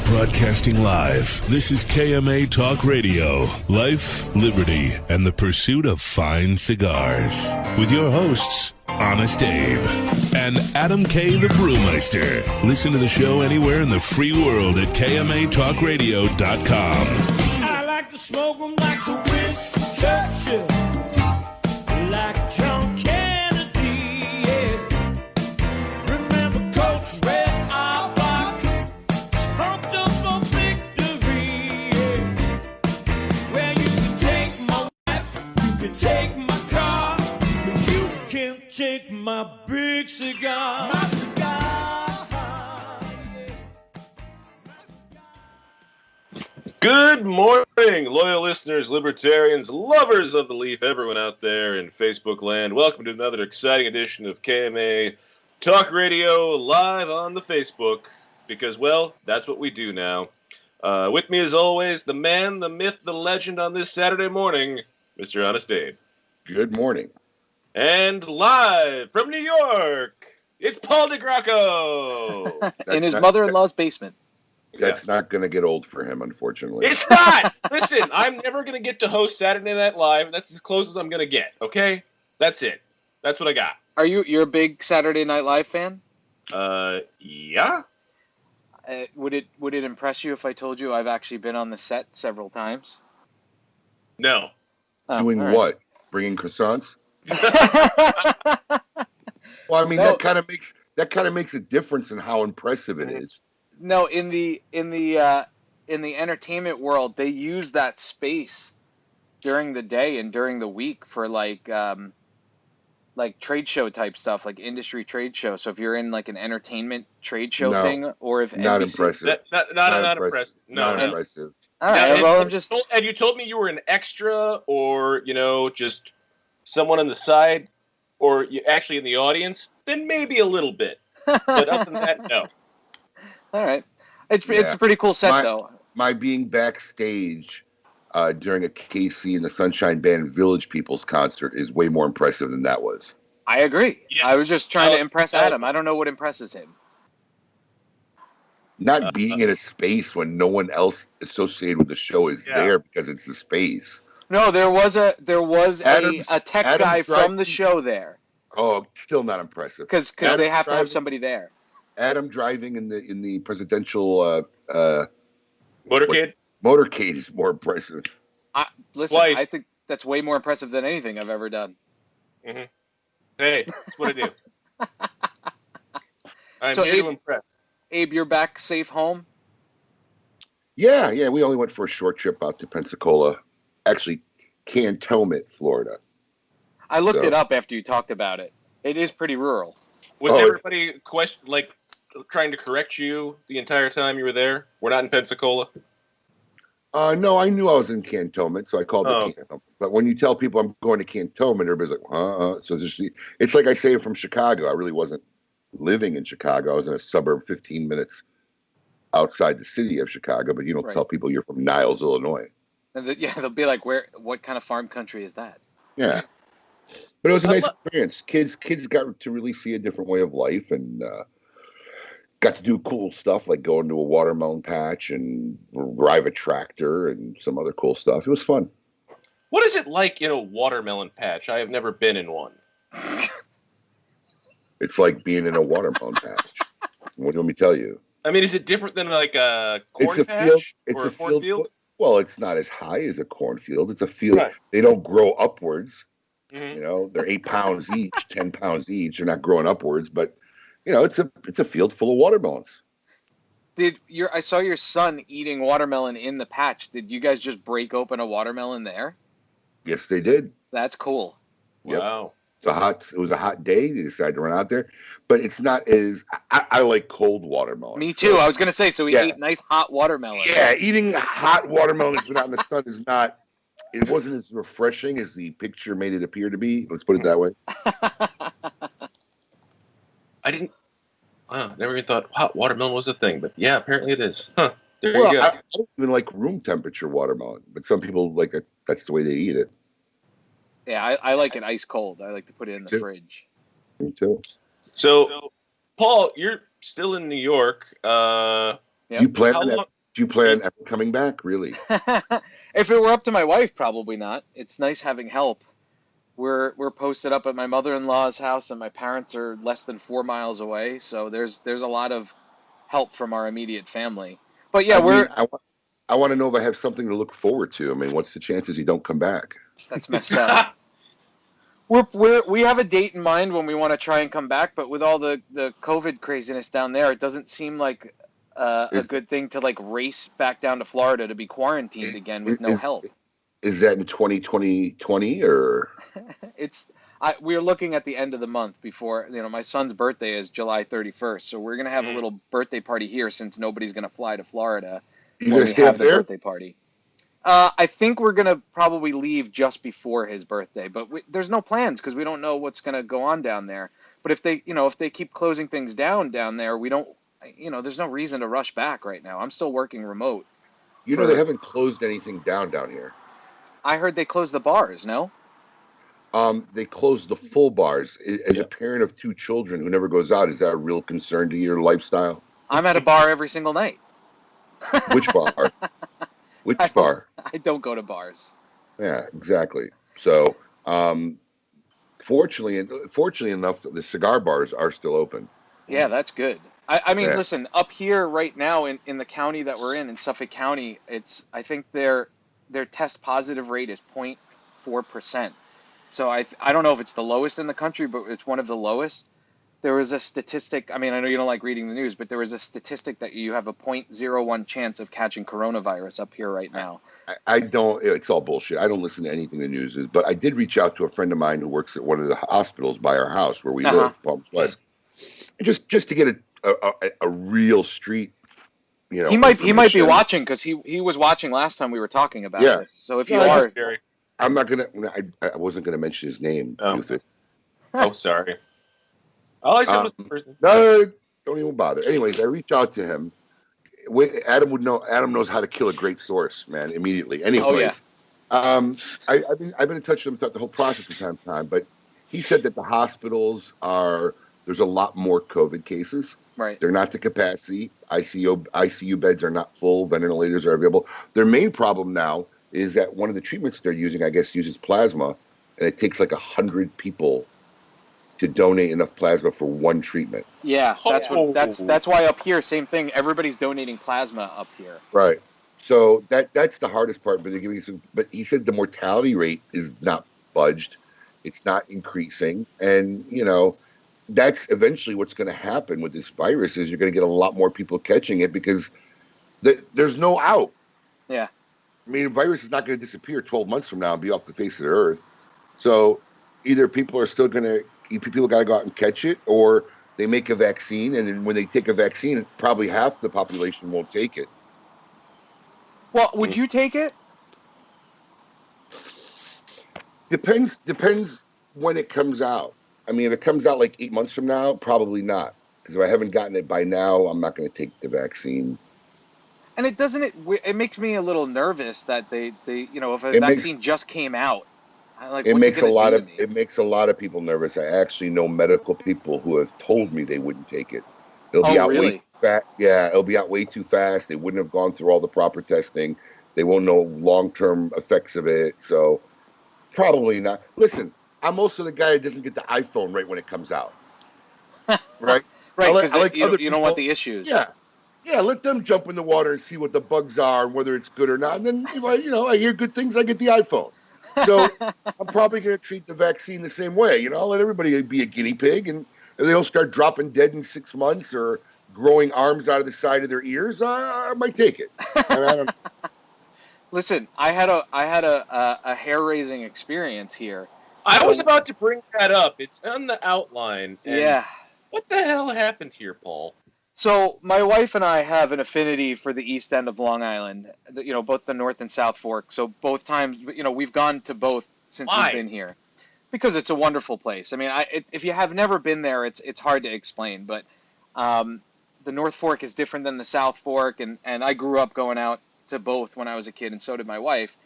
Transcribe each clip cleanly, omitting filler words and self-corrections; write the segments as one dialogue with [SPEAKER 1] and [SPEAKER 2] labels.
[SPEAKER 1] Broadcasting live, this is KMA Talk Radio. Life, liberty, and the pursuit of fine cigars. With your hosts, Honest Abe and Adam K. the Brewmeister. Listen to the show anywhere in the free world at KMATalkRadio.com.
[SPEAKER 2] I like to smoke them like Sir Winston Churchill, like John Kennedy, yeah. Remember Coach Red Auerbach, smoked up for victory, yeah. Well, you can take my wife, you can take my car, but you can't take my big cigar. My cigar, yeah.
[SPEAKER 3] Good morning, loyal listeners, libertarians, lovers of the leaf, everyone out there in Facebook land. Welcome to another exciting edition of KMA Talk Radio live on the Facebook, because, well, that's what we do now. With me, as always, the man, the myth, the legend on this Saturday morning, Mr. Honest Abe.
[SPEAKER 4] Good morning.
[SPEAKER 3] And live from New York, it's Paul DeGracco.
[SPEAKER 5] In his mother-in-law's basement.
[SPEAKER 4] That's not going to get old for him, unfortunately.
[SPEAKER 3] It's not! Listen, I'm never going to get to host Saturday Night Live. That's as close as I'm going to get, okay? That's it. That's what I got.
[SPEAKER 5] You're a big Saturday Night Live fan?
[SPEAKER 3] Yeah?
[SPEAKER 5] Would it impress you if I told you I've actually been on the set several times?
[SPEAKER 3] No.
[SPEAKER 5] Oh,
[SPEAKER 4] Doing
[SPEAKER 5] right.
[SPEAKER 4] what? Bringing croissants? Well, I mean,
[SPEAKER 5] No.
[SPEAKER 4] that kind of makes a difference in how impressive it is.
[SPEAKER 5] No, in the entertainment world, they use that space during the day and during the week for like trade show type stuff, like industry trade show. So if you're in like an entertainment trade show thing, or if
[SPEAKER 4] Not
[SPEAKER 5] NBC,
[SPEAKER 4] impressive.
[SPEAKER 3] Not impressive. No.
[SPEAKER 4] Not impressive.
[SPEAKER 5] all right, well, I'm just
[SPEAKER 3] Had you told me you were an extra or, just someone on the side or you actually in the audience, then maybe a little bit. But other than that, no.
[SPEAKER 5] all right. It's
[SPEAKER 4] Yeah.
[SPEAKER 5] a pretty cool set though.
[SPEAKER 4] My being backstage during a KC and the Sunshine Band Village People's concert is way more impressive than that was.
[SPEAKER 5] I agree.
[SPEAKER 3] Yes.
[SPEAKER 5] I was just trying to impress
[SPEAKER 3] I'll-
[SPEAKER 5] Adam. I don't know what impresses him.
[SPEAKER 4] Not being in a space when no one else associated with the show is
[SPEAKER 3] Yeah.
[SPEAKER 4] there because it's the space.
[SPEAKER 5] No, there was a
[SPEAKER 4] Adam's-
[SPEAKER 5] tech
[SPEAKER 4] Adam's
[SPEAKER 5] guy from
[SPEAKER 4] driving-
[SPEAKER 5] the show there
[SPEAKER 4] Oh, still not impressive.
[SPEAKER 5] because
[SPEAKER 4] Adam's
[SPEAKER 5] they have to have
[SPEAKER 4] driving-
[SPEAKER 5] somebody there.
[SPEAKER 4] Adam driving in the presidential
[SPEAKER 3] Motorcade?
[SPEAKER 4] motorcade is more impressive.
[SPEAKER 5] Listen,
[SPEAKER 3] Twice.
[SPEAKER 5] I think that's way more impressive than anything I've ever done.
[SPEAKER 3] Mm-hmm. Hey, that's what I do. I'm
[SPEAKER 5] So
[SPEAKER 3] here to impress.
[SPEAKER 5] Abe, you're back safe home?
[SPEAKER 4] Yeah, we only went for a short trip out to Pensacola, actually Cantonment, Florida.
[SPEAKER 5] I looked
[SPEAKER 4] So-
[SPEAKER 5] it up after you talked about it. It is pretty rural.
[SPEAKER 3] Was
[SPEAKER 4] Oh,
[SPEAKER 3] everybody trying to correct you the entire time you were there? We're not in Pensacola.
[SPEAKER 4] No, I knew I was in Cantonment, so I called
[SPEAKER 3] Oh,
[SPEAKER 4] it
[SPEAKER 3] okay.
[SPEAKER 4] Cantonment. But when you tell people I'm going to Cantonment, everybody's like, So it's like I say from Chicago. I really wasn't living in Chicago. I was in a suburb 15 minutes outside the city of Chicago, but you don't
[SPEAKER 5] Right.
[SPEAKER 4] tell people you're from Niles, Illinois.
[SPEAKER 5] And they'll be like, what kind of farm country is that?
[SPEAKER 4] Yeah. But it was a
[SPEAKER 3] I
[SPEAKER 4] nice
[SPEAKER 3] lo-
[SPEAKER 4] experience. Kids got to really see a different way of life and got to do cool stuff like go into a watermelon patch and drive a tractor and some other cool stuff. It was fun.
[SPEAKER 3] What is it like in a watermelon patch? I have never been in one.
[SPEAKER 4] It's like being in a watermelon patch. What do you want me to tell you?
[SPEAKER 3] I mean, is it different than like a corn
[SPEAKER 4] It's a
[SPEAKER 3] patch
[SPEAKER 4] field. It's
[SPEAKER 3] or
[SPEAKER 4] a
[SPEAKER 3] a cornfield?
[SPEAKER 4] field. Well, it's not as high as a cornfield. It's a field.
[SPEAKER 3] Right.
[SPEAKER 4] They don't grow upwards.
[SPEAKER 3] Mhm.
[SPEAKER 4] They're 8 pounds each, 10 pounds each. They're not growing upwards, but it's a field full of watermelons.
[SPEAKER 5] I saw your son eating watermelon in the patch. Did you guys just break open a watermelon there?
[SPEAKER 4] Yes, they did.
[SPEAKER 5] That's cool.
[SPEAKER 4] Yep.
[SPEAKER 3] Wow.
[SPEAKER 4] It was a hot day. They decided to run out there, but it's not as I like cold watermelon.
[SPEAKER 5] Me too. I was gonna say. So he
[SPEAKER 4] Yeah.
[SPEAKER 5] ate nice hot watermelon.
[SPEAKER 4] Yeah, eating hot watermelons without in the sun is not. It wasn't as refreshing as the picture made it appear to be. Let's put it that way.
[SPEAKER 3] I didn't. Wow, never even thought hot watermelon was a thing, but yeah, apparently it is. Huh. There
[SPEAKER 4] Well,
[SPEAKER 3] you go.
[SPEAKER 4] I don't even like room temperature watermelon, but some people like it. That's the way they eat it.
[SPEAKER 5] Yeah, I like it ice cold. I like to put it in the
[SPEAKER 4] Too.
[SPEAKER 5] fridge.
[SPEAKER 4] Me too.
[SPEAKER 3] So, Paul, you're still in New York.
[SPEAKER 5] Yep.
[SPEAKER 4] You plan
[SPEAKER 3] How
[SPEAKER 4] on that?
[SPEAKER 3] long?
[SPEAKER 4] Do you plan on coming back? Really?
[SPEAKER 5] If it were up to my wife, probably not. It's nice having help. We're posted up at my mother-in-law's house, and my parents are less than 4 miles away. So there's a lot of help from our immediate family. But yeah,
[SPEAKER 4] I want to know if I have something to look forward to. I mean, what's the chances you don't come back?
[SPEAKER 5] That's messed up. We have a date in mind when we want to try and come back, but with all the COVID craziness down there, it doesn't seem like a good thing to like race back down to Florida to be quarantined again with no help.
[SPEAKER 4] Is that in 2020 or?
[SPEAKER 5] We're looking at the end of the month before, my son's birthday is July 31st, so we're gonna have a little birthday party here since nobody's gonna fly to Florida
[SPEAKER 4] You
[SPEAKER 5] when
[SPEAKER 4] gonna
[SPEAKER 5] we
[SPEAKER 4] stay
[SPEAKER 5] have
[SPEAKER 4] up
[SPEAKER 5] the
[SPEAKER 4] there?
[SPEAKER 5] birthday party. I think we're gonna probably leave just before his birthday, but there's no plans because we don't know what's gonna go on down there. But if they keep closing things down there, we don't, there's no reason to rush back right now. I'm still working remote.
[SPEAKER 4] They haven't closed anything down here.
[SPEAKER 5] I heard they closed the bars. No.
[SPEAKER 4] They closed the full bars. As a parent of 2 children who never goes out, is that a real concern to your lifestyle?
[SPEAKER 5] I'm at a bar every single night.
[SPEAKER 4] Which bar? Which bar?
[SPEAKER 5] I don't go to bars.
[SPEAKER 4] Yeah, exactly. So, fortunately enough, the cigar bars are still open.
[SPEAKER 5] Yeah, that's good. I mean,
[SPEAKER 4] Yeah.
[SPEAKER 5] listen, up here right now in the county that we're in Suffolk County, I think their test positive rate is 0.4%. So I don't know if it's the lowest in the country, but it's one of the lowest. There was a statistic, I mean, I know you don't like reading the news, but there was a statistic that you have a 0.01 chance of catching coronavirus up here right now.
[SPEAKER 4] I don't, it's all bullshit. I don't listen to anything the news is, but I did reach out to a friend of mine who works at one of the hospitals by our house where we live, Palm West, just to get a real street,
[SPEAKER 5] He might be watching because he was watching last time we were talking about this. So if you are,
[SPEAKER 4] I'm not gonna. I wasn't gonna mention his name.
[SPEAKER 3] Oh, sorry. All I said was the person.
[SPEAKER 4] No, don't even bother. Anyways, I reach out to him. Adam would know. Adam knows how to kill a great source, man, immediately. Anyways, I've been in touch with him throughout the whole process from time to time, but he said that the hospitals there's a lot more COVID cases.
[SPEAKER 5] Right.
[SPEAKER 4] They're not the capacity. ICU beds are not full. Ventilators are available. Their main problem now is that one of the treatments they're using, I guess, uses plasma, and it takes like 100 people to donate enough plasma for one treatment.
[SPEAKER 5] Yeah, that's why up here, same thing. Everybody's donating plasma up here.
[SPEAKER 4] Right. So that's the hardest part. But they're giving some. But he said the mortality rate is not budged. It's not increasing, and that's eventually what's going to happen with this virus. Is you're going to get a lot more people catching it because there's no out.
[SPEAKER 5] Yeah.
[SPEAKER 4] I mean, the virus is not going to disappear 12 months from now and be off the face of the earth. So either people got to go out and catch it, or they make a vaccine, and then when they take a vaccine, probably half the population won't take it.
[SPEAKER 5] Well, would you take it?
[SPEAKER 4] Depends when it comes out. I mean, if it comes out like 8 months from now, probably not. Because if I haven't gotten it by now, I'm not going to take the vaccine.
[SPEAKER 5] And it makes me a little nervous that they if a vaccine just came out.
[SPEAKER 4] It makes a lot of people nervous. I actually know medical people who have told me they wouldn't take it. It'll be out way too fast. Yeah, it'll be out way too fast. They wouldn't have gone through all the proper testing. They won't know long-term effects of it. So probably not. Listen, I'm also the guy who doesn't get the iPhone right when it comes out. Right?
[SPEAKER 5] Right, because you don't want the issues.
[SPEAKER 4] Yeah, let them jump in the water and see what the bugs are and whether it's good or not. And then if I hear good things, I get the iPhone. So I'm probably going to treat the vaccine the same way. I'll let everybody be a guinea pig, and if they don't start dropping dead in 6 months or growing arms out of the side of their ears, I might take it. I don't.
[SPEAKER 5] Listen, I had a hair-raising experience here.
[SPEAKER 3] I was about to bring that up. It's on the outline.
[SPEAKER 5] Yeah.
[SPEAKER 3] What the hell happened here, Paul?
[SPEAKER 5] So my wife and I have an affinity for the east end of Long Island, both the North and South Fork. So both times, we've gone to both since we've been here, because it's a wonderful place. I mean, if you have never been there, it's hard to explain. But the North Fork is different than the South Fork, and I grew up going out to both when I was a kid, and so did my wife.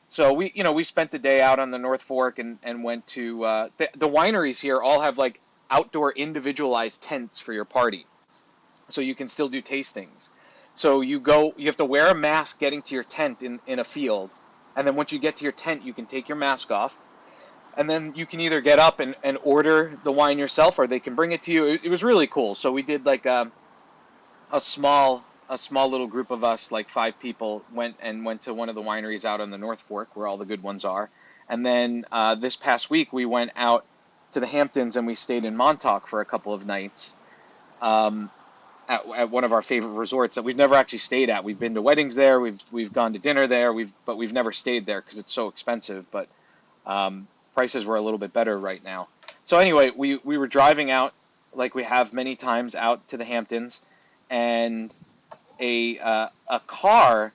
[SPEAKER 5] So we spent the day out on the North Fork and went to the wineries here. All have like outdoor individualized tents for your party. So you can still do tastings. So you have to wear a mask getting to your tent in a field, and then once you get to your tent, you can take your mask off, and then you can either get up and order the wine yourself, or they can bring it to you. It was really cool. So we did like a small little group of us, like 5 people, went to one of the wineries out on the North Fork where all the good ones are. And then this past week we went out to the Hamptons and we stayed in Montauk for a couple of nights at one of our favorite resorts that we've never actually stayed at. We've been to weddings there, we've gone to dinner there, but we've never stayed there because it's so expensive. But prices were a little bit better right now. So anyway, we were driving out like we have many times out to the Hamptons, and a car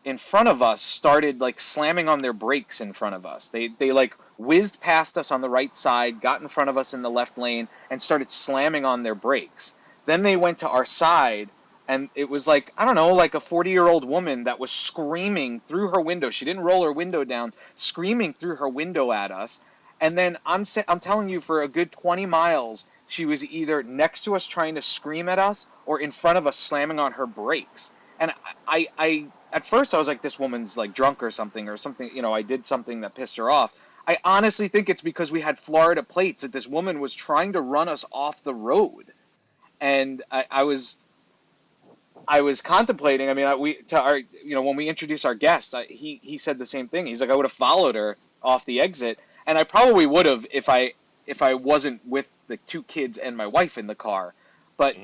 [SPEAKER 5] in front of us started like slamming on their brakes in front of us. They like whizzed past us on the right side, got in front of us in the left lane, and started slamming on their brakes. Then they went to our side, and it was like, I don't know, like a 40-year-old woman that was screaming through her window. She didn't roll her window down, screaming through her window at us. And then I'm telling you, for a good 20 miles, she was either next to us trying to scream at us or in front of us slamming on her brakes. And I at first I was like, this woman's like drunk or something, I did something that pissed her off. I honestly think it's because we had Florida plates that this woman was trying to run us off the road. And I was contemplating. I mean, when we introduced our guest, he said the same thing. He's like, I would have followed her off the exit, and I probably would have if I wasn't with the 2 kids and my wife in the car. But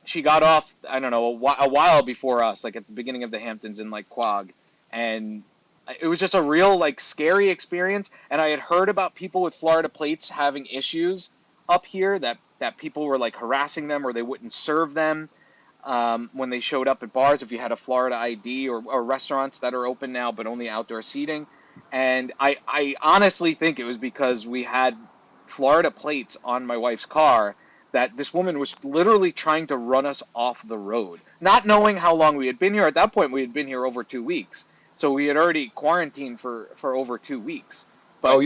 [SPEAKER 5] she got off, I don't know, a while before us, like at the beginning of the Hamptons in like Quag, and it was just a real like scary experience. And I had heard about people with Florida plates having issues up here, that people were like harassing them or they wouldn't serve them when they showed up at bars if you had a Florida ID, or restaurants that are open now but only outdoor seating. And I honestly think it was because we had Florida plates on my wife's car that this woman was literally trying to run us off the road, not knowing how long we had been here. At that point, we had been here over 2 weeks. So we had already quarantined for over 2 weeks. But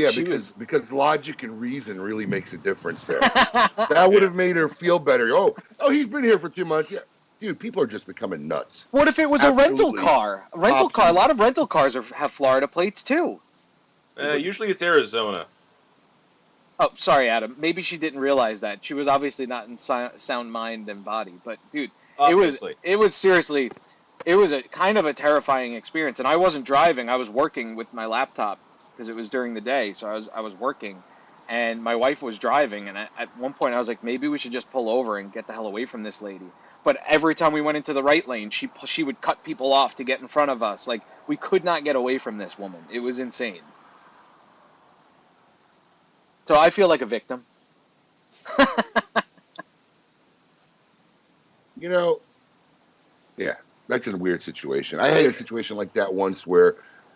[SPEAKER 4] because logic and reason really makes a difference there. That would have made her feel better. Oh, he's been here for 2 months. Yeah. Dude, people are just becoming nuts.
[SPEAKER 5] What if it was a rental car? A lot of rental cars have Florida plates too.
[SPEAKER 3] Usually it's Arizona.
[SPEAKER 5] Oh, sorry, Adam. Maybe she didn't realize that. She was obviously not in sound mind and body. But dude,
[SPEAKER 3] obviously.
[SPEAKER 5] it was seriously, it was a kind of a terrifying experience. And I wasn't driving. I was working with my laptop because it was during the day. So I was working, and my wife was driving. And at one point I was like, maybe we should just pull over and get the hell away from this lady. But every time we went into the right lane, she would cut people off to get in front of us. Like, we could not get away from this woman. It was insane. So I feel like a victim.
[SPEAKER 4] Yeah, that's a weird situation. I had a situation like that once where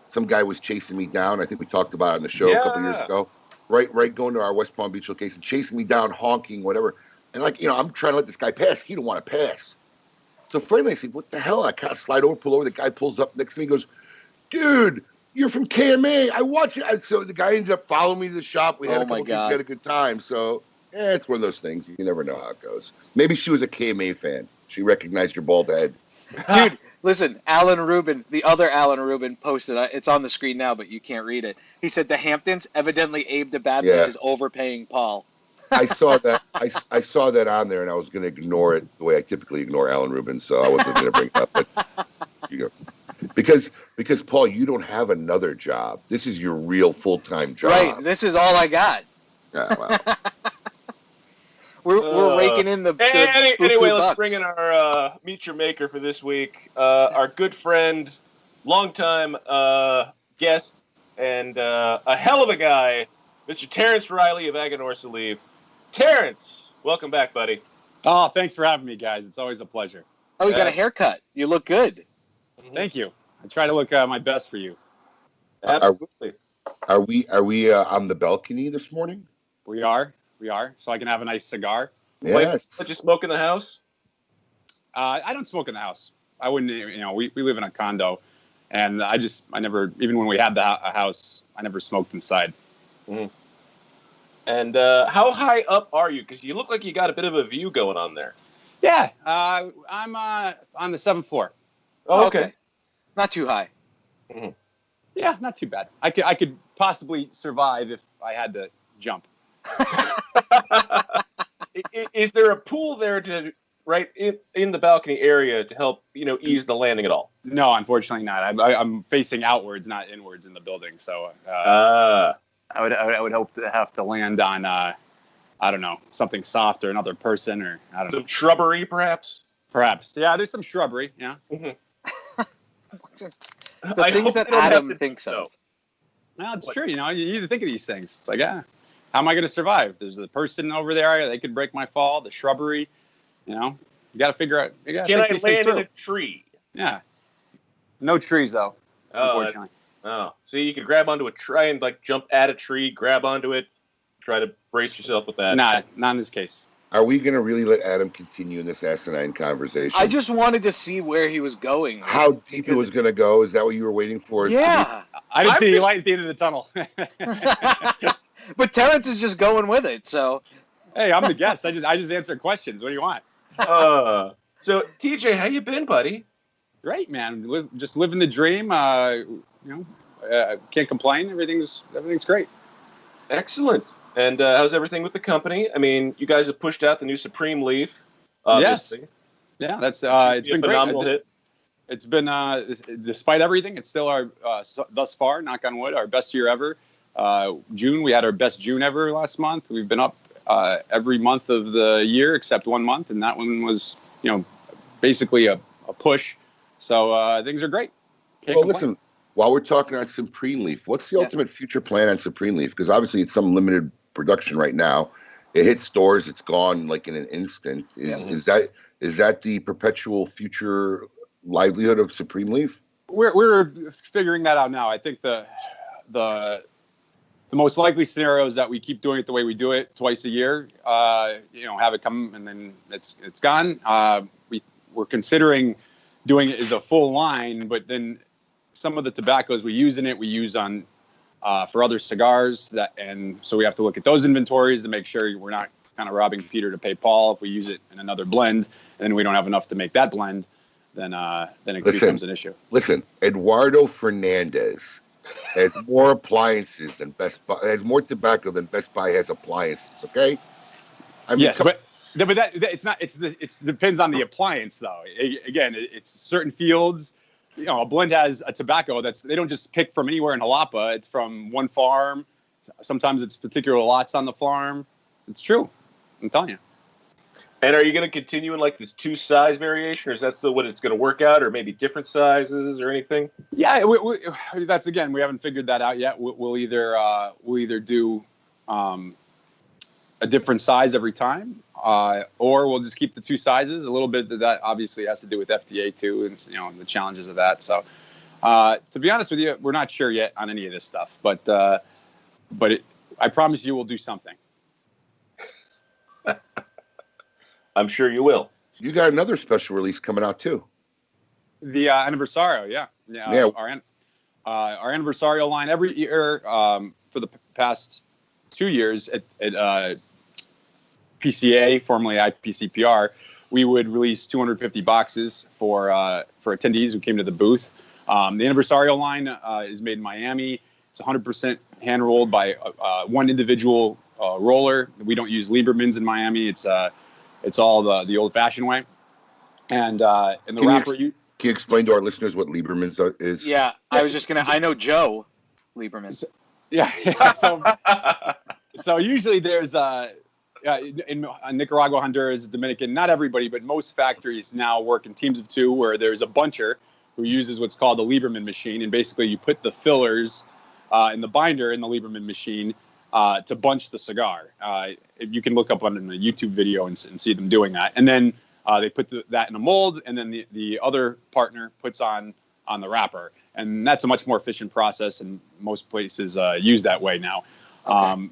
[SPEAKER 4] some guy was chasing me down. I think we talked about it on the show a couple years ago. Right, going to our West Palm Beach location, chasing me down, honking, whatever. And I'm trying to let this guy pass. He don't want to pass. So finally I said, what the hell? I kind of slide over, pull over. The guy pulls up next to me and goes, dude, you're from KMA. I watch it. So the guy ended up following me to the shop. We had a couple drinks, we had a good time. So, it's one of those things. You never know how it goes. Maybe she was a KMA fan. She recognized your bald head.
[SPEAKER 5] Dude, listen, Alan Rubin, the other Alan Rubin posted, it's on the screen now, but you can't read it. He said, the Hamptons, evidently Abe the Badman is overpaying Paul.
[SPEAKER 4] I saw that. I saw that on there, and I was going to ignore it the way I typically ignore Alan Rubin, so I wasn't going to bring it up. But you go. Because Paul, you don't have another job. This is your real full-time job.
[SPEAKER 5] Right. This is all I got.
[SPEAKER 4] Yeah, well.
[SPEAKER 5] We're raking in the
[SPEAKER 3] anyway, let's
[SPEAKER 5] bucks.
[SPEAKER 3] bring in our Meet Your Maker for this week. Our good friend, longtime guest, and a hell of a guy, Mr. Terence Reilly of Aganorsa Leave. Terence, welcome back, buddy.
[SPEAKER 6] Oh, thanks for having me, guys. It's always a pleasure.
[SPEAKER 5] Oh, you got a haircut. You look good.
[SPEAKER 6] Thank you. I try to look my best for you.
[SPEAKER 3] Absolutely.
[SPEAKER 4] Are we on the balcony this morning?
[SPEAKER 6] We are. So I can have a nice cigar.
[SPEAKER 4] Yes.
[SPEAKER 3] Let you smoke in the house?
[SPEAKER 6] I don't smoke in the house. I wouldn't. We live in a condo, and I never, even when we had a house, I never smoked inside.
[SPEAKER 3] Mm. And how high up are you? Because you look like you got a bit of a view going on there.
[SPEAKER 6] Yeah, I'm on the 7th floor.
[SPEAKER 3] Oh, okay.
[SPEAKER 5] Not too high.
[SPEAKER 3] Mm-hmm.
[SPEAKER 6] Yeah, not too bad. I could possibly survive if I had to jump.
[SPEAKER 3] Is there a pool there in the balcony area to help ease the landing at all?
[SPEAKER 6] No, unfortunately not. I'm facing outwards, not inwards in the building. So I would hope to have to land on I don't know, something soft or another person, or I don't know.
[SPEAKER 3] Some shrubbery, perhaps.
[SPEAKER 6] Perhaps. Yeah, there's some shrubbery. Yeah.
[SPEAKER 3] Mm-hmm.
[SPEAKER 5] The things that Adam thinks of.
[SPEAKER 6] Well, it's true. You need to think of these things. It's like, how am I going to survive? There's the person over there. They could break my fall. The shrubbery. You got to figure out. Can
[SPEAKER 3] I land in a tree?
[SPEAKER 6] Yeah. No trees, though, unfortunately.
[SPEAKER 3] So you could grab onto a tree and jump at a tree, grab onto it, try to brace yourself with that.
[SPEAKER 6] Nah, not in this case.
[SPEAKER 4] Are we going to really let Adam continue in this asinine conversation?
[SPEAKER 5] I just wanted to see where he was going.
[SPEAKER 4] How deep it was going to go? Is that what you were waiting for?
[SPEAKER 5] Yeah.
[SPEAKER 6] I didn't see any light at the end of the tunnel.
[SPEAKER 5] But Terence is just going with it, so.
[SPEAKER 6] Hey, I'm the guest. I just answer questions. What do you want?
[SPEAKER 3] So, TJ, how you been, buddy?
[SPEAKER 6] Great, man. Just living the dream. Can't complain. Everything's great.
[SPEAKER 3] Excellent. And how's everything with the company? I mean, you guys have pushed out the new Supreme Leaf. Obviously.
[SPEAKER 6] Yes. Yeah, it's been
[SPEAKER 3] a phenomenal hit.
[SPEAKER 6] It's been, despite everything, it's still our, thus far, knock on wood, our best year ever. June, we had our best June ever last month. We've been up every month of the year except 1 month, and that one was, basically a push. So things are great.
[SPEAKER 4] Listen, while we're talking on Supreme Leaf, what's the ultimate future plan on Supreme Leaf? Because obviously it's some limited production right now. It hits stores, it's gone in an instant. Is that the perpetual future livelihood of Supreme Leaf?
[SPEAKER 6] We're figuring that out now. I think the most likely scenario is that we keep doing it the way we do it twice a year. Have it come and then it's gone. We're considering doing it as a full line, but then some of the tobaccos we use in it, we use on for other cigars, and so we have to look at those inventories to make sure we're not kind of robbing Peter to pay Paul. If we use it in another blend, and then we don't have enough to make that blend, then it becomes an issue.
[SPEAKER 4] Listen, Eduardo Fernandez has more appliances than Best Buy. Has more tobacco than Best Buy has appliances. Okay. I mean,
[SPEAKER 6] yes, but that it's not. It depends on the appliance, though. Again, it's certain fields. A blend has a tobacco they don't just pick from anywhere in Jalapa. It's from one farm. Sometimes it's particular lots on the farm. It's true. I'm telling you.
[SPEAKER 3] And are you going to continue in this 2-size variation, or is that still what it's going to work out, or maybe different sizes or anything?
[SPEAKER 6] Yeah, that's we haven't figured that out yet. We'll either do a different size every time, or we'll just keep the 2 sizes. A little bit that obviously has to do with FDA too, and the challenges of that. So, to be honest with you, we're not sure yet on any of this stuff, but I promise you, we'll do something.
[SPEAKER 3] I'm sure you will.
[SPEAKER 4] You got another special release coming out too.
[SPEAKER 6] The Aniversario, yeah. Our Aniversario line every year for the past 2 years at PCA, formerly IPCPR, we would release 250 boxes for attendees who came to the booth. The Aniversario line is made in Miami. It's 100% hand rolled by one individual roller. We don't use Liebermans in Miami. It's all the old-fashioned way. And the wrapper. Can
[SPEAKER 4] you explain to our listeners what Liebermans is?
[SPEAKER 5] Yeah, I was just I know Joe Lieberman.
[SPEAKER 6] So usually there's in Nicaragua, Honduras, Dominican, not everybody, but most factories now work in teams of 2 where there's a buncher who uses what's called a Lieberman machine. And basically you put the fillers in the binder in the Lieberman machine to bunch the cigar. You can look up on a YouTube video and see them doing that. And then they put that in a mold, and then the other partner puts on the wrapper. And that's a much more efficient process, and most places use that way now. Okay.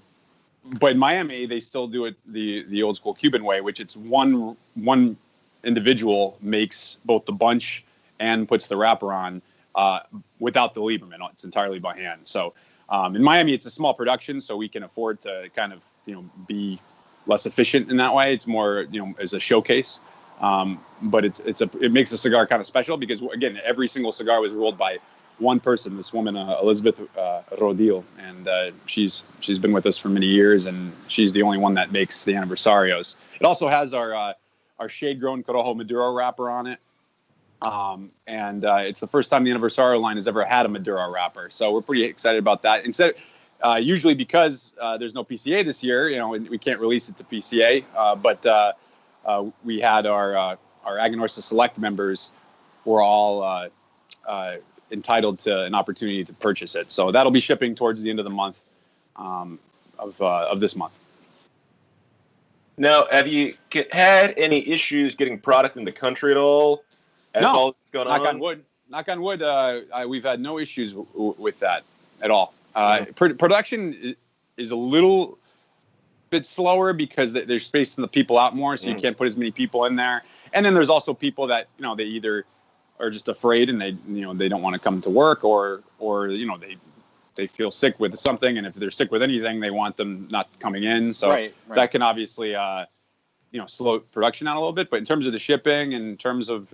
[SPEAKER 6] But in Miami, they still do it the old school Cuban way, which it's one individual makes both the bunch and puts the wrapper on without the Lieberman. It's entirely by hand. So in Miami, it's a small production, so we can afford to kind of be less efficient in that way. It's more as a showcase. But it makes the cigar kind of special because, again, every single cigar was rolled by one person, this woman, Elizabeth Rodil, and she's been with us for many years, and she's the only one that makes the Aniversarios. It also has our shade-grown Corojo Maduro wrapper on it, and it's the first time the Aniversario line has ever had a Maduro wrapper, so we're pretty excited about that. Instead, usually because there's no PCA this year, we can't release it to PCA, but we had our Aganorsa Select members were all entitled to an opportunity to purchase it. So that'll be shipping towards the end of the month of this month.
[SPEAKER 3] Now, have you had any issues getting product in the country at all?
[SPEAKER 6] No, knock on wood. Knock on wood. We've had no issues with that at all. Production is a little bit slower because they're spacing the people out more, so you can't put as many people in there. And then there's also people that they either are just afraid and they don't want to come to work, or they feel sick with something, and if they're sick with anything, they want them not coming in. So right. That can obviously slow production down a little bit. But in terms of the shipping, and in terms of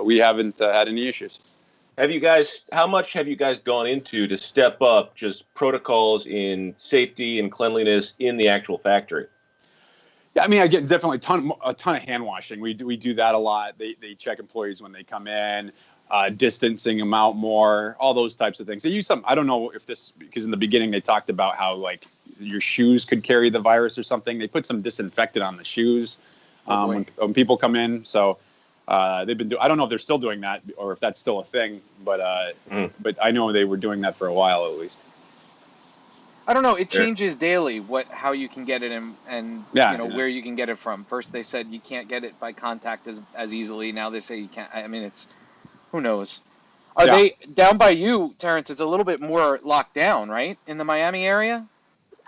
[SPEAKER 6] we haven't had any issues.
[SPEAKER 3] How much have you guys gone into to step up just protocols in safety and cleanliness in the actual factory?
[SPEAKER 6] Yeah, I mean, I get definitely a ton of hand washing. We do that a lot. They check employees when they come in, distancing them out more, all those types of things. They use some, I don't know if this, because in the beginning they talked about how like your shoes could carry the virus or something. They put some disinfectant on the shoes when people come in. So they've been I don't know if they're still doing that or if that's still a thing, but I know they were doing that for a while at least.
[SPEAKER 5] I don't know. It changes daily how you can get it and where you can get it from. First they said you can't get it by contact as easily. Now they say you can't. I mean, it's who knows. Are they down by you, Terence? It's a little bit more locked down, right, in the Miami area?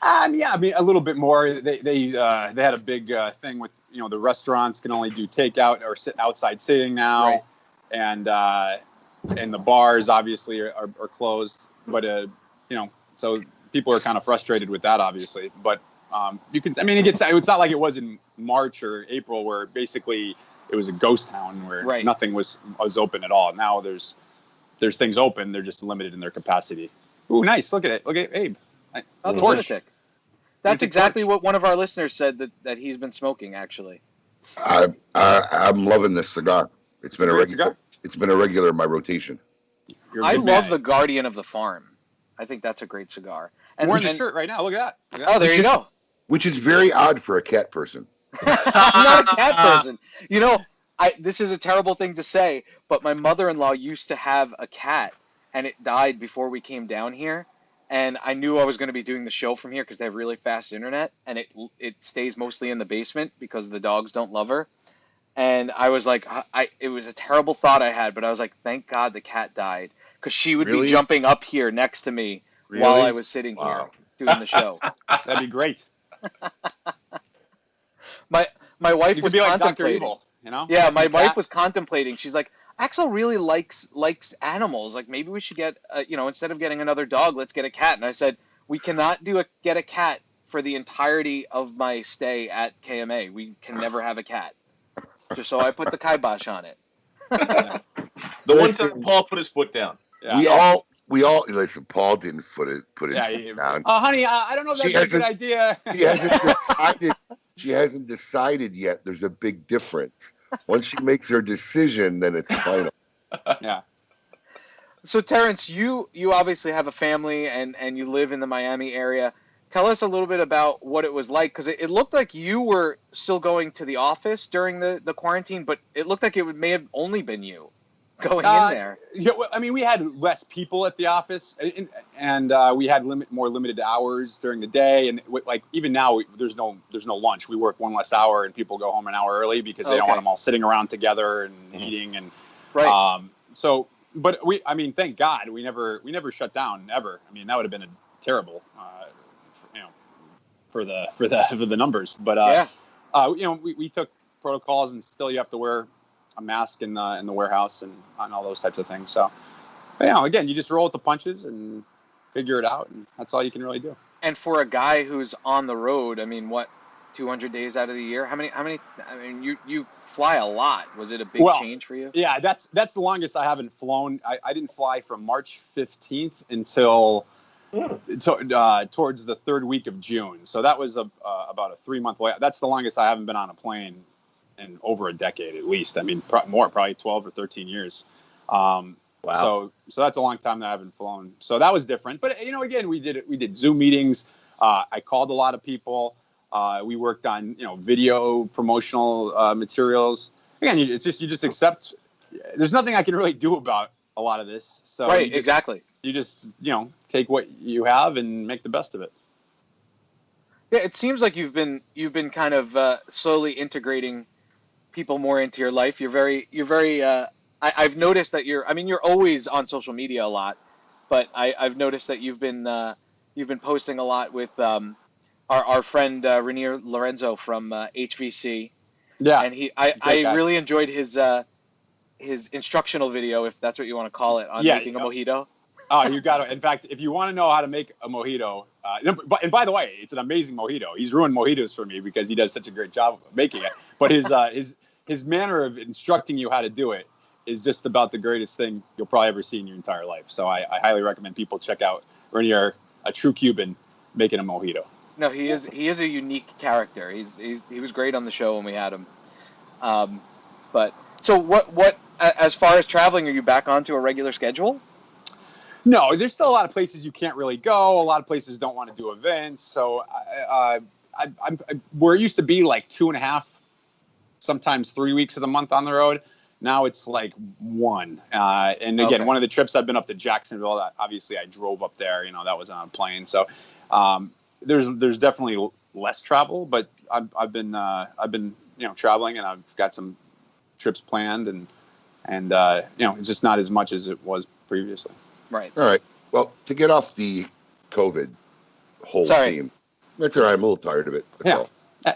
[SPEAKER 6] Yeah, I mean a little bit more. They had a big thing with the restaurants can only do takeout or sit outside sitting now,
[SPEAKER 5] right.
[SPEAKER 6] And the bars obviously are closed. But so. People are kind of frustrated with that, obviously, but it's not like it was in March or April where basically it was a ghost town where nothing was open at all. Now there's things open. They're just limited in their capacity. Ooh, nice. Look at it. Look at Abe.
[SPEAKER 5] Torch. That's exactly what one of our listeners said that he's been smoking, actually.
[SPEAKER 4] I'm loving this cigar. It's been a regular. It's been a regular in my rotation.
[SPEAKER 5] I love the Guardian of the Farm. I think that's a great cigar.
[SPEAKER 6] And wearing the shirt right now. Look at that.
[SPEAKER 5] Oh, there you go.
[SPEAKER 4] Which is very odd for a cat person.
[SPEAKER 5] I'm not a cat person. This is a terrible thing to say, but my mother-in-law used to have a cat, and it died before we came down here. And I knew I was going to be doing the show from here because they have really fast internet, and it stays mostly in the basement because the dogs don't love her. And I was like, it was a terrible thought I had, but I was like, thank God the cat died. Because she would be jumping up here next to me while I was sitting here doing the show.
[SPEAKER 6] That'd be great.
[SPEAKER 5] My wife was
[SPEAKER 6] like
[SPEAKER 5] contemplating.
[SPEAKER 6] Dr. Evil,
[SPEAKER 5] Yeah, my wife was contemplating. She's like, Axel really likes animals. Like maybe we should get instead of getting another dog, let's get a cat. And I said we cannot get a cat for the entirety of my stay at KMA. We can never have a cat. Just so I put the kibosh on it.
[SPEAKER 3] The one time Paul put his foot down.
[SPEAKER 4] Yeah. We all listen. Paul didn't put his foot down.
[SPEAKER 6] Honey, I don't know if that's a good idea.
[SPEAKER 4] She hasn't decided yet. There's a big difference. Once she makes her decision, then it's final.
[SPEAKER 6] Yeah.
[SPEAKER 5] So Terence, you obviously have a family and you live in the Miami area. Tell us a little bit about what it was like, because it looked like you were still going to the office during the quarantine, but it looked like it may have only been you going in there.
[SPEAKER 6] Yeah, well, I mean, we had less people at the office, and we had more limited hours during the day, and like even now, there's no lunch. We work one less hour, and people go home an hour early because they don't want them all sitting around together and eating and So, but thank God we never shut down ever. I mean, that would have been a terrible, for the numbers. But we took protocols, and still you have to wear a mask in the warehouse and all those types of things. So, again, you just roll with the punches and figure it out, and that's all you can really do.
[SPEAKER 5] And for a guy who's on the road, I mean, what 200 days out of the year. How many? I mean, you fly a lot. Was it a big change for you?
[SPEAKER 6] Yeah, that's the longest I haven't flown. I didn't fly from March 15th until towards the third week of June. So that was about a 3-month way. That's the longest I haven't been on a plane in over a decade at least. I mean, probably 12 or 13 years. Wow. So that's a long time that I haven't flown. So that was different. But again, we did Zoom meetings. I called a lot of people. We worked on video promotional materials. Again, you just accept. There's nothing I can really do about a lot of this. So
[SPEAKER 5] exactly.
[SPEAKER 6] You just take what you have and make the best of it.
[SPEAKER 5] Yeah, it seems like you've been kind of slowly integrating people more into your life. You're very. I've noticed that you're always on social media a lot, but I've noticed that you've been posting a lot with our friend Rainier Lorenzo from HVC.
[SPEAKER 6] Yeah,
[SPEAKER 5] and I really enjoyed his instructional video, if that's what you want to call it, on making a mojito.
[SPEAKER 6] Oh, you got to. In fact, if you want to know how to make a mojito, and by the way, it's an amazing mojito. He's ruined mojitos for me because he does such a great job of making it. But his manner of instructing you how to do it is just about the greatest thing you'll probably ever see in your entire life. So I highly recommend people check out Rainier, a true Cuban, making a mojito.
[SPEAKER 5] No, he is a unique character. He was great on the show when we had him. But so what as far as traveling, are you back onto a regular schedule?
[SPEAKER 6] No, there's still a lot of places you can't really go. A lot of places don't want to do events. So I'm where it used to be like 2.5, sometimes 3 weeks of the month on the road. Now it's like 1. And again, one of the trips I've been up to Jacksonville. Obviously, I drove up there. That was on a plane. So there's definitely less travel, but I've been traveling, and I've got some trips planned, and it's just not as much as it was previously.
[SPEAKER 5] Right.
[SPEAKER 4] All right. Well, to get off the COVID whole theme, that's all right. I'm a little tired of it.
[SPEAKER 6] Yeah.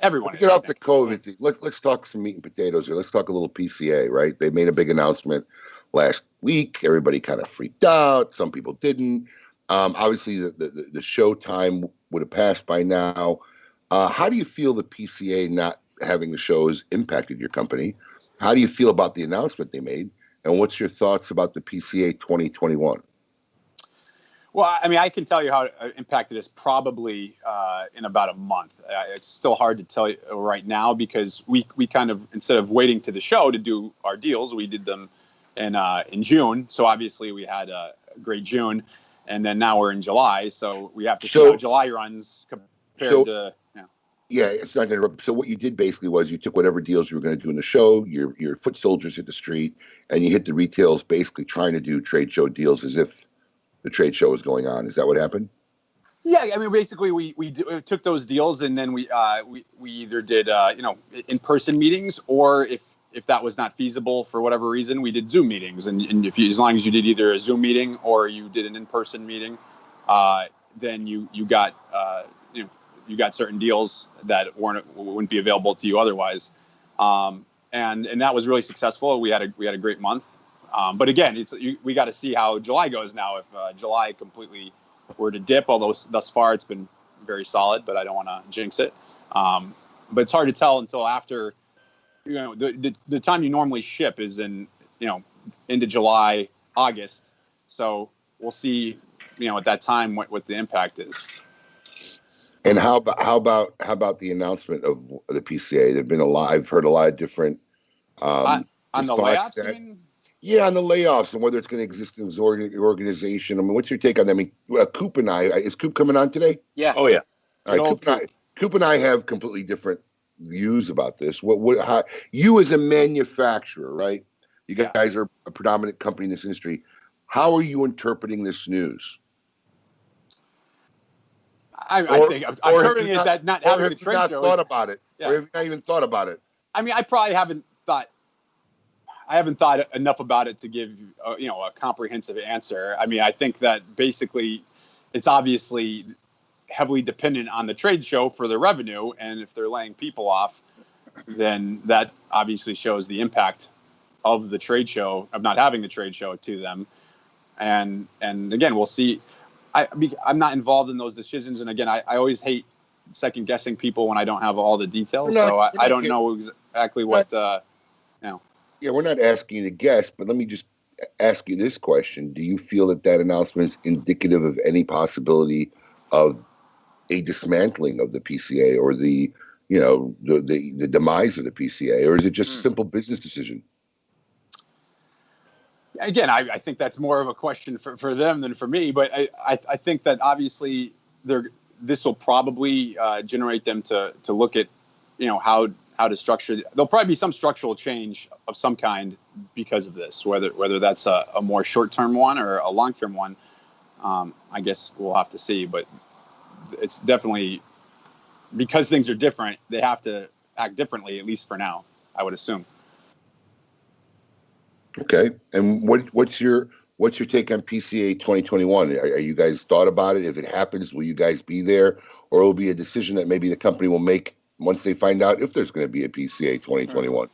[SPEAKER 6] Everyone.
[SPEAKER 4] To get off the COVID thing, let's talk some meat and potatoes here. Let's talk a little PCA, right? They made a big announcement last week. Everybody kind of freaked out. Some people didn't. Obviously, the show time would have passed by now. How do you feel the PCA not having the shows impacted your company? How do you feel about the announcement they made? And what's your thoughts about the PCA 2021?
[SPEAKER 6] Well, I mean, I can tell you how it impacted us probably in about a month. It's still hard to tell you right now because we kind of, instead of waiting to the show to do our deals, we did them in June. So obviously we had a great June, and then now we're in July. So we have to see how July runs compared to.
[SPEAKER 4] Yeah, it's not going to. So what you did basically was you took whatever deals you were going to do in the show, your foot soldiers hit the street, and you hit the retails basically trying to do trade show deals as if the trade show was going on. Is that what happened?
[SPEAKER 6] Yeah, I mean, basically we took those deals, and then we either did in-person meetings, or if that was not feasible for whatever reason, we did Zoom meetings. And if you, as long as you did either a Zoom meeting or you did an in-person meeting, then you got certain deals that wouldn't be available to you otherwise. And that was really successful. We had a great month. But again, we got to see how July goes now. If July completely were to dip, although thus far it's been very solid, but I don't want to jinx it. But it's hard to tell until after, the time you normally ship is into July, August. So we'll see, at that time what the impact is.
[SPEAKER 4] And how about the announcement of the PCA? There've been I've heard a lot of different
[SPEAKER 6] on the layoffs. I mean?
[SPEAKER 4] Yeah, on the layoffs and whether it's going to exist in this organization. I mean, what's your take on that? I mean, Coop and I, is Coop coming on today?
[SPEAKER 5] Yeah.
[SPEAKER 3] Oh yeah.
[SPEAKER 4] All right, Coop and I have completely different views about this. How you as a manufacturer, right? You guys are a predominant company in this industry. How are you interpreting this news?
[SPEAKER 6] I think I'm interpreting it that not having the trade show.
[SPEAKER 4] Thought about it, or have you not even thought about it?
[SPEAKER 6] I mean, I probably haven't thought enough about it to give a comprehensive answer. I mean, I think that basically it's obviously heavily dependent on the trade show for their revenue, and if they're laying people off, then that obviously shows the impact of the trade show, of not having the trade show to them. And again, we'll see. I'm not involved in those decisions, and again, I always hate second guessing people when I don't have all the details.
[SPEAKER 4] We're not-
[SPEAKER 6] So
[SPEAKER 4] we're
[SPEAKER 6] I
[SPEAKER 4] not
[SPEAKER 6] don't
[SPEAKER 4] get-
[SPEAKER 6] know exactly what,
[SPEAKER 4] Yeah, we're not asking you to guess, but let me just ask you this question. Do you feel that announcement is indicative of any possibility of a dismantling of the PCA or the demise of the PCA, or is it just a simple business decision?
[SPEAKER 6] Again, I think that's more of a question for them than for me, but I think that obviously this will probably generate them to look at, how to structure. There'll probably be some structural change of some kind because of this, whether that's a more short-term one or a long-term one. I guess we'll have to see, but it's definitely because things are different. They have to act differently, at least for now, I would assume.
[SPEAKER 4] Okay, and what's your take on PCA 2021? Are you guys thought about it? If it happens, will you guys be there, or will it be a decision that maybe the company will make once they find out if there's going to be a PCA 2021?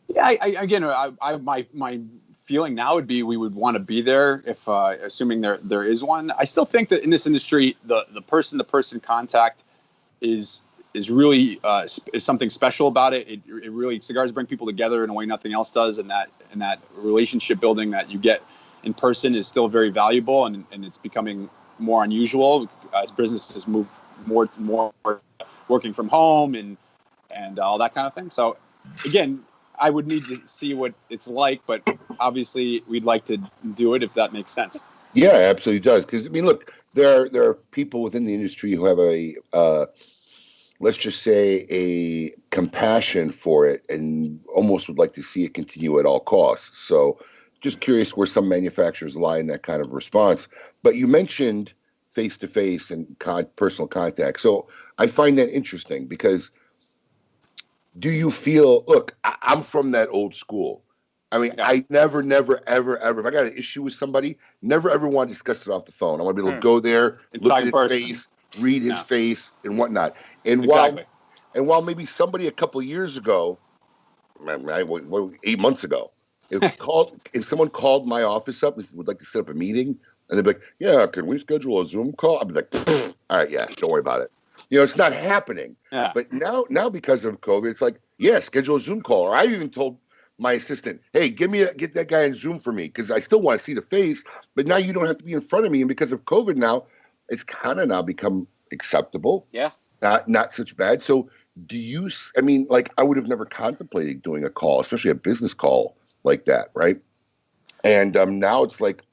[SPEAKER 6] Yeah, my feeling now would be we would want to be there if, assuming there is one. I still think that in this industry, the person-to-person contact is really is something special about it. It really, cigars bring people together in a way nothing else does, and that relationship building that you get in person is still very valuable, and it's becoming more unusual as businesses move more working from home and all that kind of thing. So again, I would need to see what it's like, but obviously we'd like to do it if that makes sense.
[SPEAKER 4] Yeah, absolutely does. Because I mean, look, there are people within the industry who have a let's just say a compassion for it and almost would like to see it continue at all costs. So just curious where some manufacturers lie in that kind of response. But you mentioned face-to-face and personal contact. So I find that interesting because do you feel, look, I'm from that old school. I mean, yeah. I never, ever, if I got an issue with somebody, never, ever want to discuss it off the phone. I want to be able to go there, look at his face, read his face and whatnot. And while maybe somebody a couple of years ago, 8 months ago, if someone called my office up and would like to set up a meeting, and they'd be like, yeah, can we schedule a Zoom call? I'd be like, all right, yeah, don't worry about it. It's not happening. Yeah. But now because of COVID, it's like, yeah, schedule a Zoom call. Or I even told my assistant, hey, get that guy on Zoom for me, because I still want to see the face, but now you don't have to be in front of me. And because of COVID now, it's kind of now become acceptable.
[SPEAKER 5] Yeah.
[SPEAKER 4] Not such bad. So I would have never contemplated doing a call, especially a business call like that, right? And now it's like,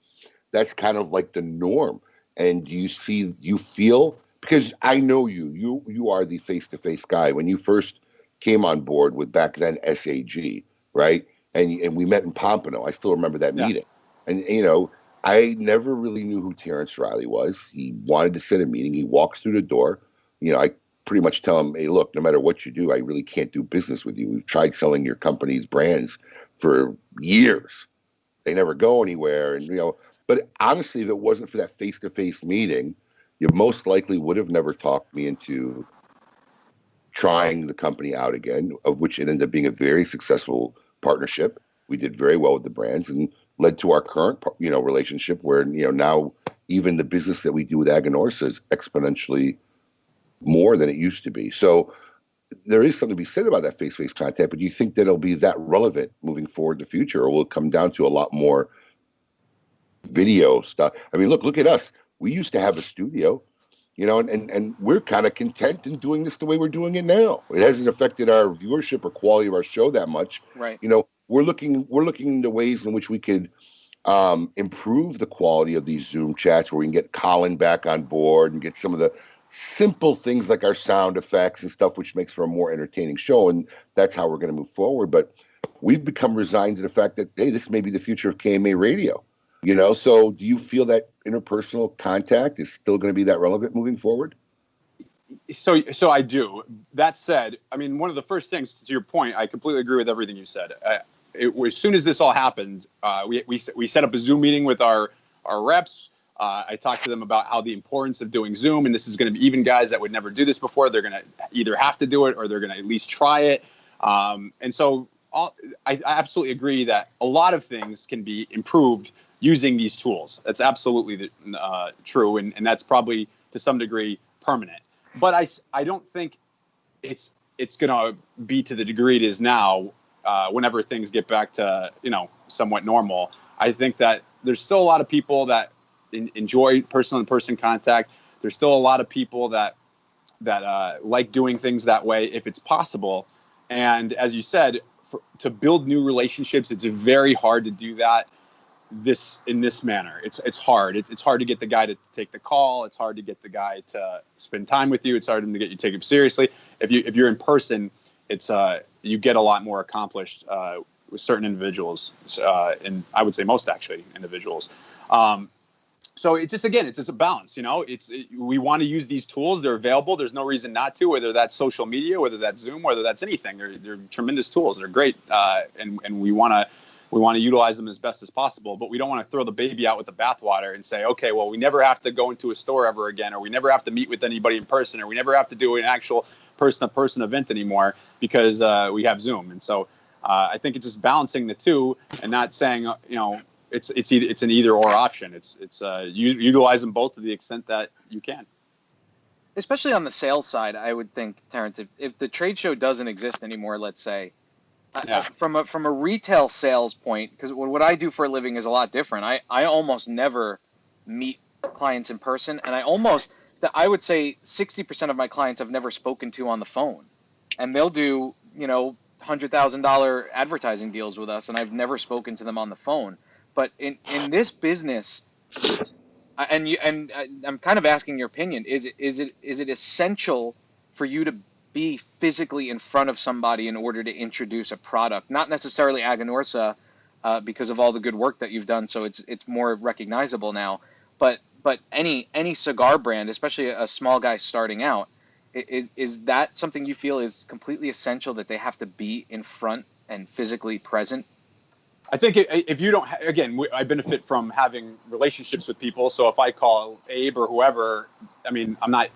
[SPEAKER 4] that's kind of like the norm. And you feel, because I know you are the face-to-face guy. When you first came on board with back then SAG, right? And we met in Pompano. I still remember that meeting. And, I never really knew who Terence Reilly was. He wanted to set a meeting. He walks through the door. I pretty much tell him, hey, look, no matter what you do, I really can't do business with you. We've tried selling your company's brands for years. They never go anywhere. And, but honestly, if it wasn't for that face-to-face meeting, you most likely would have never talked me into trying the company out again, of which it ended up being a very successful partnership. We did very well with the brands and led to our current, relationship where, now even the business that we do with Aganorsa is exponentially more than it used to be. So there is something to be said about that face-to-face contact, but do you think that it'll be that relevant moving forward in the future, or will it come down to a lot more video stuff? I mean, look at us. We used to have a studio, and we're kind of content in doing this the way we're doing it now. It hasn't affected our viewership or quality of our show that much.
[SPEAKER 5] Right.
[SPEAKER 4] We're looking into ways in which we could improve the quality of these Zoom chats, where we can get Colin back on board and get some of the simple things like our sound effects and stuff, which makes for a more entertaining show. And that's how we're going to move forward. But we've become resigned to the fact that, hey, this may be the future of KMA radio. So do you feel that interpersonal contact is still going to be that relevant moving forward?
[SPEAKER 6] So I do. That said, I mean, one of the first things, to your point, I completely agree with everything you said. As soon as this all happened, we set up a Zoom meeting with our reps. I talked to them about how the importance of doing Zoom, and this is going to be even guys that would never do this before. They're going to either have to do it or they're going to at least try it. And so I absolutely agree that a lot of things can be improved using these tools. That's absolutely true, and that's probably to some degree permanent. But I don't think it's going to be to the degree it is now whenever things get back to, somewhat normal. I think that there's still a lot of people that enjoy person-to-person contact. There's still a lot of people that like doing things that way if it's possible. And as you said, to build new relationships, it's very hard to do that in this manner. It's hard. It's hard to get the guy to take the call. It's hard to get the guy to spend time with you. It's hard to get you to take him seriously. If you're in person, it's you get a lot more accomplished with certain individuals, and I would say most actually individuals. So it's just a balance, we want to use these tools. They're available. There's no reason not to, whether that's social media, whether that's Zoom, whether that's anything. They're tremendous tools. They're great. And we want to utilize them as best as possible, but we don't want to throw the baby out with the bathwater and say, okay, well, we never have to go into a store ever again, or we never have to meet with anybody in person, or we never have to do an actual person-to-person event anymore because we have Zoom. And so I think it's just balancing the two and not saying, it's an either or option. It's you utilize them both to the extent that you can.
[SPEAKER 5] Especially on the sales side, I would think, Terence, if the trade show doesn't exist anymore, let's say, from a retail sales point, because what I do for a living is a lot different. I almost never meet clients in person, and I would say 60% of my clients I've never spoken to on the phone, and they'll do $100,000 advertising deals with us, and I've never spoken to them on the phone. But in this business, and I'm kind of asking your opinion, is it essential for you to be physically in front of somebody in order to introduce a product? Not necessarily Aganorsa, because of all the good work that you've done, so it's more recognizable now. But any cigar brand, especially a small guy starting out, is that something you feel is completely essential, that they have to be in front and physically present?
[SPEAKER 6] I think if you don't, I benefit from having relationships with people. So if I call Abe or whoever, I'm not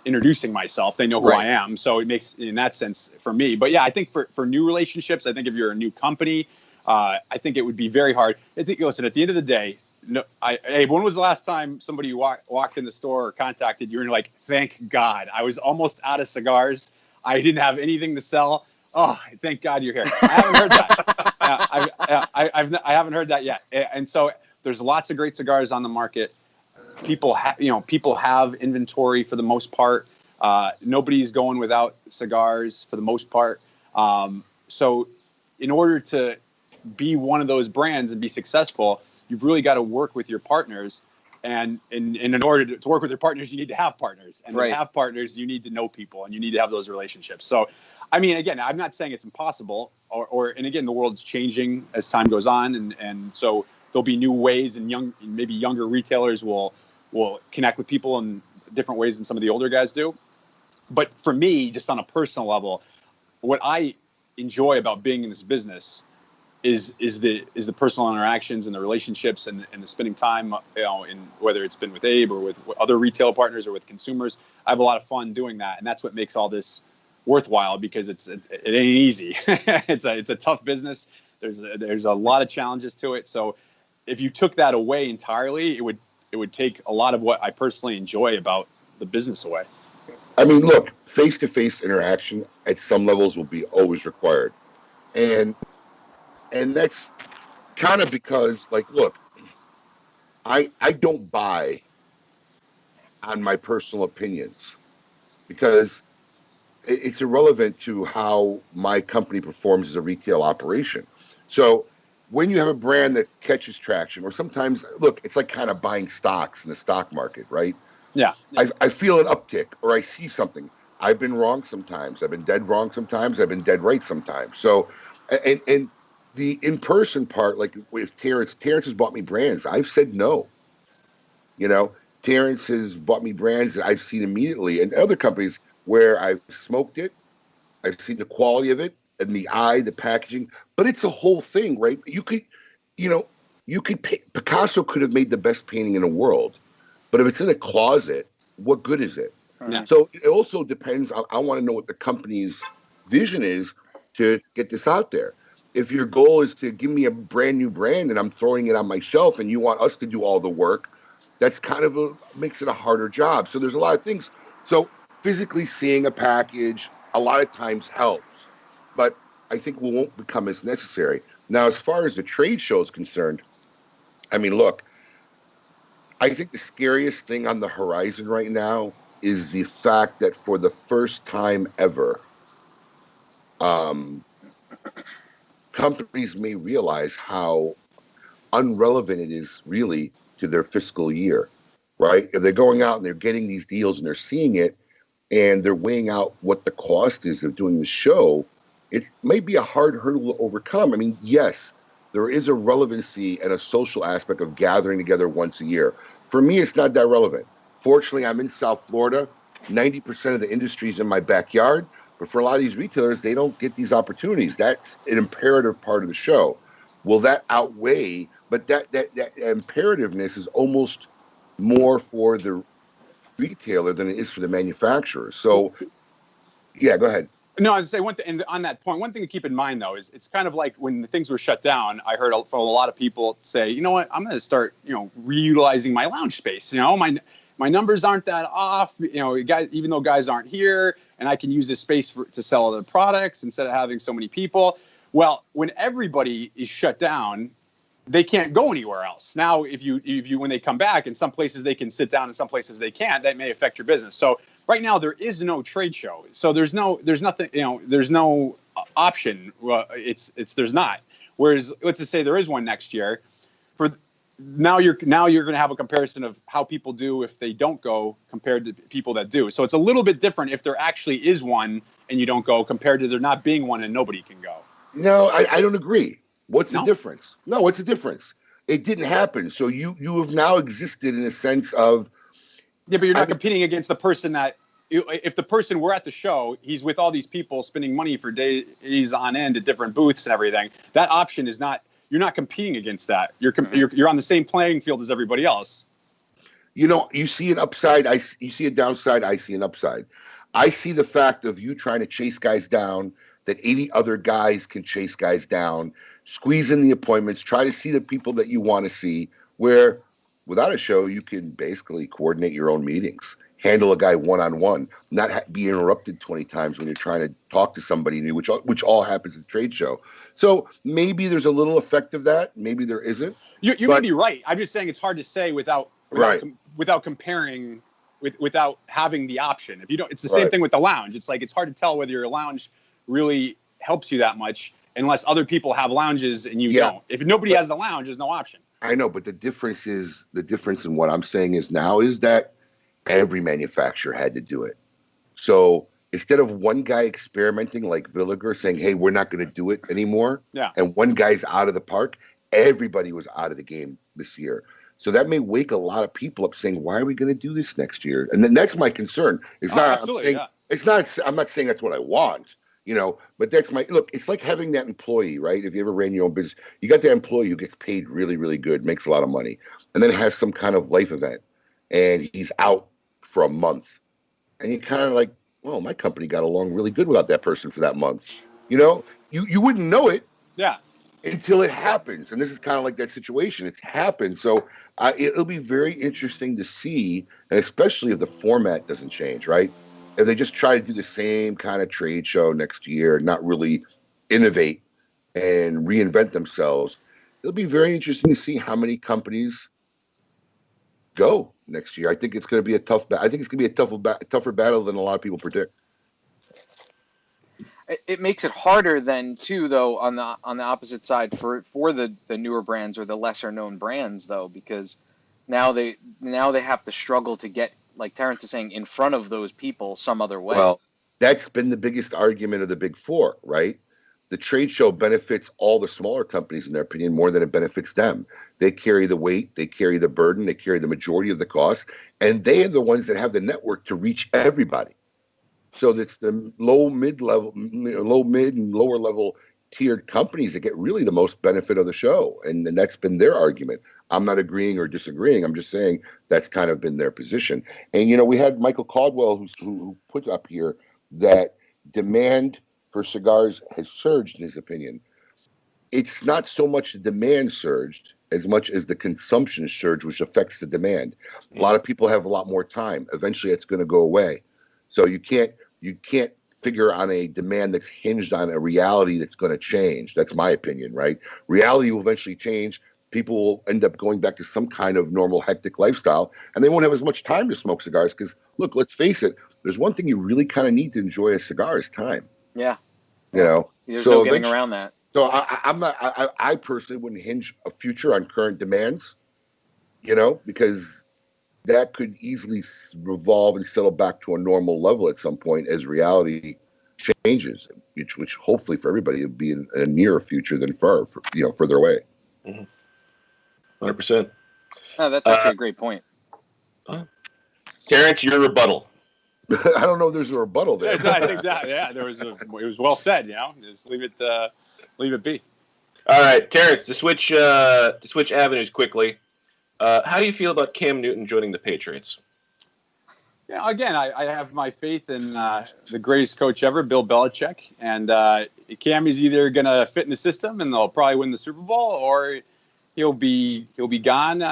[SPEAKER 6] introducing myself. They know who I am. So it makes, in that sense, for me. But yeah, I think for new relationships, I think if you're a new company, I think it would be very hard. Listen, at the end of the day, Abe, when was the last time somebody walked in the store or contacted you and you're like, thank God, I was almost out of cigars. I didn't have anything to sell. Oh, thank God you're here. I haven't heard that. I haven't heard that yet. And so there's lots of great cigars on the market. People have inventory for the most part. Nobody's going without cigars for the most part. So in order to be one of those brands and be successful, you've really got to work with your partners. And in order to work with your partners, you need to have partners. And to have partners, you need to know people and you need to have those relationships. So, again, I'm not saying it's impossible and again, the world's changing as time goes on. And so there'll be new ways, and maybe younger retailers will connect with people in different ways than some of the older guys do. But for me, just on a personal level, what I enjoy about being in this business is the personal interactions and the relationships and the spending time, in whether it's been with Abe or with other retail partners or with consumers. I have a lot of fun doing that, and that's what makes all this worthwhile, because it ain't easy. It's a tough business. There's a lot of challenges to it. So if you took that away entirely, it would take a lot of what I personally enjoy about the business away.
[SPEAKER 4] Look, face-to-face interaction at some levels will be always required, and that's kind of because, look, I don't buy on my personal opinions, because it's irrelevant to how my company performs as a retail operation. So when you have a brand that catches traction, or sometimes, look, it's like kind of buying stocks in the stock market, right?
[SPEAKER 6] Yeah.
[SPEAKER 4] I feel an uptick, or I see something. I've been wrong sometimes. I've been dead wrong sometimes. I've been dead right sometimes. So, and the in-person part, like with Terence has bought me brands. I've said no. Terence has bought me brands that I've seen immediately, and other companies where I've smoked it, I've seen the quality of it, and the eye, the packaging, but it's a whole thing, right? Picasso could have made the best painting in the world, but if it's in a closet, what good is it?
[SPEAKER 6] Yeah.
[SPEAKER 4] So it also depends. I want to know what the company's vision is to get this out there. If your goal is to give me a brand new brand and I'm throwing it on my shelf and you want us to do all the work, that's kind of makes it a harder job. So there's a lot of things. So physically seeing a package a lot of times helps, but I think we won't become as necessary. Now, as far as the trade show is concerned, I mean, look, I think the scariest thing on the horizon right now is the fact that for the first time ever, companies may realize how unrelevant it is really to their fiscal year, right? If they're going out and they're getting these deals and they're seeing it and they're weighing out what the cost is of doing the show, it may be a hard hurdle to overcome. I mean, yes, there is a relevancy and a social aspect of gathering together once a year. For me, it's not that relevant. Fortunately, I'm in South Florida. 90% of the industry is in my backyard. But for a lot of these retailers, they don't get these opportunities. That's an imperative part of the show. Will that outweigh? But that imperativeness is almost more for the retailer than it is for the manufacturer. So, yeah, go ahead.
[SPEAKER 6] No, I was going to say one thing, and on that point, one thing to keep in mind, though, is it's kind of like when things were shut down, I heard from a lot of people say, you know what, I'm going to start, reutilizing my lounge space. My numbers aren't that off, guys, even though guys aren't here, and I can use this space to sell other products instead of having so many people. Well, when everybody is shut down, they can't go anywhere else. Now, if you when they come back, in some places they can sit down, in some places they can't. That may affect your business. So right now there is no trade show. So there's no option. There's not. Whereas let's just say there is one next year. Now you're going to have a comparison of how people do if they don't go compared to people that do. So it's a little bit different if there actually is one and you don't go compared to there not being one and nobody can go.
[SPEAKER 4] No, I don't agree. What's the difference? No, what's the difference? It didn't happen. So you have now existed in a sense of...
[SPEAKER 6] Yeah, but you're not competing against the person that... If the person were at the show, he's with all these people spending money for days on end at different booths and everything. That option is not... You're not competing against that. You're on the same playing field as everybody else.
[SPEAKER 4] You see an upside. You see a downside. I see an upside. I see the fact of you trying to chase guys down, that 80 other guys can chase guys down, squeeze in the appointments, try to see the people that you want to see, where without a show, you can basically coordinate your own meetings, handle a guy one-on-one, not be interrupted 20 times when you're trying to talk to somebody new, which all happens at the trade show. So maybe there's a little effect of that. Maybe there isn't.
[SPEAKER 6] You may be right. I'm just saying it's hard to say without comparing, without having the option. If you don't, it's the same thing with the lounge. It's like it's hard to tell whether your lounge really helps you that much unless other people have lounges and you don't. If nobody has the lounge, there's no option.
[SPEAKER 4] I know, but the difference in what I'm saying is that every manufacturer had to do it. So instead of one guy experimenting like Villiger saying, hey, we're not going to do it anymore, and one guy's out of the park, everybody was out of the game this year. So that may wake a lot of people up saying, why are we going to do this next year? And then that's my concern. I'm not saying that's what I want, but that's look, it's like having that employee, right? If you ever ran your own business, you got that employee who gets paid really, really good, makes a lot of money, and then has some kind of life event, and he's out for a month. And you kind of like, well, my company got along really good without that person for that month. You wouldn't know it.
[SPEAKER 6] Yeah.
[SPEAKER 4] Until it happens. And this is kind of like that situation. It's happened. So it'll be very interesting to see, and especially if the format doesn't change, right? If they just try to do the same kind of trade show next year, not really innovate and reinvent themselves, it'll be very interesting to see how many companies go next year. I think it's going to be a tough battle. I think it's going to be a tougher battle than a lot of people predict.
[SPEAKER 5] It makes it harder then too, though, on the opposite side for the newer brands or the lesser known brands, though, because now they have to struggle to get, like Terence is saying, in front of those people some other way.
[SPEAKER 4] Well, that's been the biggest argument of the big four, right? The trade show benefits all the smaller companies, in their opinion, more than it benefits them. They carry the weight, they carry the burden, they carry the majority of the cost, and they are the ones that have the network to reach everybody. So it's the low, mid, and lower level tiered companies that get really the most benefit of the show. And that's been their argument. I'm not agreeing or disagreeing. I'm just saying that's kind of been their position. And, we had Michael Caldwell who put up here that demand for cigars has surged, in his opinion. It's not so much the demand surged as much as the consumption surge, which affects the demand. A lot of people have a lot more time. Eventually, it's going to go away. So you can't figure on a demand that's hinged on a reality that's going to change. That's my opinion, right? Reality will eventually change. People will end up going back to some kind of normal, hectic lifestyle, and they won't have as much time to smoke cigars. Because look, let's face it, there's one thing you really kind of need to enjoy a cigar is time.
[SPEAKER 5] Yeah.
[SPEAKER 4] You know,
[SPEAKER 5] There's
[SPEAKER 4] so
[SPEAKER 5] no getting around that.
[SPEAKER 4] So I personally wouldn't hinge a future on current demands, you know, because that could easily revolve and settle back to a normal level at some point as reality changes, which hopefully for everybody would be in a nearer future than further away.
[SPEAKER 3] 100%.
[SPEAKER 5] Oh, that's actually a great point.
[SPEAKER 3] Terence, your rebuttal.
[SPEAKER 4] I don't know if there's a rebuttal there.
[SPEAKER 6] I think that, it was well said, you know. Just leave it be.
[SPEAKER 3] All right, Terence, to switch avenues quickly. How do you feel about Cam Newton joining the Patriots?
[SPEAKER 6] Yeah, again, I have my faith in the greatest coach ever, Bill Belichick, and Cam is either going to fit in the system and they'll probably win the Super Bowl, or he'll be gone,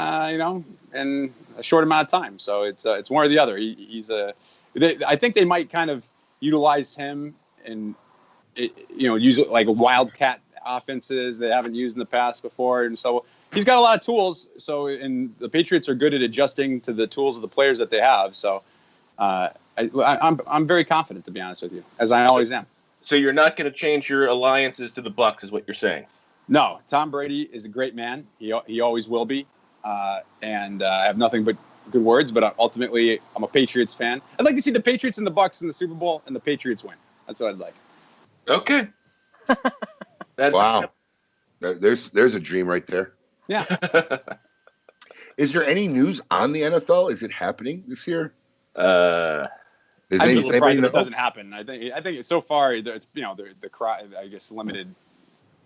[SPEAKER 6] in a short amount of time. So it's one or the other. I think they might kind of utilize him and use it like wildcat offenses they haven't used in the past before, and so he's got a lot of tools. So, and the Patriots are good at adjusting to the tools of the players that they have. So, I'm very confident, to be honest with you, as I always am.
[SPEAKER 3] So you're not going to change your alliances to the Bucs, is what you're saying?
[SPEAKER 6] No, Tom Brady is a great man. He always will be, and I have nothing but good words. But ultimately, I'm a Patriots fan. I'd like to see the Patriots and the Bucs in the Super Bowl, and the Patriots win. That's what I'd like.
[SPEAKER 3] Okay.
[SPEAKER 4] Wow. There's a dream right there.
[SPEAKER 6] Yeah.
[SPEAKER 4] Is there any news on the NFL? Is it happening this year?
[SPEAKER 6] I'm surprised if it doesn't happen. I think so far, it's the cry, I guess, limited.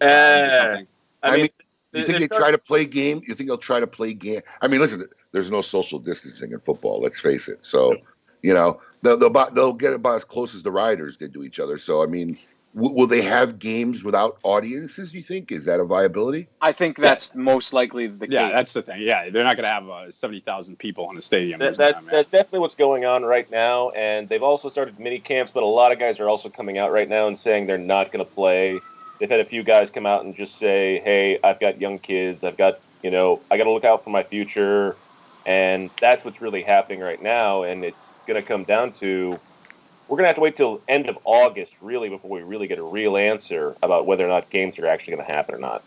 [SPEAKER 3] I mean,
[SPEAKER 4] you think they try to play game? You think they'll try to play game? I mean, listen, there's no social distancing in football. Let's face it. So, they'll get about as close as the Riders did to each other. So, I mean, will they have games without audiences, you think? Is that a viability?
[SPEAKER 5] I think that's most likely the case.
[SPEAKER 6] Yeah, that's the thing. Yeah, they're not going to have 70,000 people in a stadium.
[SPEAKER 3] That's definitely what's going on right now. And they've also started mini camps, but a lot of guys are also coming out right now and saying they're not going to play. They've had a few guys come out and just say, hey, I've got young kids. I've got, I got to look out for my future. And that's what's really happening right now. And it's going to come down to, we're going to have to wait till end of August, really, before we really get a real answer about whether or not games are actually going to happen or not.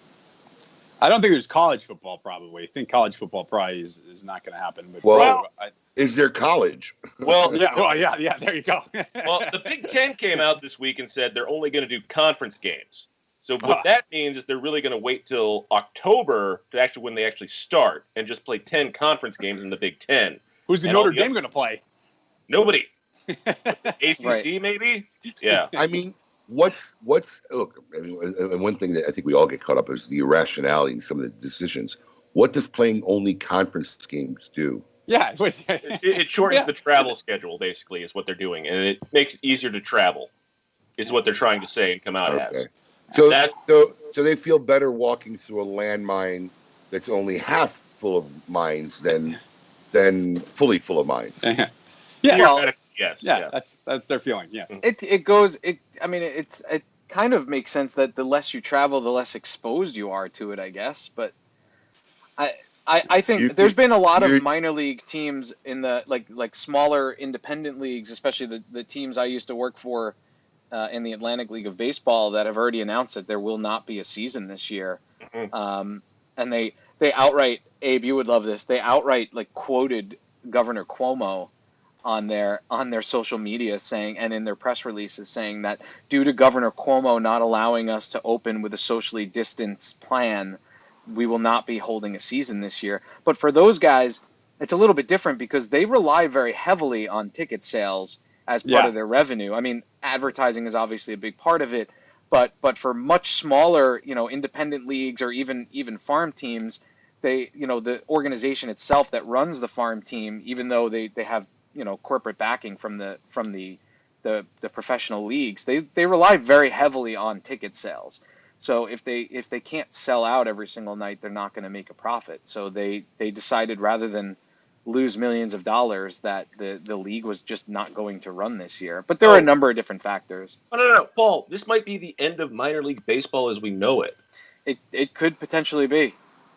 [SPEAKER 6] I don't think there's college football, probably. I think college football probably is not going to happen. But
[SPEAKER 4] is there college?
[SPEAKER 3] Well,
[SPEAKER 6] yeah, there you go.
[SPEAKER 3] Well, the Big Ten came out this week and said they're only going to do conference games. So what that means is they're really going to wait till October to actually when they actually start and just play 10 conference games in the Big Ten.
[SPEAKER 6] Who's the Notre Dame going to play?
[SPEAKER 3] Nobody. ACC maybe? Yeah.
[SPEAKER 4] I mean, look, and one thing that I think we all get caught up is the irrationality in some of the decisions. What does playing only conference games do?
[SPEAKER 6] Yeah.
[SPEAKER 3] It shortens the travel schedule, basically, is what they're doing. And it makes it easier to travel, is what they're trying to say and come out as.
[SPEAKER 4] So they feel better walking through a landmine that's only half full of mines than fully full of mines.
[SPEAKER 6] Yeah.
[SPEAKER 3] Well, yes.
[SPEAKER 6] Yeah. That's their feeling. Yes.
[SPEAKER 5] It kind of makes sense that the less you travel, the less exposed you are to it, I guess. But I think there's been a lot of minor league teams in the like smaller independent leagues, especially the teams I used to work for in the Atlantic League of Baseball, that have already announced that there will not be a season this year. Mm-hmm. And they outright, Abe, you would love this. They outright quoted Governor Cuomo on their social media saying, and in their press releases saying that due to Governor Cuomo not allowing us to open with a socially distanced plan, we will not be holding a season this year. But for those guys, it's a little bit different because they rely very heavily on ticket sales as part of their revenue. I mean, advertising is obviously a big part of it, but for much smaller, independent leagues or even farm teams, the organization itself that runs the farm team, even though they have corporate backing from the professional leagues, they rely very heavily on ticket sales. So if they can't sell out every single night, they're not going to make a profit. So they decided rather than lose millions of dollars that the league was just not going to run this year. But there are a number of different factors.
[SPEAKER 3] No, Paul. This might be the end of minor league baseball as we know it.
[SPEAKER 5] It could potentially be.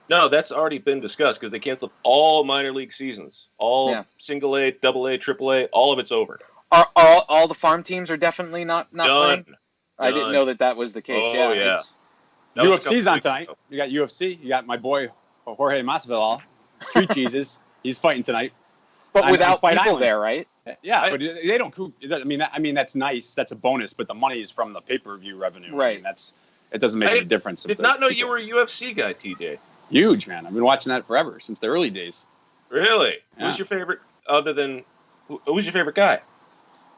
[SPEAKER 3] No, that's already been discussed because they canceled all minor league seasons. All single A, double A, triple A, all of it's over.
[SPEAKER 5] Are all the farm teams are definitely not
[SPEAKER 3] Done.
[SPEAKER 5] playing? I didn't know that was the case.
[SPEAKER 3] Oh,
[SPEAKER 5] yeah.
[SPEAKER 6] UFC's on tonight. You got UFC. You got my boy Jorge Masvidal, Street Jesus. He's fighting tonight.
[SPEAKER 5] But without people
[SPEAKER 6] Island.
[SPEAKER 5] there, right?
[SPEAKER 6] Yeah, but they don't. I mean, that's nice. That's a bonus. But the money is from the pay-per-view revenue.
[SPEAKER 5] Right.
[SPEAKER 6] I mean, it doesn't make any difference.
[SPEAKER 3] Did not know you were a UFC guy, TJ.
[SPEAKER 6] Huge, man. I've been watching that forever, since the early days.
[SPEAKER 3] Really?
[SPEAKER 6] Yeah.
[SPEAKER 3] Who's your favorite, other than, who's your favorite guy?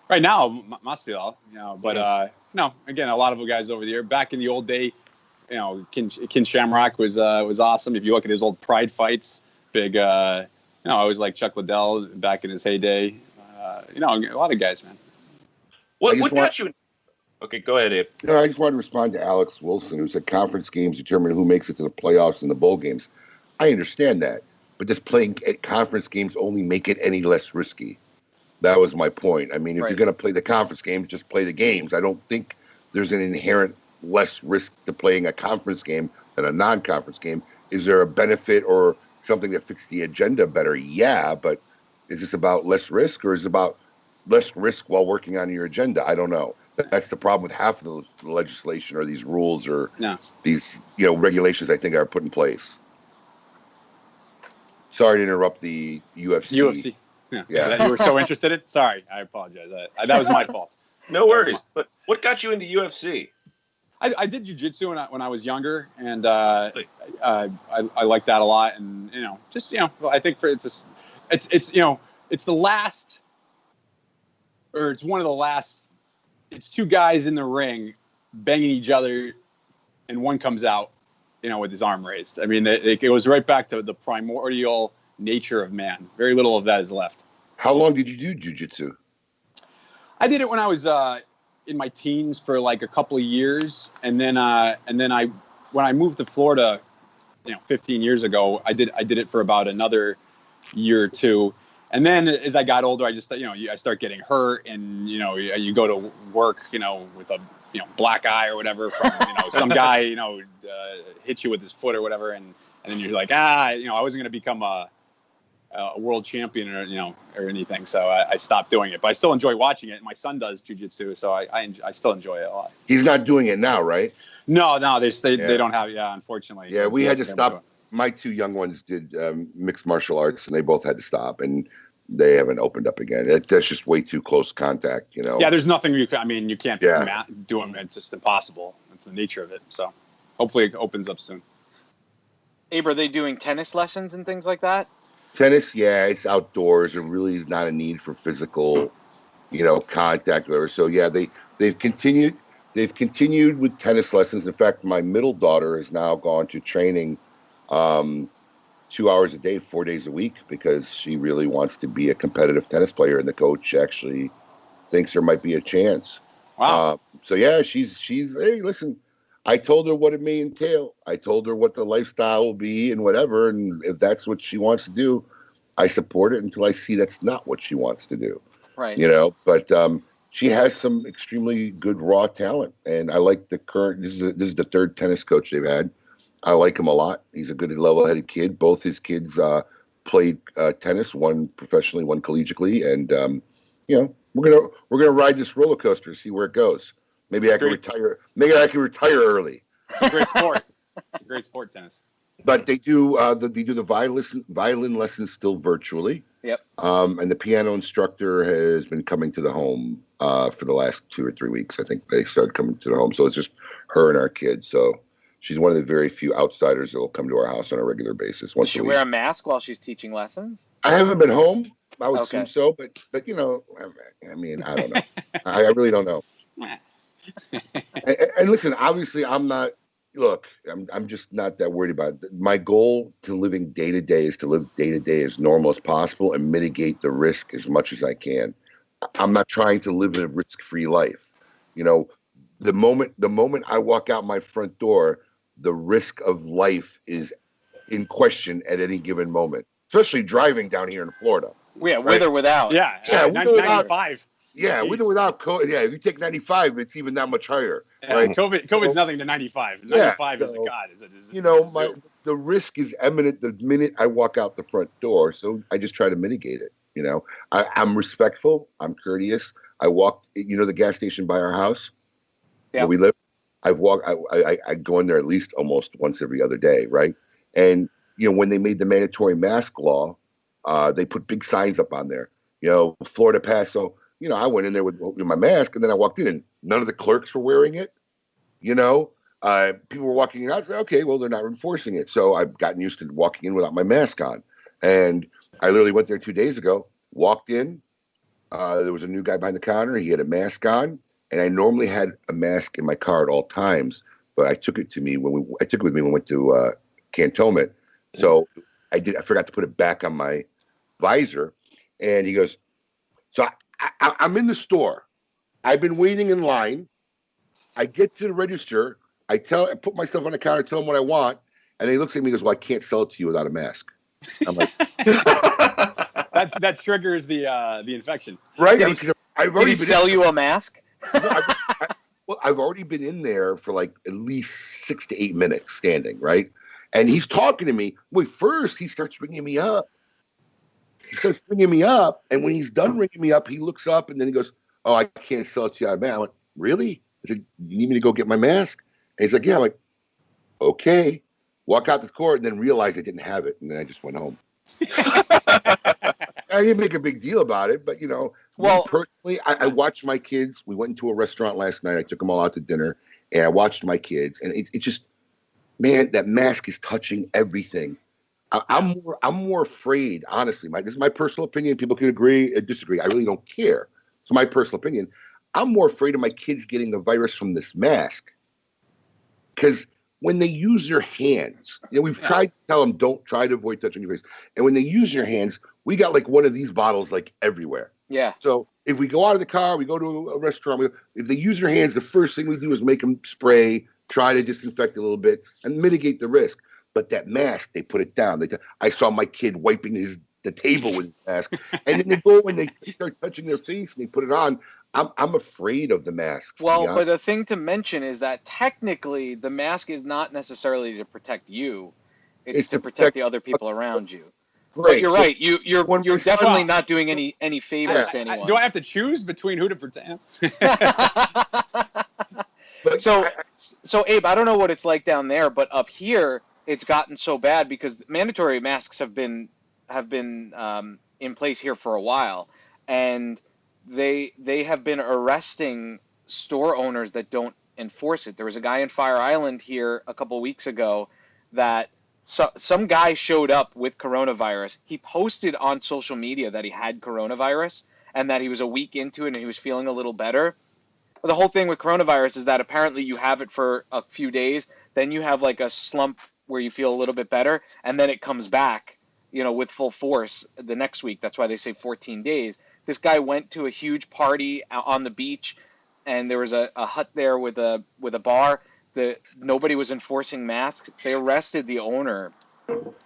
[SPEAKER 6] Right now, Masvidal, but no, again, a lot of the guys over there. Back in the old day, Ken Shamrock was awesome. If you look at his old Pride fights, big, I always like Chuck Liddell back in his heyday. A lot of guys, man.
[SPEAKER 3] What got you? Okay, go ahead, Abe.
[SPEAKER 4] No, I just wanted to respond to Alex Wilson, who said conference games determine who makes it to the playoffs and the bowl games. I understand that, but does playing at conference games only make it any less risky? That was my point. I mean, if you're going to play the conference games, just play the games. I don't think there's an inherent less risk to playing a conference game than a non-conference game. Is there a benefit or something that fits the agenda better? Yeah, but is this about less risk, or is it about less risk while working on your agenda? I don't know. That's the problem with half of the legislation or these rules or these regulations I think are put in place. Sorry to interrupt the UFC.
[SPEAKER 6] Yeah. You were so interested in it? Sorry, I apologize. That was my fault.
[SPEAKER 3] No worries. But what got you into UFC?
[SPEAKER 6] I did jiu-jitsu when I was younger, and I like that a lot. And I think it's the last, or it's one of the last. It's two guys in the ring banging each other, and one comes out, with his arm raised. I mean, it goes right back to the primordial nature of man. Very little of that is left.
[SPEAKER 4] How long did you do jiu-jitsu?
[SPEAKER 6] I did it when I was in my teens for like a couple of years, and then when I moved to Florida, 15 years ago, I did it for about another year or two. And then as I got older, I just, I start getting hurt, and, you go to work, with a, black eye or whatever from, some guy, hit you with his foot or whatever. And then you're like, I wasn't going to become a world champion or anything. So I stopped doing it, but I still enjoy watching it. My son does jiu-jitsu, so I still enjoy it a lot.
[SPEAKER 4] He's not doing it now, right?
[SPEAKER 6] No, they don't have, unfortunately.
[SPEAKER 4] Yeah, we had to stop. My two young ones did mixed martial arts, and they both had to stop, and they haven't opened up again. That's just way too close contact,
[SPEAKER 6] Yeah, there's nothing you can't do them. It's just impossible. It's the nature of it. So hopefully it opens up soon.
[SPEAKER 5] Abe, are they doing tennis lessons and things like that?
[SPEAKER 4] Tennis, yeah, it's outdoors. There really is not a need for physical, contact or whatever. So yeah, they've continued with tennis lessons. In fact, my middle daughter has now gone to training 2 hours a day, 4 days a week, because she really wants to be a competitive tennis player, and the coach actually thinks there might be a chance.
[SPEAKER 6] Wow.
[SPEAKER 4] So yeah, she's hey, listen, I told her what it may entail. I told her what the lifestyle will be and whatever, and if that's what she wants to do, I support it until I see that's not what she wants to do.
[SPEAKER 5] Right.
[SPEAKER 4] But she has some extremely good raw talent, and I like the current. This is the third tennis coach they've had. I like him a lot. He's a good, level-headed kid. Both his kids played tennis, one professionally, one collegiately, and we're gonna ride this roller coaster, see where it goes. Maybe I can retire. Maybe I can retire early.
[SPEAKER 6] Great sport. Great sport, tennis.
[SPEAKER 4] But they do the violin lessons still virtually.
[SPEAKER 5] Yep.
[SPEAKER 4] And the piano instructor has been coming to the home for the last 2 or 3 weeks. I think they started coming to the home, so it's just her and our kids. So she's one of the very few outsiders that will come to our house on a regular basis.
[SPEAKER 5] Does she wear a mask while she's teaching lessons?
[SPEAKER 4] I haven't been home. I would assume so, but I mean, I don't know. I really don't know. And listen, obviously, I'm just not that worried about it. My goal to living day to day is to live day to day as normal as possible and mitigate the risk as much as I can. I'm not trying to live a risk-free life. The moment I walk out my front door, the risk of life is in question at any given moment. especially driving down here in Florida.
[SPEAKER 5] Yeah, with or without.
[SPEAKER 6] Yeah,
[SPEAKER 4] Yeah, with or without.
[SPEAKER 6] 95.
[SPEAKER 4] Yeah,
[SPEAKER 6] Jeez.
[SPEAKER 4] with or without COVID. Yeah, if you take 95, it's even that much higher.
[SPEAKER 6] Yeah,
[SPEAKER 4] right?
[SPEAKER 6] COVID's nothing to 95. 95 is a god.
[SPEAKER 4] The risk is imminent the minute I walk out the front door, so I just try to mitigate it. I'm respectful. I'm courteous. I walked, the gas station by our house where we live. I've walked. I go in there at least almost once every other day, right? And when they made the mandatory mask law, they put big signs up on there. Florida passed. So I went in there with my mask, and then I walked in, and none of the clerks were wearing it. People were walking in. I said, okay, well, they're not enforcing it. So I've gotten used to walking in without my mask on. And I literally went there 2 days ago, walked in. There was a new guy behind the counter. He had a mask on. And I normally had a mask in my car at all times, but I took it with me when we went to Cantonment. So I forgot to put it back on my visor. And he goes, so I'm in the store. I've been waiting in line. I get to the register. I put myself on the counter, tell him what I want. And he looks at me and goes, well, I can't sell it to you without a mask. I'm like,
[SPEAKER 6] that triggers the infection.
[SPEAKER 4] Right?
[SPEAKER 5] Did he sell you a mask?
[SPEAKER 4] I've already been in there for like at least 6 to 8 minutes standing, right? And he's talking to me. Wait, first he starts ringing me up. And when he's done ringing me up, he looks up and then he goes, oh, I can't sell it to you out of mask. I went, really? I said, you need me to go get my mask? And he's like, yeah. I'm like, okay. Walk out the court and then realize I didn't have it. And then I just went home. I didn't make a big deal about it, but well, personally, I watched my kids. We went into a restaurant last night. I took them all out to dinner, and I watched my kids. And it's just, man, that mask is touching everything. I'm more afraid, honestly. This is my personal opinion. People can agree or disagree. I really don't care. It's my personal opinion. I'm more afraid of my kids getting the virus from this mask, because when they use their hands, we've tried to tell them don't try to avoid touching your face. And when they use your hands, we got like one of these bottles like everywhere.
[SPEAKER 5] Yeah.
[SPEAKER 4] So if we go out of the car, we go to a restaurant, if they use their hands, the first thing we do is make them spray, try to disinfect a little bit and mitigate the risk. But that mask, they put it down. I saw my kid wiping the table with his mask. And then they go and they start touching their face and they put it on. I'm afraid of the masks.
[SPEAKER 5] Well, but the thing to mention is that technically the mask is not necessarily to protect you. It's to protect the other people around you. Right. But you're right. You're definitely not doing any favors to anyone.
[SPEAKER 6] Do I have to choose between who to protect?
[SPEAKER 5] So Abe, I don't know what it's like down there, but up here it's gotten so bad because mandatory masks have been in place here for a while, and they have been arresting store owners that don't enforce it. There was a guy in Fire Island here a couple weeks ago that some guy showed up with coronavirus. He posted on social media that he had coronavirus and that he was a week into it and he was feeling a little better. But the whole thing with coronavirus is that apparently you have it for a few days, then you have like a slump where you feel a little bit better, and then it comes back, with full force the next week. That's why they say 14 days. This guy went to a huge party on the beach, and there was a hut there with a bar. Nobody was enforcing masks. They arrested the owner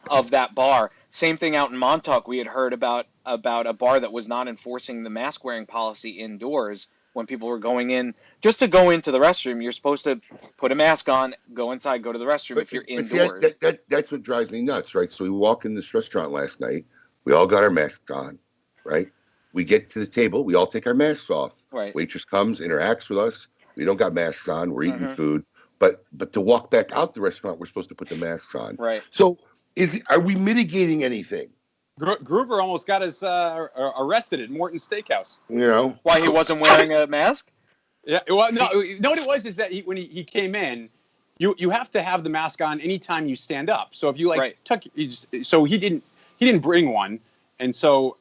[SPEAKER 5] of that bar. Same thing out in Montauk. We had heard about a bar that was not enforcing the mask wearing policy indoors when people were going in. Just to go into the restroom, you're supposed to put a mask on, go inside, go to the restroom if you're indoors.
[SPEAKER 4] That's what drives me nuts, right? So we walk in this restaurant last night. We all got our masks on, right? We get to the table. We all take our masks off.
[SPEAKER 5] Right.
[SPEAKER 4] Waitress comes, interacts with us. We don't got masks on. We're eating food. But to walk back out the restaurant, we're supposed to put the masks on.
[SPEAKER 5] Right.
[SPEAKER 4] So are we mitigating anything?
[SPEAKER 6] Groover almost got us arrested at Morton's Steakhouse.
[SPEAKER 5] Why he wasn't wearing a mask?
[SPEAKER 6] Yeah. Well, no. What it was is that when he came in, you have to have the mask on anytime you stand up. So if you so he didn't bring one, and so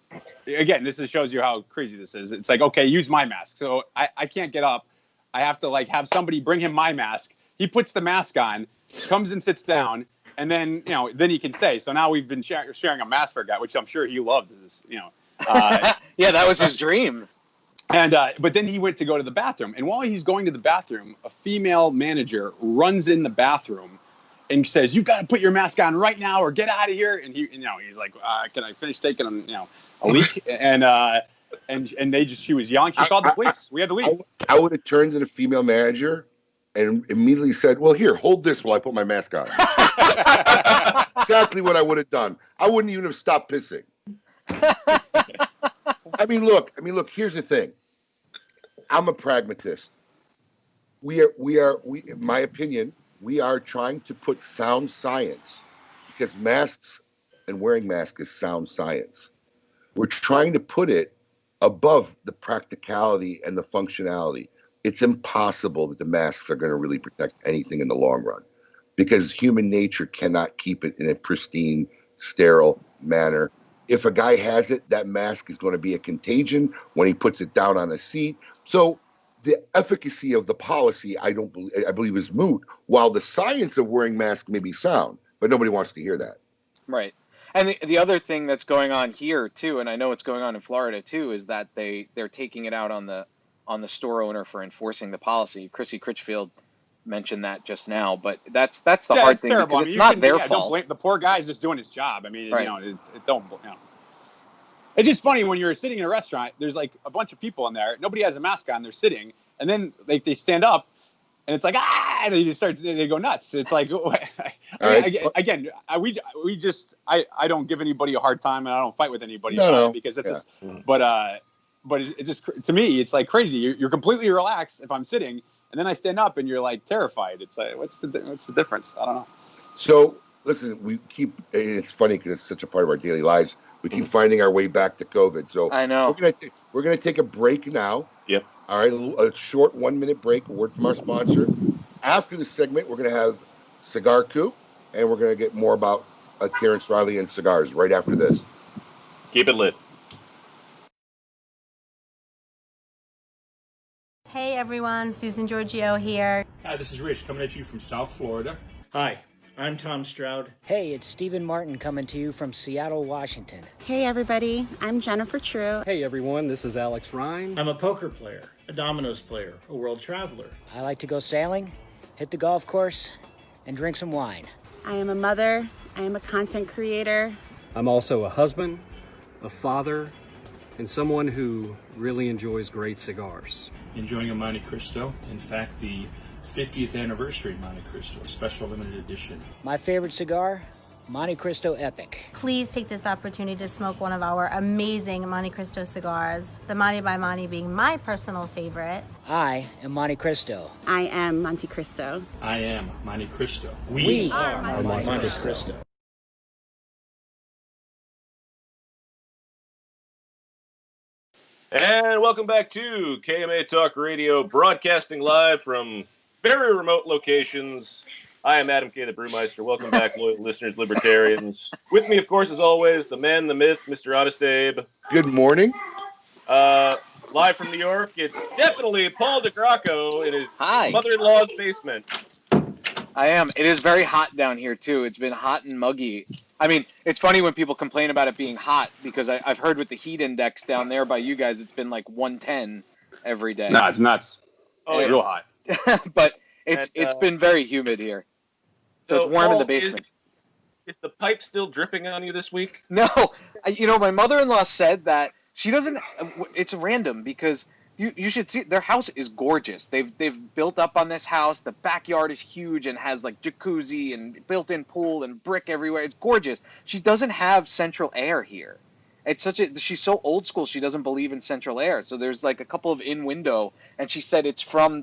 [SPEAKER 6] again, this shows you how crazy this is. It's like, okay, use my mask. So I can't get up. I have to have somebody bring him my mask. He puts the mask on, comes and sits down. And then, then he can stay. So now we've been sharing a mask for a guy, which I'm sure he loved.
[SPEAKER 5] Yeah, that was his dream.
[SPEAKER 6] And but then he went to go to the bathroom. And while he's going to the bathroom, a female manager runs in the bathroom and says, "You've got to put your mask on right now or get out of here." And he's like, "Can I finish taking a leak?" And she was yelling. She called the police. We had to leave.
[SPEAKER 4] I would have turned to the female manager and immediately said, "Well, here, hold this while I put my mask on." Exactly what I would have done. I wouldn't even have stopped pissing. I mean, look. Here's the thing. I'm a pragmatist. We, in my opinion, we are trying to put sound science, because masks and wearing masks is sound science. We're trying to put it above the practicality and the functionality. It's impossible that the masks are going to really protect anything in the long run, because human nature cannot keep it in a pristine, sterile manner. If a guy has it, that mask is going to be a contagion when he puts it down on a seat. So the efficacy of the policy, I believe, is moot, while the science of wearing masks may be sound, but nobody wants to hear that.
[SPEAKER 5] Right. And the other thing that's going on here too, and I know it's going on in Florida too, is that they're taking it out on the store owner for enforcing the policy. Chrissy Critchfield mentioned that just now, but that's the hard thing,
[SPEAKER 6] terrible.
[SPEAKER 5] because it's not their fault.
[SPEAKER 6] Don't blame, the poor guy's just doing his job. I mean, It's just funny when you're sitting in a restaurant, there's like a bunch of people in there, nobody has a mask on, they're sitting, and then they stand up, and it's like, and they go nuts. It's like, I don't give anybody a hard time, and I don't fight with anybody because it's just, but it's just, to me, it's like crazy. You're completely relaxed if I'm sitting, and then I stand up and you're like terrified. It's like, what's the difference? I don't know.
[SPEAKER 4] So listen, it's funny because it's such a part of our daily lives. We keep finding our way back to COVID. So
[SPEAKER 5] I know
[SPEAKER 4] we're gonna take a break now.
[SPEAKER 3] Yep.
[SPEAKER 4] All right, a short 1-minute break. A word from our sponsor. After the segment, we're gonna have Cigar Coop, and we're gonna get more about Terence Reilly and cigars right after this.
[SPEAKER 3] Keep it lit.
[SPEAKER 7] Hey everyone, Susan Giorgio here.
[SPEAKER 8] Hi, this is Rich coming at you from South Florida.
[SPEAKER 9] Hi, I'm Tom Stroud.
[SPEAKER 10] Hey, it's Stephen Martin coming to you from Seattle, Washington.
[SPEAKER 11] Hey everybody, I'm Jennifer True.
[SPEAKER 12] Hey everyone, this is Alex Ryan.
[SPEAKER 9] I'm a poker player, a dominoes player, a world traveler.
[SPEAKER 10] I like to go sailing, hit the golf course, and drink some wine.
[SPEAKER 11] I am a mother, I am a content creator.
[SPEAKER 12] I'm also a husband, a father, and someone who really enjoys great cigars.
[SPEAKER 8] Enjoying a Monte Cristo. In fact, the 50th anniversary Monte Cristo, special limited edition.
[SPEAKER 10] My favorite cigar, Monte Cristo Epic.
[SPEAKER 7] Please take this opportunity to smoke one of our amazing Monte Cristo cigars, the Monte by Monte being my personal favorite.
[SPEAKER 10] I am Monte Cristo.
[SPEAKER 11] I am Monte Cristo.
[SPEAKER 8] I am Monte Cristo.
[SPEAKER 10] We
[SPEAKER 7] are
[SPEAKER 10] Monte
[SPEAKER 9] Cristo.
[SPEAKER 3] And welcome back to KMA Talk Radio, broadcasting live from very remote locations. I am Adam K. the Brewmeister. Welcome back, loyal listeners, libertarians. With me, of course, as always, the man, the myth, Mr. Honest Abe.
[SPEAKER 4] Good morning.
[SPEAKER 3] Live from New York, it's definitely Paul DeGracco in his mother-in-law's basement.
[SPEAKER 5] I am. It is very hot down here, too. It's been hot and muggy. I mean, it's funny when people complain about it being hot, because I've heard with the heat index down there by you guys, it's been like 110 every day.
[SPEAKER 6] No, it's nuts.
[SPEAKER 3] Oh,
[SPEAKER 6] it's real hot.
[SPEAKER 5] But it's been very humid here. So it's warm, Paul, in the basement.
[SPEAKER 3] Is the pipe still dripping on you this week?
[SPEAKER 5] No. My mother-in-law said that she doesn't. It's random because you should see their house is gorgeous. They've built up on this house. The backyard is huge and has like jacuzzi and built-in pool and brick everywhere. It's gorgeous. She doesn't have central air here. It's she's so old school. She doesn't believe in central air. So there's like a couple of in window, and she said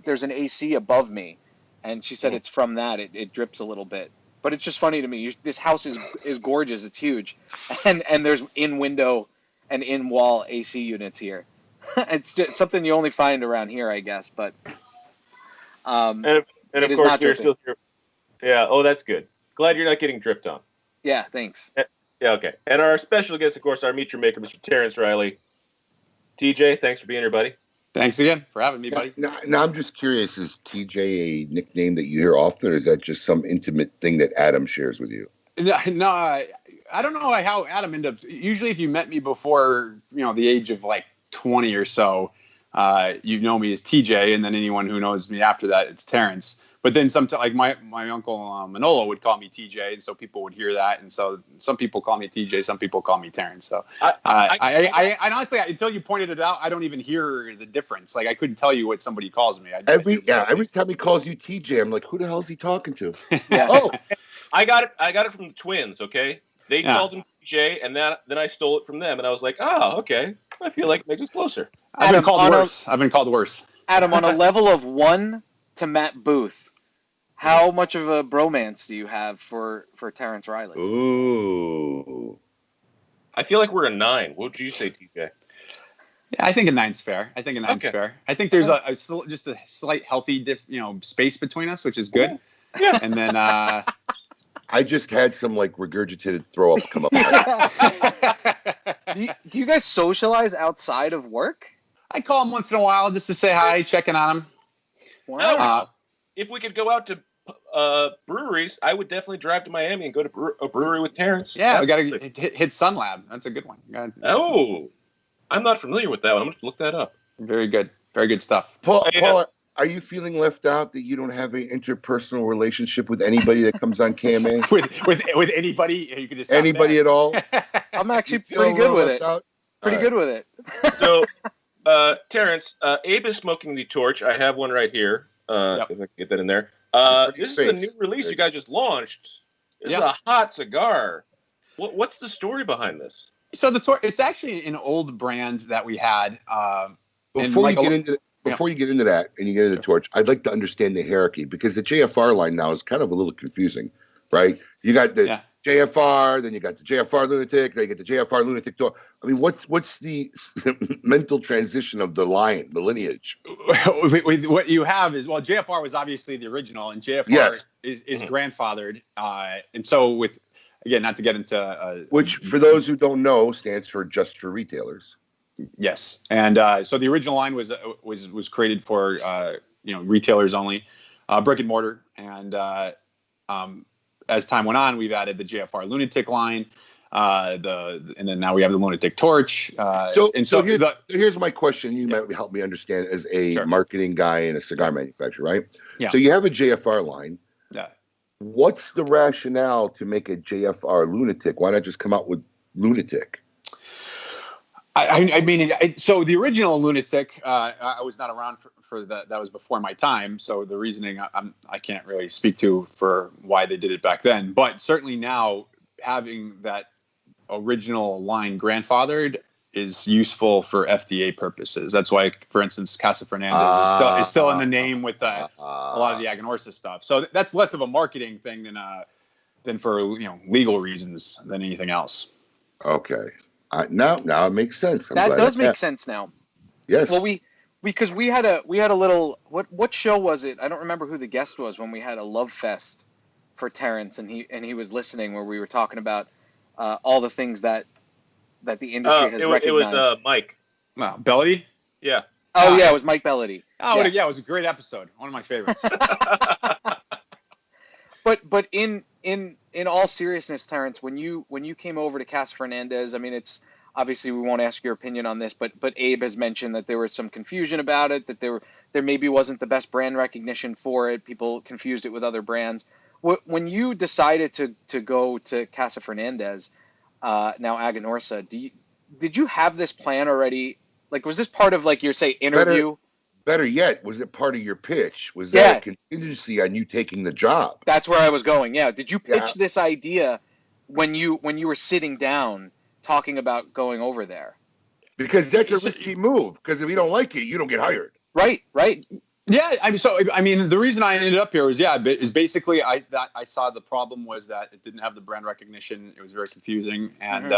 [SPEAKER 5] there's an AC above me, and she said it's from that. It drips a little bit. But it's just funny to me. This house is gorgeous. It's huge, and there's in window and in wall AC units here. It's just something you only find around here, I guess. But
[SPEAKER 3] and of course we're still here. Yeah. Oh, that's good. Glad you're not getting dripped on.
[SPEAKER 5] Yeah. Thanks.
[SPEAKER 3] Yeah. Okay. And our special guest, of course, our meet your maker, Mr. Terence Reilly. TJ, thanks for being here, buddy.
[SPEAKER 6] Thanks again for having me, buddy.
[SPEAKER 4] Now, I'm just curious, is TJ a nickname that you hear often, or is that just some intimate thing that Adam shares with you?
[SPEAKER 6] No, I don't know how Adam ended up. Usually if you met me before, the age of like 20 or so, you know me as TJ, and then anyone who knows me after that, it's Terence. But then like my uncle Manolo would call me TJ, and so people would hear that, and so some people call me TJ, some people call me Terence. So I honestly, until you pointed it out, I don't even hear the difference. Like I couldn't tell you what somebody calls me.
[SPEAKER 4] Every time he calls you TJ, I'm like, who the hell is he talking to?
[SPEAKER 3] Oh, I got it from the twins. Okay, they called him TJ, and then I stole it from them, and I was like, oh, okay. I feel like it makes us closer.
[SPEAKER 6] I've been called worse.
[SPEAKER 5] Adam, on a level of 1 to Matt Booth, how much of a bromance do you have for Terence Reilly?
[SPEAKER 4] Ooh.
[SPEAKER 3] I feel like we're a 9. What would you say, TJ?
[SPEAKER 6] Yeah, I think a 9's fair. I think there's just a slight healthy space between us, which is good.
[SPEAKER 3] Yeah.
[SPEAKER 6] And then
[SPEAKER 4] I just had some like regurgitated throw up come up.
[SPEAKER 5] Do you guys socialize outside of work?
[SPEAKER 6] I call him once in a while just to say hi, checking on him.
[SPEAKER 5] Wow.
[SPEAKER 3] If we could go out to breweries, I would definitely drive to Miami and go to a brewery with Terence.
[SPEAKER 6] Yeah, we got to hit Sun Lab. That's a good one.
[SPEAKER 3] Oh, I'm not familiar with that one. I'm going to look that up.
[SPEAKER 6] Very good stuff.
[SPEAKER 4] Paul, are you feeling left out that you don't have an interpersonal relationship with anybody that comes on KMA?
[SPEAKER 6] with anybody? You could just
[SPEAKER 4] anybody at all?
[SPEAKER 5] I'm actually pretty good with it. Pretty good with it.
[SPEAKER 3] So, Terence, Abe is smoking the torch. I have one right here. If I can get that in there. This is a new release you guys just launched. It's a hot cigar. What's the story behind this?
[SPEAKER 6] So it's actually an old brand that we had.
[SPEAKER 4] Before you get into that and you get into the torch, I'd like to understand the hierarchy because the JFR line now is kind of a little confusing, right? You got the JFR, then you got the JFR Lunatic, then you get the JFR Lunatic Torch. I mean, what's the mental transition of the line, the lineage?
[SPEAKER 6] What you have is, well, JFR was obviously the original, and JFR is grandfathered. And so with, again, not to get into...
[SPEAKER 4] which, for those who don't know, stands for Just for Retailers.
[SPEAKER 6] Yes. And so the original line was created for, retailers only, brick and mortar. And as time went on, we've added the JFR Lunatic line, and then now we have the Lunatic Torch.
[SPEAKER 4] Here's my question. You might help me understand as a marketing guy and a cigar manufacturer, right?
[SPEAKER 6] Yeah.
[SPEAKER 4] So you have a JFR line.
[SPEAKER 6] Yeah.
[SPEAKER 4] What's the rationale to make a JFR Lunatic? Why not just come out with Lunatic?
[SPEAKER 6] I mean, so the original Lunatic, I was not around for that. That was before my time. So the reasoning I can't really speak to for why they did it back then. But certainly now having that original line grandfathered is useful for FDA purposes. That's why, for instance, Casa Fernandez is still in the name with a lot of the Aganorsa stuff. So that's less of a marketing thing than for legal reasons than anything else.
[SPEAKER 4] Okay. Now it makes sense.
[SPEAKER 5] That does make sense now.
[SPEAKER 4] Yes.
[SPEAKER 5] Well, because we had a little what show was it? I don't remember who the guest was when we had a love fest for Terence, and he was listening where we were talking about all the things that the industry has recognized.
[SPEAKER 3] It was Mike.
[SPEAKER 6] Bellady?
[SPEAKER 3] Yeah.
[SPEAKER 5] Oh yeah, it was Mike Bellady.
[SPEAKER 6] Oh yes. Yeah, it was a great episode. One of my favorites.
[SPEAKER 5] But in all seriousness, Terence, when you came over to Casa Fernandez, I mean, it's obviously we won't ask your opinion on this, but Abe has mentioned that there was some confusion about it, that there maybe wasn't the best brand recognition for it. People confused it with other brands. When you decided to go to Casa Fernandez, now Aganorsa, did you have this plan already? Like, was this part of like your interview?
[SPEAKER 4] Better yet, was it part of your pitch? Was that a contingency on you taking the job?
[SPEAKER 5] That's where I was going. Yeah. Did you pitch this idea when you were sitting down talking about going over there?
[SPEAKER 4] Because that's a risky move. Because if you don't like it, you don't get hired.
[SPEAKER 5] Right.
[SPEAKER 6] Yeah. I mean, the reason I ended up here was basically I saw the problem was that it didn't have the brand recognition. It was very confusing, and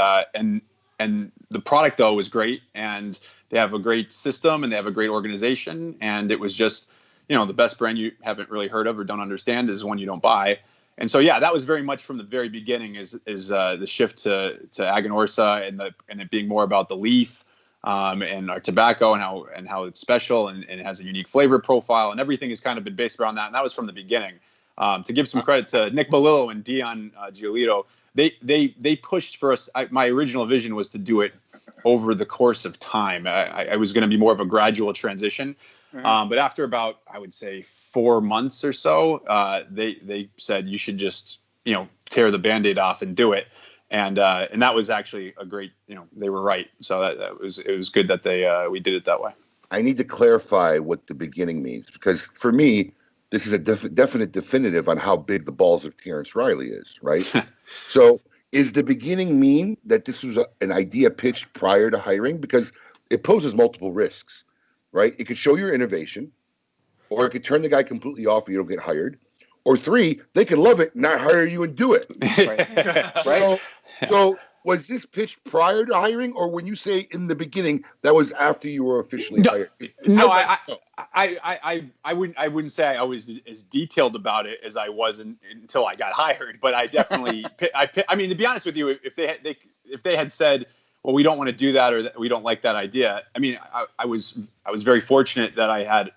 [SPEAKER 6] the product though was great, and they have a great system and they have a great organization, and it was just, the best brand you haven't really heard of or don't understand is one you don't buy. And so, that was very much from the very beginning is the shift to Aganorsa and it being more about the leaf and our tobacco and how it's special and it has a unique flavor profile, and everything has kind of been based around that. And that was from the beginning. To give some credit to Nick Balillo and Dion Giolito, they pushed for us. My original vision was to do it over the course of time. I was going to be more of a gradual transition. But after about, I would say 4 months or so, they said you should just, tear the Band-Aid off and do it. And that was actually a great, they were right. So it was good that we did it that way.
[SPEAKER 4] I need to clarify what the beginning means, because for me, this is a definite definitive on how big the balls of Terence Reilly is, right? So is the beginning mean that this was an idea pitched prior to hiring? Because it poses multiple risks, right? It could show your innovation, or it could turn the guy completely off and you don't get hired. Or 3, they could love it, not hire you and do it.
[SPEAKER 5] Right.
[SPEAKER 4] So was this pitched prior to hiring, or when you say in the beginning, that was after you were officially hired?
[SPEAKER 6] No, I wouldn't say I was as detailed about it as I was until I got hired. But I definitely, I mean, to be honest with you, if they had said, well, we don't want to do that, or we don't like that idea. I mean, I was very fortunate that I had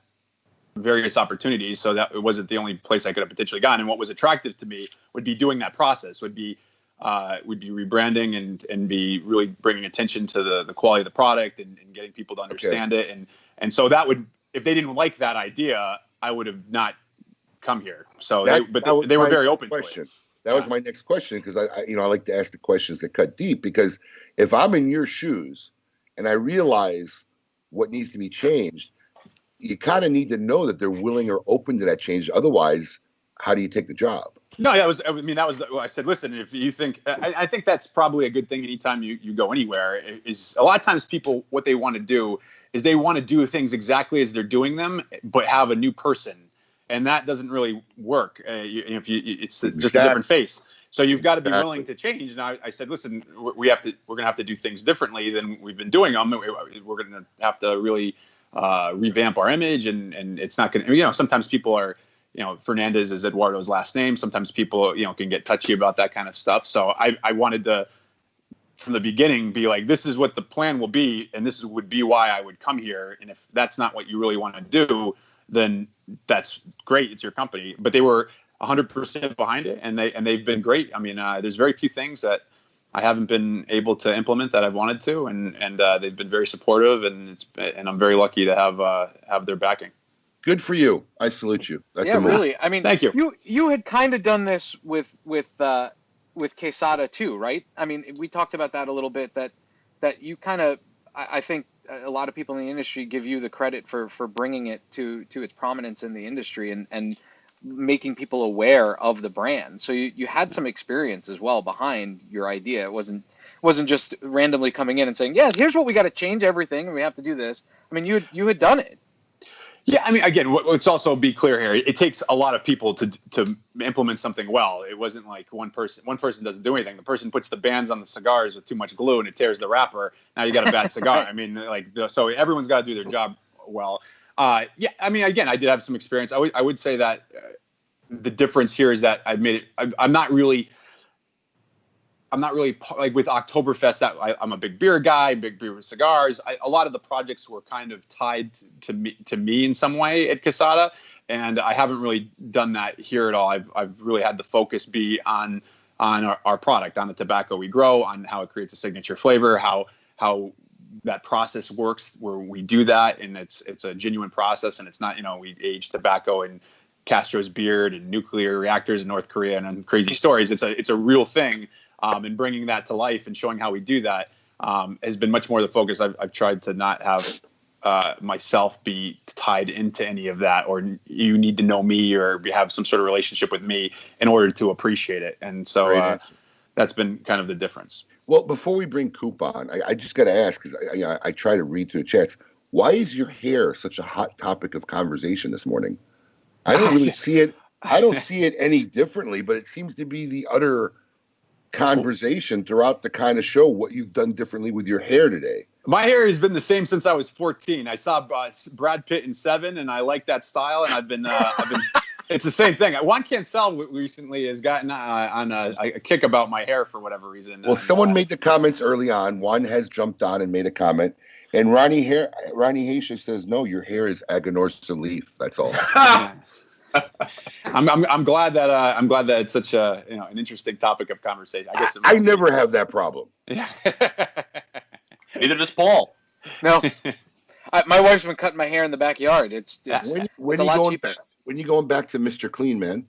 [SPEAKER 6] various opportunities, so that it wasn't the only place I could have potentially gone. And what was attractive to me would be doing that process, would be rebranding and be really bringing attention to the quality of the product and getting people to understand it. And so that would, if they didn't like that idea, I would have not come here. So they were very open to it.
[SPEAKER 4] That was my next question, because I like to ask the questions that cut deep, because if I'm in your shoes and I realize what needs to be changed, you kind of need to know that they're willing or open to that change. Otherwise, how do you take the job?
[SPEAKER 6] No, that was what I said. Listen, if you think, I think that's probably a good thing anytime you go anywhere. Is a lot of times people, what they want to do is they want to do things exactly as they're doing them, but have a new person. And that doesn't really work. It's just a different face. So you've got to be willing to change. And I said, listen, we're going to have to do things differently than we've been doing them. We're going to have to really revamp our image, and it's not going to, sometimes people are, Fernandez is Eduardo's last name. Sometimes people, can get touchy about that kind of stuff. So I wanted to, from the beginning, be like, this is what the plan will be, and this would be why I would come here. And if that's not what you really want to do, then that's great. It's your company. But they were 100% behind it, and they've been great. I mean, there's very few things that I haven't been able to implement that I've wanted to, and they've been very supportive, and I'm very lucky to have their backing.
[SPEAKER 4] Good for you. I salute you. That's
[SPEAKER 5] yeah, really. I mean,
[SPEAKER 6] thank you.
[SPEAKER 5] You had kind of done this with Quesada too, right? I mean, we talked about that a little bit. That you kind of, I think a lot of people in the industry give you the credit for bringing it to its prominence in the industry and making people aware of the brand. So you had some experience as well behind your idea. It wasn't just randomly coming in and saying, yeah, here's what we got to change everything and we have to do this. I mean, you had done it.
[SPEAKER 6] Yeah, I mean, again, let's also be clear here. It takes a lot of people to implement something well. It wasn't like one person doesn't do anything. The person puts the bands on the cigars with too much glue and it tears the wrapper. Now you got a bad cigar. I mean, so everyone's got to do their job well. Yeah, I mean, again, I did have some experience. I would say that the difference here is that I've made it. I'm not really like with Oktoberfest. That I'm a big beer guy, big beer with cigars. A lot of the projects were kind of tied to me in some way at Quesada, and I haven't really done that here at all. I've really had the focus be on our product, on the tobacco we grow, on how it creates a signature flavor, how that process works, where we do that, and it's a genuine process, and it's not we age tobacco in Castro's beard and nuclear reactors in North Korea and crazy stories. It's a real thing. And bringing that to life and showing how we do that has been much more the focus. I've tried to not have myself be tied into any of that, or you need to know me or have some sort of relationship with me in order to appreciate it. And so that's been kind of the difference.
[SPEAKER 4] Well, before we bring Coop on, I just got to ask, because I try to read through the chats. Why is your hair such a hot topic of conversation this morning? I don't really see it. I don't see it any differently, but it seems to be the utter conversation throughout the kind of show, what you've done differently with your hair today.
[SPEAKER 6] My hair has been the same since I was 14. I saw Brad Pitt in Seven, and I like that style, and I've been it's the same thing. Juan Cancel recently has gotten on a kick about my hair for whatever reason.
[SPEAKER 4] Well, someone made the comments early on. Juan has jumped on and made a comment, and Ronnie Haysha says, no, your hair is Aganorsa leaf. That's all.
[SPEAKER 6] I'm glad that it's such an interesting topic of conversation. I guess
[SPEAKER 4] I never have that problem.
[SPEAKER 3] Neither does Paul.
[SPEAKER 5] No, My wife's been cutting my hair in the backyard. It's
[SPEAKER 4] when
[SPEAKER 5] a
[SPEAKER 4] you
[SPEAKER 5] lot
[SPEAKER 4] going
[SPEAKER 5] cheaper.
[SPEAKER 4] back? When you going back to Mr. Clean, man?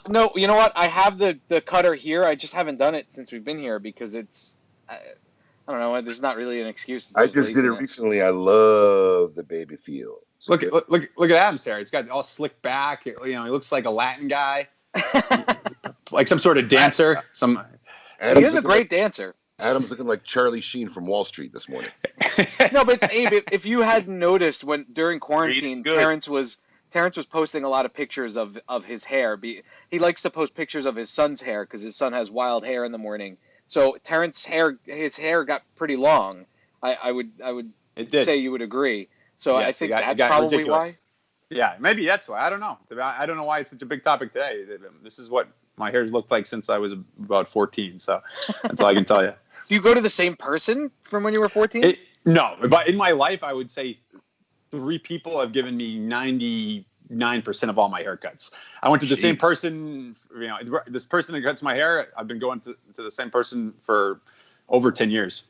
[SPEAKER 5] No, you know what? I have the cutter here. I just haven't done it since we've been here because it's, I don't know. There's not really an excuse. It's
[SPEAKER 4] I just did it
[SPEAKER 5] laziness.
[SPEAKER 4] recently. I love the baby feel.
[SPEAKER 6] Look at Adam's hair. It's got all slick back. He looks like a Latin guy, like some sort of dancer.
[SPEAKER 5] He is a great dancer.
[SPEAKER 4] Adam's looking like Charlie Sheen from Wall Street this morning.
[SPEAKER 5] No, but Abe, if you hadn't noticed, when during quarantine, Terence was posting a lot of pictures of his hair. He likes to post pictures of his son's hair because his son has wild hair in the morning. So his hair got pretty long. I would say you would agree. So yes, I think that's probably ridiculous. Why.
[SPEAKER 6] Yeah, maybe that's why. I don't know. I don't know why it's such a big topic today. This is what my hair's looked like since I was about 14. So that's all I can tell you.
[SPEAKER 5] Do you go to the same person from when you were 14?
[SPEAKER 6] No, but in my life, I would say 3 people have given me 99% of all my haircuts. I went to the same person. This person that cuts my hair, I've been going to the same person for over 10 years.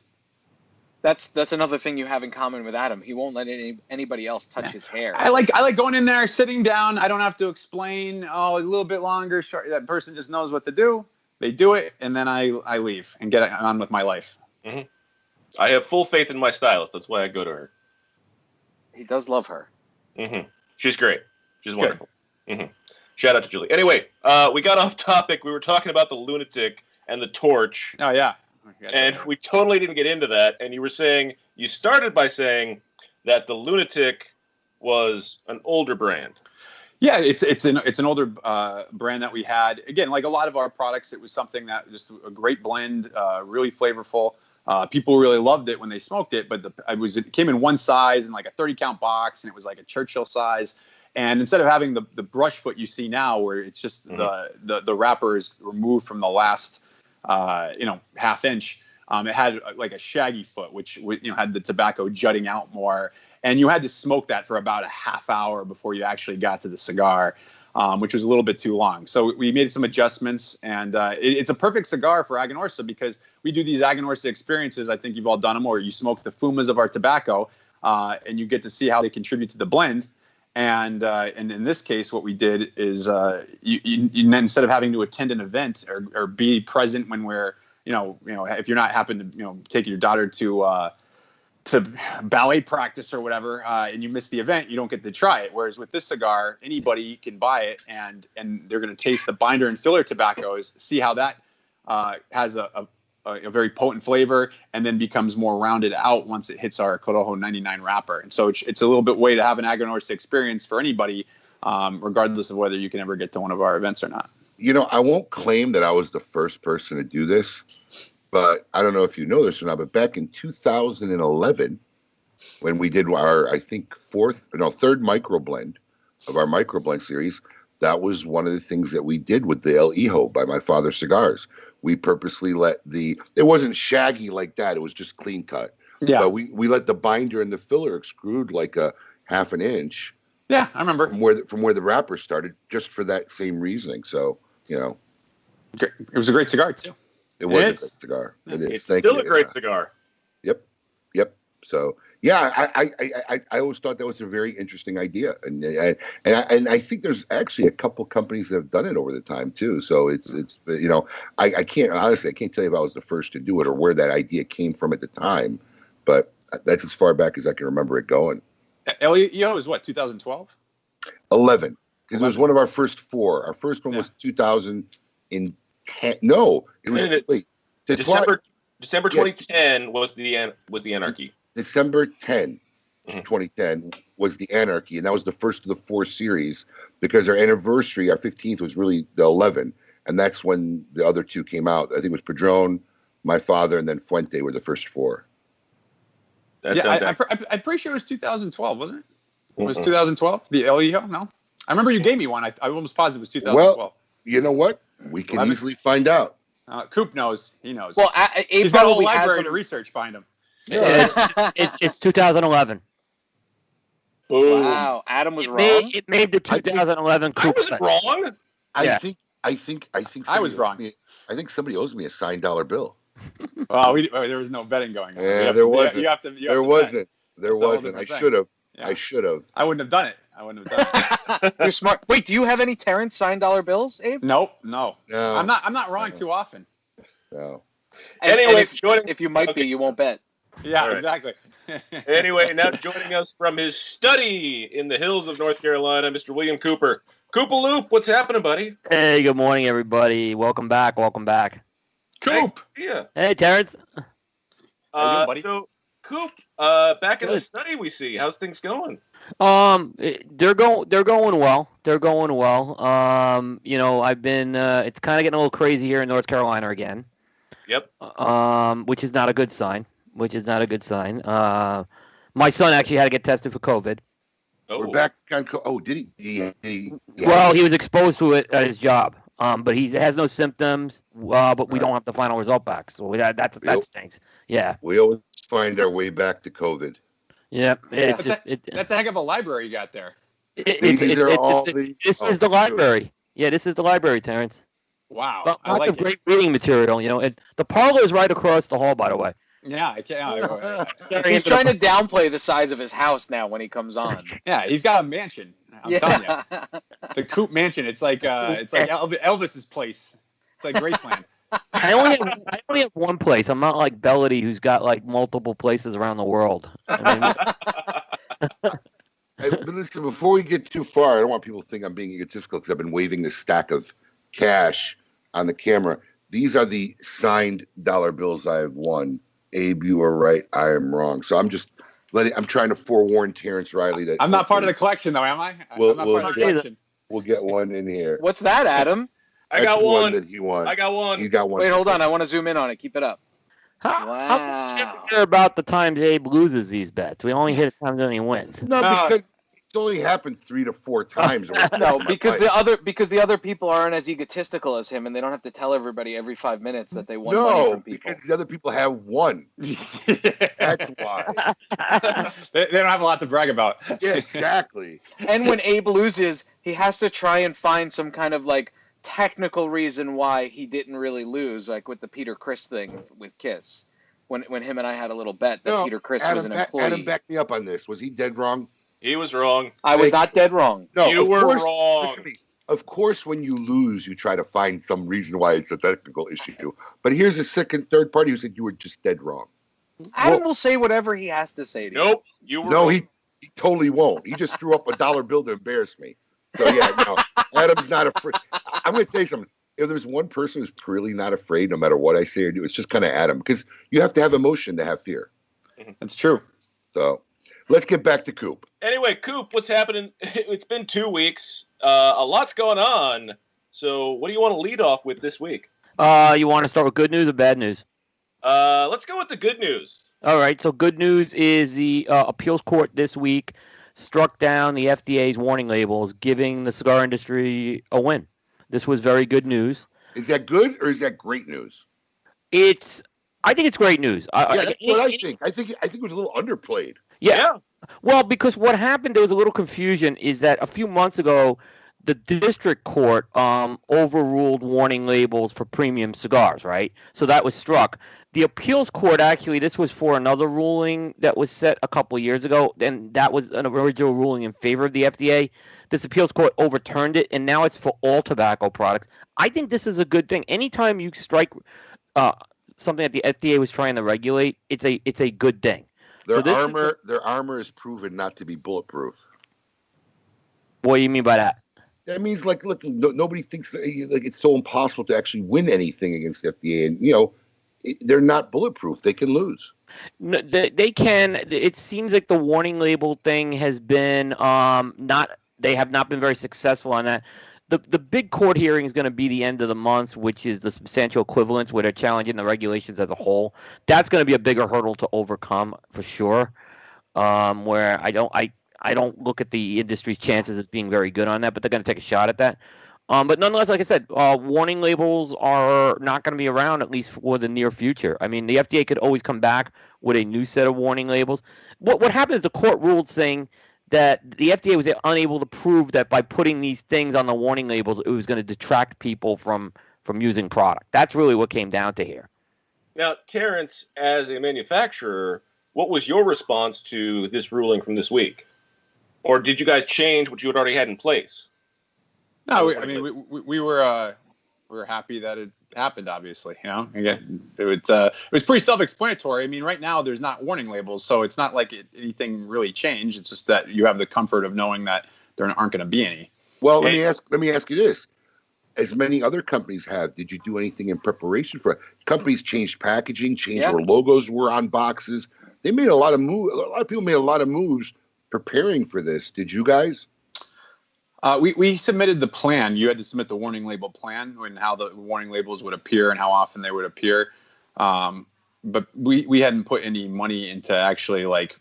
[SPEAKER 5] That's another thing you have in common with Adam. He won't let anybody else touch his hair.
[SPEAKER 6] I like going in there, sitting down. I don't have to explain. Oh, a little bit longer. Short. That person just knows what to do. They do it, and then I leave and get on with my life.
[SPEAKER 3] Mm-hmm. I have full faith in my stylist. That's why I go to her.
[SPEAKER 5] He does love her.
[SPEAKER 3] Mm-hmm. She's great. She's wonderful. Mm-hmm. Shout out to Julie. Anyway, we got off topic. We were talking about the lunatic and the torch.
[SPEAKER 6] Oh, yeah.
[SPEAKER 3] And we totally didn't get into that. And you started by saying that the lunatic was an older brand.
[SPEAKER 6] Yeah, it's an older brand that we had. Again, like a lot of our products, it was something that just a great blend, really flavorful. People really loved it when they smoked it, but it came in one size in like a 30-count box, and it was like a Churchill size. And instead of having the brush foot you see now, where it's just the wrapper is removed from the last half inch, it had like a shaggy foot, which had the tobacco jutting out more. And you had to smoke that for about a half hour before you actually got to the cigar, which was a little bit too long. So we made some adjustments, and it's a perfect cigar for Aganorsa because we do these Aganorsa experiences. I think you've all done them, where you smoke the fumas of our tobacco, and you get to see how they contribute to the blend. And in this case, what we did is you instead of having to attend an event or be present when we're if you're not happen to take your daughter to ballet practice or whatever, and you miss the event, you don't get to try it. Whereas with this cigar, anybody can buy it, and they're going to taste the binder and filler tobaccos, see how that has a very potent flavor, and then becomes more rounded out once it hits our Corojo 99 wrapper. And so it's a little bit way to have an Aganorsa experience for anybody, regardless of whether you can ever get to one of our events or not.
[SPEAKER 4] I won't claim that I was the first person to do this, but I don't know if you know this or not, but back in 2011, when we did our, I think, third microblend of our microblend series, that was one of the things that we did with the El Hijo by My Father Cigars. We purposely let it wasn't shaggy like that. It was just clean cut. Yeah. But we let the binder and the filler extrude like a half an inch.
[SPEAKER 6] Yeah, I remember.
[SPEAKER 4] From where the wrapper started, just for that same reasoning. So,
[SPEAKER 6] It was a great cigar, too.
[SPEAKER 4] It was a great cigar. It is.
[SPEAKER 3] It's still a great cigar.
[SPEAKER 4] Yep. So, yeah, I always thought that was a very interesting idea, and I think there's actually a couple companies that have done it over the time too. So it's I can't tell you if I was the first to do it or where that idea came from at the time, but that's as far back as I can remember it going.
[SPEAKER 6] El Hijo is what, 2012?
[SPEAKER 4] 11, because it was one of our first 4. Our first one was 2010. No, it was wait.
[SPEAKER 3] December 2010 was the Anarchy.
[SPEAKER 4] December 10, 2010 was the Anarchy, and that was the first of the 4 series because our anniversary, our 15th, was really the 11, and that's when the other 2 came out. I think it was Padron, My Father, and then Fuente were the first 4.
[SPEAKER 6] I'm pretty sure it was 2012, wasn't it? It was 2012, the El Hijo? No? I remember you gave me one. I almost positive it was 2012.
[SPEAKER 4] Well, you know what? We can easily find out.
[SPEAKER 6] Coop knows. He knows.
[SPEAKER 5] Well,
[SPEAKER 6] he's got a whole library to research behind him.
[SPEAKER 10] It's 2011.
[SPEAKER 3] Boom.
[SPEAKER 5] Wow, Adam was wrong.
[SPEAKER 10] It made the 2011 Coop.
[SPEAKER 3] I was wrong.
[SPEAKER 4] I think
[SPEAKER 6] I was wrong.
[SPEAKER 4] I think somebody owes me a signed dollar bill.
[SPEAKER 6] Well, there was no betting going on.
[SPEAKER 4] Yeah, there wasn't.
[SPEAKER 6] There
[SPEAKER 4] There wasn't. I should have. Yeah. I should have.
[SPEAKER 6] I wouldn't have done it.
[SPEAKER 5] You're smart. Wait, do you have any Terence signed dollar bills, Abe?
[SPEAKER 6] Nope. No. I'm not wrong too often.
[SPEAKER 4] No.
[SPEAKER 3] Anyway,
[SPEAKER 5] if you might be, you won't bet.
[SPEAKER 6] Yeah, right. Exactly.
[SPEAKER 3] Anyway, now joining us from his study in the hills of North Carolina, Mr. William Cooper. Koopaloop, what's happening, buddy?
[SPEAKER 13] Hey, good morning, everybody. Welcome back.
[SPEAKER 6] Coop.
[SPEAKER 3] Yeah.
[SPEAKER 13] Hey, Terence.
[SPEAKER 6] How you doing, buddy?
[SPEAKER 3] So, Coop, back in the study we see. How's things going?
[SPEAKER 13] They're going well. I've been it's kind of getting a little crazy here in North Carolina again.
[SPEAKER 3] Yep.
[SPEAKER 13] Which is not a good sign. My son actually had to get tested for COVID.
[SPEAKER 4] Oh. We're back on. Did he?
[SPEAKER 13] Well, he was exposed to it at his job. But he has no symptoms. But we don't have the final result back, so that stinks. Yeah.
[SPEAKER 4] We always find our way back to COVID.
[SPEAKER 13] Yep.
[SPEAKER 6] That's a heck of a library you got there.
[SPEAKER 13] This is the library. Yeah, this is the library, Terence.
[SPEAKER 6] Wow.
[SPEAKER 13] Lots of great reading material. The parlor is right across the hall, by the way.
[SPEAKER 6] Yeah, I can't.
[SPEAKER 5] He's trying to downplay the size of his house now when he comes on.
[SPEAKER 6] Yeah, he's got a mansion. I'm telling you, the Coop Mansion. It's like Elvis's place. It's like Graceland.
[SPEAKER 13] I only have one place. I'm not like Bellady, who's got like multiple places around the world.
[SPEAKER 4] But listen, before we get too far, I don't want people to think I'm being egotistical because I've been waving this stack of cash on the camera. These are the signed dollar bills I have won. Abe, you are right. I am wrong. So I'm trying to forewarn Terence Reilly that
[SPEAKER 6] I'm not part of the collection, though, am I? I'm not part of the collection.
[SPEAKER 4] We'll get one in here.
[SPEAKER 5] What's that, Adam?
[SPEAKER 3] I got one.
[SPEAKER 4] That he won.
[SPEAKER 3] I got one.
[SPEAKER 4] He's got one.
[SPEAKER 5] Wait, hold on. I want to zoom in on it. Keep it up.
[SPEAKER 13] How do you ever hear about the times Abe loses these bets? We only hit it times when he wins.
[SPEAKER 4] No, because it's only happened 3 to 4 times.
[SPEAKER 5] No, because the other people aren't as egotistical as him, and they don't have to tell everybody every 5 minutes that they won money from people.
[SPEAKER 4] Because the other people have won. That's why.
[SPEAKER 6] They don't have a lot to brag about.
[SPEAKER 4] Yeah, exactly.
[SPEAKER 5] And when Abe loses, he has to try and find some kind of like technical reason why he didn't really lose, like with the Peter Criss thing with Kiss, when him and I had a little bet that Peter Criss was an employee.
[SPEAKER 4] Adam, back me up on this. Was he dead wrong?
[SPEAKER 3] He was wrong.
[SPEAKER 5] I was not dead wrong.
[SPEAKER 4] No,
[SPEAKER 3] you were wrong.
[SPEAKER 4] Listen to me. Of course, when you lose, you try to find some reason why it's a technical issue. But here's a third party who said you were just dead wrong.
[SPEAKER 5] Adam will say whatever he has to say to you.
[SPEAKER 3] Nope, you were
[SPEAKER 4] No,
[SPEAKER 3] wrong.
[SPEAKER 4] he totally won't. He just threw up a dollar bill to embarrass me. So, yeah, no, Adam's not afraid. I'm going to tell you something. If there's one person who's really not afraid, no matter what I say or do, it's just kind of Adam. Because you have to have emotion to have fear.
[SPEAKER 6] That's true.
[SPEAKER 4] So let's get back to Coop.
[SPEAKER 3] Anyway, Coop, what's happening? It's been 2 weeks. A lot's going on. So what do you want to lead off with this week?
[SPEAKER 13] You want to start with good news or bad news?
[SPEAKER 3] Let's go with the good news.
[SPEAKER 13] All right. So good news is the appeals court this week struck down the FDA's warning labels, giving the cigar industry a win. This was very good news.
[SPEAKER 4] Is that good or is that great news?
[SPEAKER 13] I think it's great news.
[SPEAKER 4] That's what I think. I think it was a little underplayed.
[SPEAKER 13] Yeah. Well, because what happened, there was a little confusion, is that a few months ago, the district court overruled warning labels for premium cigars, right? So that was struck. The appeals court, actually, this was for another ruling that was set a couple of years ago, and that was an original ruling in favor of the FDA. This appeals court overturned it, and now it's for all tobacco products. I think this is a good thing. Anytime you strike something that the FDA was trying to regulate, it's a good thing.
[SPEAKER 4] Their armor is proven not to be bulletproof.
[SPEAKER 13] What do you mean by that?
[SPEAKER 4] That means, like, look, nobody thinks like it's so impossible to actually win anything against the FDA, and they're not bulletproof. They can lose.
[SPEAKER 13] No, they can. It seems like the warning label thing has been not. They have not been very successful on that. The big court hearing is going to be the end of the month, which is the substantial equivalence, where they're challenging the regulations as a whole. That's going to be a bigger hurdle to overcome for sure. Where I don't look at the industry's chances as being very good on that, but they're going to take a shot at that. But nonetheless, like I said, warning labels are not going to be around, at least for the near future. I mean, the FDA could always come back with a new set of warning labels. What happened is the court ruled saying that the FDA was unable to prove that by putting these things on the warning labels, it was going to detract people from using product. That's really what came down to here.
[SPEAKER 3] Now, Terence, as a manufacturer, what was your response to this ruling from this week? Or did you guys change what you had already had in place?
[SPEAKER 6] No, we were happy that it happened. Obviously, again, it was pretty self-explanatory. I mean, right now there's not warning labels, so it's not like anything really changed. It's just that you have the comfort of knowing that there aren't going to be any.
[SPEAKER 4] Well, let me ask you this: as many other companies have, did you do anything in preparation for it? Companies changed packaging, changed where logos were on boxes. They made a lot of moves. A lot of people made a lot of moves preparing for this. Did you guys?
[SPEAKER 6] We submitted the plan. You had to submit the warning label plan and how the warning labels would appear and how often they would appear. But we hadn't put any money into actually like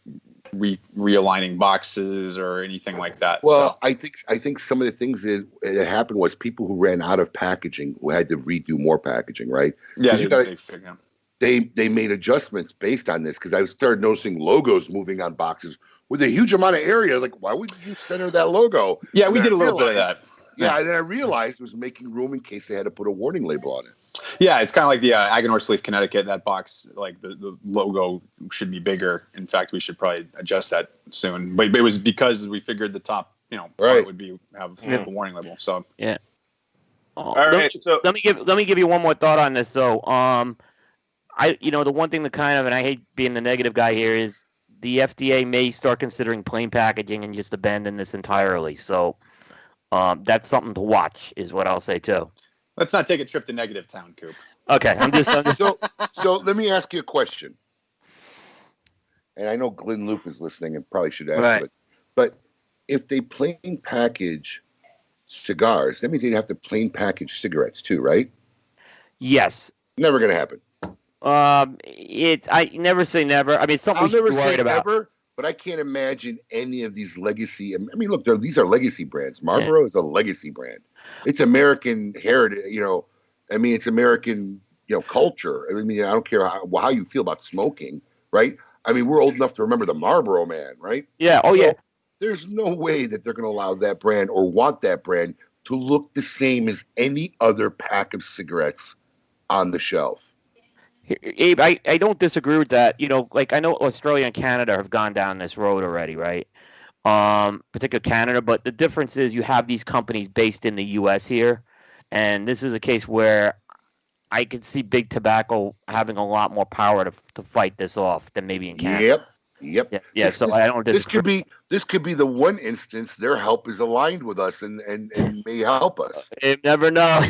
[SPEAKER 6] realigning boxes or anything like that.
[SPEAKER 4] Well, so. I think some of the things that happened was people who ran out of packaging who had to redo more packaging, right?
[SPEAKER 6] Yeah,
[SPEAKER 4] they made adjustments based on this because I started noticing logos moving on boxes with a huge amount of area. Like, why would you center that logo?
[SPEAKER 6] Yeah, we did a little bit of that.
[SPEAKER 4] Yeah, and then I realized it was making room in case they had to put a warning label on it.
[SPEAKER 6] Yeah, it's kind of like the Aganorsa Leaf, Connecticut. That box, like the logo should be bigger. In fact, we should probably adjust that soon. But it was because we figured the top, part would have the warning label. So
[SPEAKER 13] yeah.
[SPEAKER 3] All right. So
[SPEAKER 13] let me give you one more thought on this. So the one thing that kind of, and I hate being the negative guy here, is the FDA may start considering plain packaging and just abandon this entirely. So that's something to watch, is what I'll say too.
[SPEAKER 6] Let's not take a trip to negative town, Coop.
[SPEAKER 13] Okay, I'm just
[SPEAKER 4] So let me ask you a question. And I know Glenn Loop is listening and probably should ask it. But if they plain package cigars, that means they'd have to plain package cigarettes too, right?
[SPEAKER 13] Yes.
[SPEAKER 4] Never going to happen.
[SPEAKER 13] I never say never. I mean, it's something we should be worried about. Never,
[SPEAKER 4] but I can't imagine any of these legacy. I mean, look, these are legacy brands. Marlboro is a legacy brand. It's American heritage. It's American, culture. I mean, I don't care how you feel about smoking, right? I mean, we're old enough to remember the Marlboro Man, right?
[SPEAKER 13] Yeah. Oh, yeah.
[SPEAKER 4] There's no way that they're going to allow that brand or want that brand to look the same as any other pack of cigarettes on the shelf.
[SPEAKER 13] Abe, I don't disagree with that. Like I know Australia and Canada have gone down this road already, right? Particularly Canada, but the difference is you have these companies based in the U.S. here, and this is a case where I could see Big Tobacco having a lot more power to fight this off than maybe in Canada.
[SPEAKER 4] Yep.
[SPEAKER 13] Yeah. So I don't disagree.
[SPEAKER 4] This could be the one instance their help is aligned with us and may help us.
[SPEAKER 13] You never know.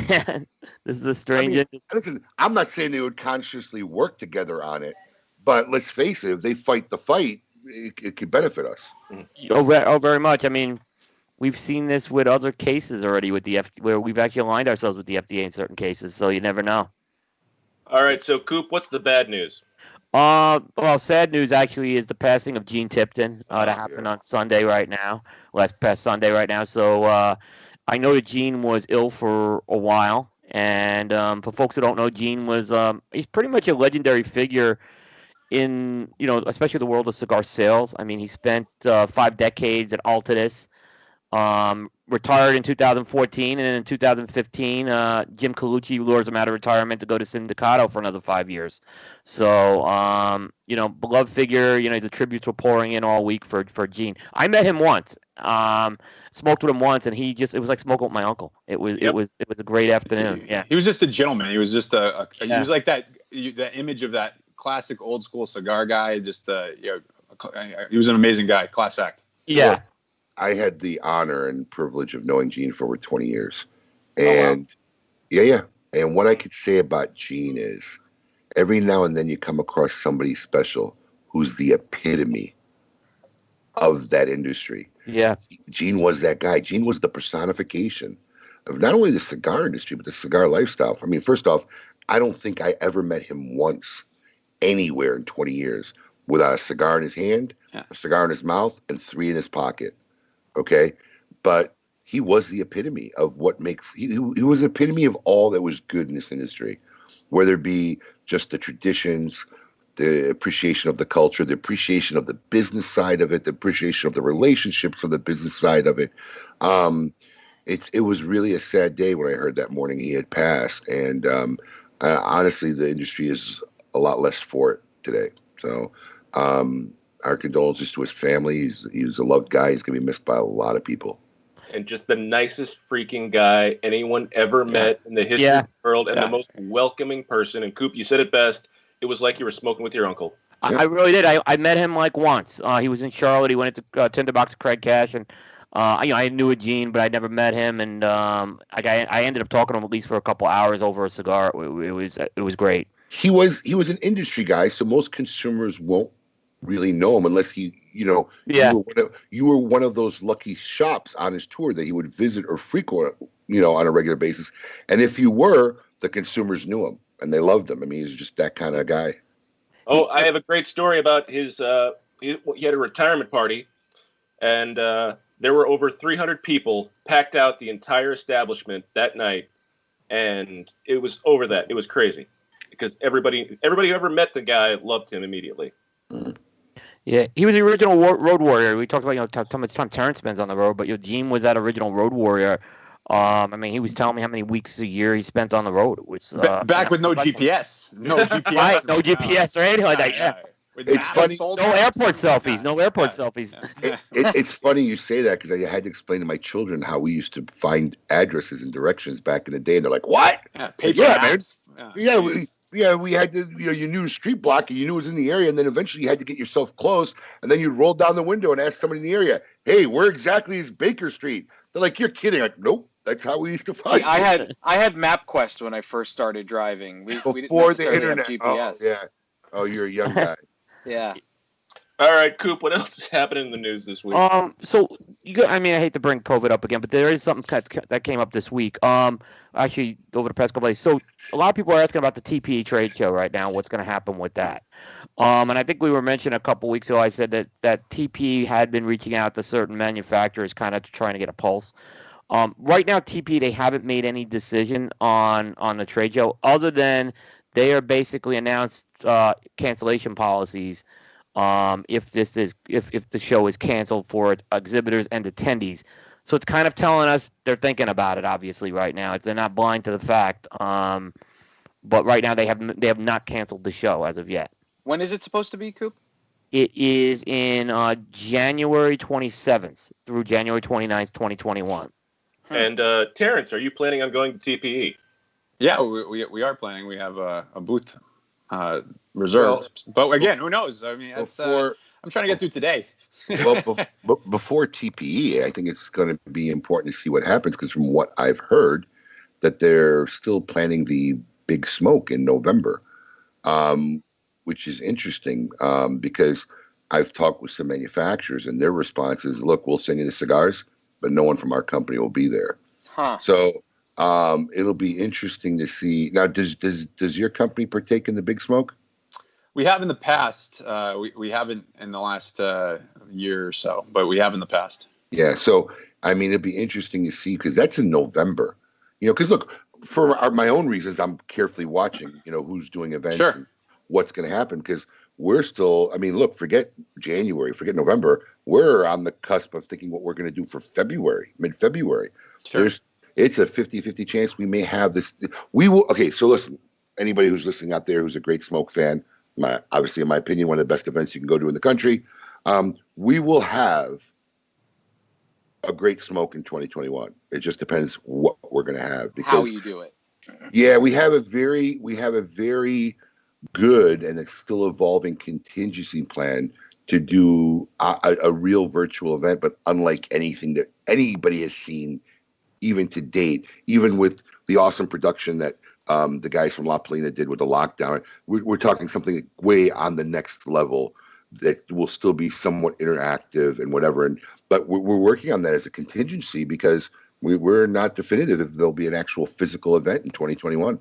[SPEAKER 13] This is a strange.
[SPEAKER 4] Listen, I'm not saying they would consciously work together on it, but let's face it, if they fight the fight, it could benefit us.
[SPEAKER 13] Oh, very much. I mean, we've seen this with other cases already with the FDA, where we've actually aligned ourselves with the FDA in certain cases. So you never know.
[SPEAKER 3] All right. So, Coop, what's the bad news?
[SPEAKER 13] Well, sad news actually is the passing of Gene Tipton. That happened on Sunday right now, past Sunday right now. So I know that Gene was ill for a while, and for folks who don't know, Gene was he's pretty much a legendary figure in especially the world of cigar sales. I mean, he spent 5 decades at Altadis. Retired in 2014, and in 2015, Jim Colucci lures him out of retirement to go to Sindicato for another 5 years. So, beloved figure. The tributes were pouring in all week for Gene. I met him once, smoked with him once, and it was like smoking with my uncle. It was a great afternoon. Yeah,
[SPEAKER 6] he was just a gentleman. He was just he was like that image of that classic old school cigar guy. Just he was an amazing guy, class act.
[SPEAKER 13] Yeah.
[SPEAKER 4] I had the honor and privilege of knowing Gene for over 20 years. And And what I could say about Gene is every now and then you come across somebody special who's the epitome of that industry.
[SPEAKER 13] Yeah.
[SPEAKER 4] Gene was that guy. Gene was the personification of not only the cigar industry, but the cigar lifestyle. I mean, first off, I don't think I ever met him once anywhere in 20 years without a cigar in his hand, a cigar in his mouth, and 3 in his pocket. Okay, but he was the epitome of what makes. He was the epitome of all that was good in this industry, whether it be just the traditions, the appreciation of the culture, the appreciation of the business side of it, the appreciation of the relationships from the business side of it. It was really a sad day when I heard that morning he had passed, and honestly, the industry is a lot less for it today. So Our condolences to his family. He was a loved guy. He's going to be missed by a lot of people.
[SPEAKER 3] And just the nicest freaking guy anyone ever met in the history of the world, and the most welcoming person. And Coop, you said it best. It was like you were smoking with your uncle.
[SPEAKER 13] I really did. I met him like once. He was in Charlotte. He went into Tinderbox with Craig Cash, and I knew a Gene, but I never met him. And I ended up talking to him at least for a couple hours over a cigar. It was great.
[SPEAKER 4] He was an industry guy, so most consumers won't really know him unless you were one of those lucky shops on his tour that he would visit or frequent, on a regular basis. And if you were, the consumers knew him and they loved him. I mean, he's just that kind of guy.
[SPEAKER 3] Oh, I have a great story about his. He had a retirement party, and there were over 300 people packed out the entire establishment that night, and it was over that. It was crazy because everybody who ever met the guy loved him immediately.
[SPEAKER 4] Mm-hmm.
[SPEAKER 13] Yeah, he was the original road warrior. We talked about how much time Terence spends on the road, but Gene was that original road warrior. I mean, he was telling me how many weeks a year he spent on the road, which
[SPEAKER 6] back with no GPS, no GPS,
[SPEAKER 13] right? No GPS or anything like that. Yeah,
[SPEAKER 4] it's funny.
[SPEAKER 13] No airport selfies. No airport selfies.
[SPEAKER 4] It's funny you say that because I had to explain to my children how we used to find addresses and directions back in the day, and they're like, "What? Man. We had to, you knew the street block and you knew it was in the area, and then eventually you had to get yourself close, and then you'd roll down the window and ask somebody in the area, hey, where exactly is Baker Street? They're like, you're kidding. Like, nope, that's how we used to find it.
[SPEAKER 5] I had MapQuest when I first started driving. We didn't
[SPEAKER 4] Before the
[SPEAKER 5] necessarily
[SPEAKER 4] internet.
[SPEAKER 5] have GPS.
[SPEAKER 4] Oh, yeah. Oh, you're a young guy.
[SPEAKER 5] Yeah.
[SPEAKER 3] All right, Coop, what else is happening in the news this week?
[SPEAKER 13] So I hate to bring COVID up again, but there is something that came up this week. Actually, over the past couple days. So a lot of people are asking about the TPE trade show right now. What's going to happen with that? And I think we were mentioning a couple weeks ago. I said that TPE had been reaching out to certain manufacturers, kind of trying to get a pulse. Right now, TPE, they haven't made any decision on the trade show, other than they are basically announced cancellation policies. If the show is canceled for exhibitors and attendees. So it's kind of telling us they're thinking about it, obviously, right now. They're not blind to the fact. But right now they have not canceled the show as of yet.
[SPEAKER 5] When is it supposed to be, Coop?
[SPEAKER 13] It is in January 27th through January 29th, 2021.
[SPEAKER 3] And Terence, are you planning on going to TPE?
[SPEAKER 6] Yeah, we are planning. We have a booth reserved. But again, who knows? I mean, I'm trying to get through today.
[SPEAKER 4] Before TPE, I think it's going to be important to see what happens, because from what I've heard, that they're still planning the Big Smoke in November, which is interesting because I've talked with some manufacturers, and their response is, look, we'll send you the cigars, but no one from our company will be there. So it'll be interesting to see. Now, does your company partake in the Big Smoke?
[SPEAKER 6] We have in the past. We haven't in the last year or so, but we have in the past.
[SPEAKER 4] Yeah. So, I mean, it'd be interesting to see, because that's in November. Because look, for my own reasons, I'm carefully watching, who's doing events and what's going to happen, because we're still, look, forget January, forget November. We're on the cusp of thinking what we're going to do for February, mid-February.
[SPEAKER 6] Sure.
[SPEAKER 4] It's a 50-50 chance we may have this. We will. Okay, so listen, anybody who's listening out there who's a great smoke fan, obviously, in my opinion, one of the best events you can go to in the country, we will have a great smoke in 2021. It just depends what we're going to have. Because,
[SPEAKER 5] how you do it.
[SPEAKER 4] Yeah, we have a very good, and it's still evolving, contingency plan to do a real virtual event, but unlike anything that anybody has seen even to date, even with the awesome production that the guys from La Polina did with the lockdown. We're talking something way on the next level that will still be somewhat interactive and whatever. But we're working on that as a contingency, because we're not definitive if there'll be an actual physical event in 2021.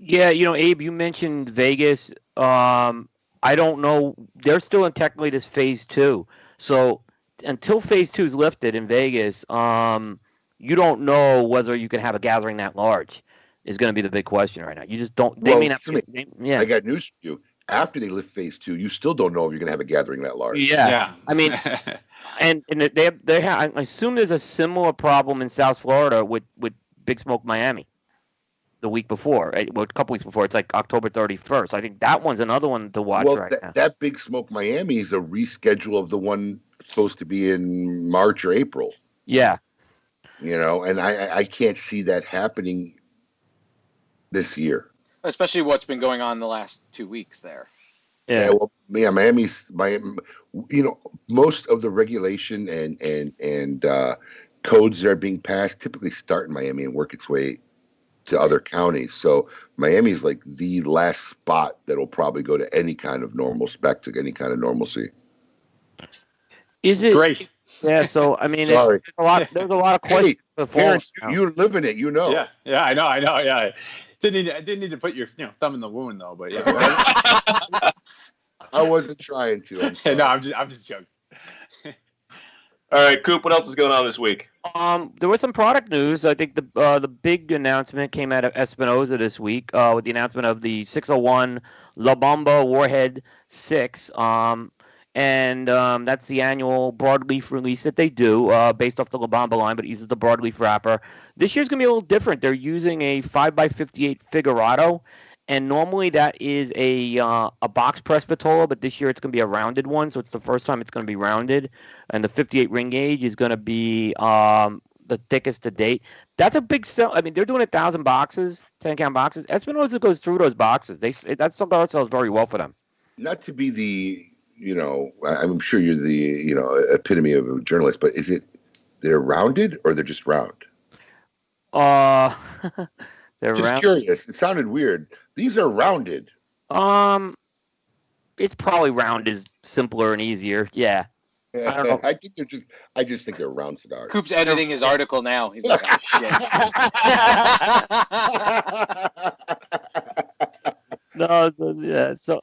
[SPEAKER 13] Yeah, Abe, you mentioned Vegas. I don't know. They're still in technically this phase 2. So until phase 2 is lifted in Vegas, you don't know whether you can have a gathering that large. Is going to be the big question right now. You just don't. They may not.
[SPEAKER 4] I got news for you. After they lift phase 2, you still don't know if you're going to have a gathering that large.
[SPEAKER 13] Yeah. I mean, and they have. I assume there's a similar problem in South Florida with Big Smoke Miami. the week before, well, a couple weeks before. It's like October 31st. I think that one's another one to watch now.
[SPEAKER 4] That Big Smoke Miami is a reschedule of the one supposed to be in March or April.
[SPEAKER 13] Yeah.
[SPEAKER 4] And I can't see that happening this year.
[SPEAKER 5] Especially what's been going on the last 2 weeks there.
[SPEAKER 13] Yeah.
[SPEAKER 4] Miami's most of the regulation and codes that are being passed typically start in Miami and work its way to other counties. So Miami's like the last spot that'll probably go to any kind of normal spec, to any kind of normalcy.
[SPEAKER 13] Is it
[SPEAKER 6] great?
[SPEAKER 13] Yeah. So I mean,
[SPEAKER 4] Sorry.
[SPEAKER 13] there's a lot of questions.
[SPEAKER 4] Terence, you live in it,
[SPEAKER 6] Yeah, I know. Yeah, didn't need to put your thumb in the wound though, but yeah.
[SPEAKER 4] I wasn't trying to.
[SPEAKER 6] No, I'm just joking.
[SPEAKER 3] All right, Coop, what else is going on this week?
[SPEAKER 13] There was some product news. I think the big announcement came out of Espinosa this week with the announcement of the 601 La Bomba Warhead 6. And that's the annual broadleaf release that they do based off the La Bomba line, but it uses the broadleaf wrapper. This year's going to be a little different. They're using a 5x58 Figurado, and normally that is a box press Vitola, but this year it's going to be a rounded one, so it's the first time it's going to be rounded. And the 58 ring gauge is going to be the thickest to date. That's a big sell. I mean, they're doing 1,000 boxes, 10-count boxes. Espinosa goes through those boxes. That cigar sells very well for them.
[SPEAKER 4] Not to be the, I'm sure you're the, epitome of a journalist, but they're rounded or they're just round?
[SPEAKER 13] They're
[SPEAKER 4] just curious. It sounded weird. These are rounded.
[SPEAKER 13] It's probably round is simpler and easier. Yeah. I don't know.
[SPEAKER 4] I just think they're round cigars.
[SPEAKER 5] Coop's editing his article now. He's like, oh, shit.
[SPEAKER 13] No, so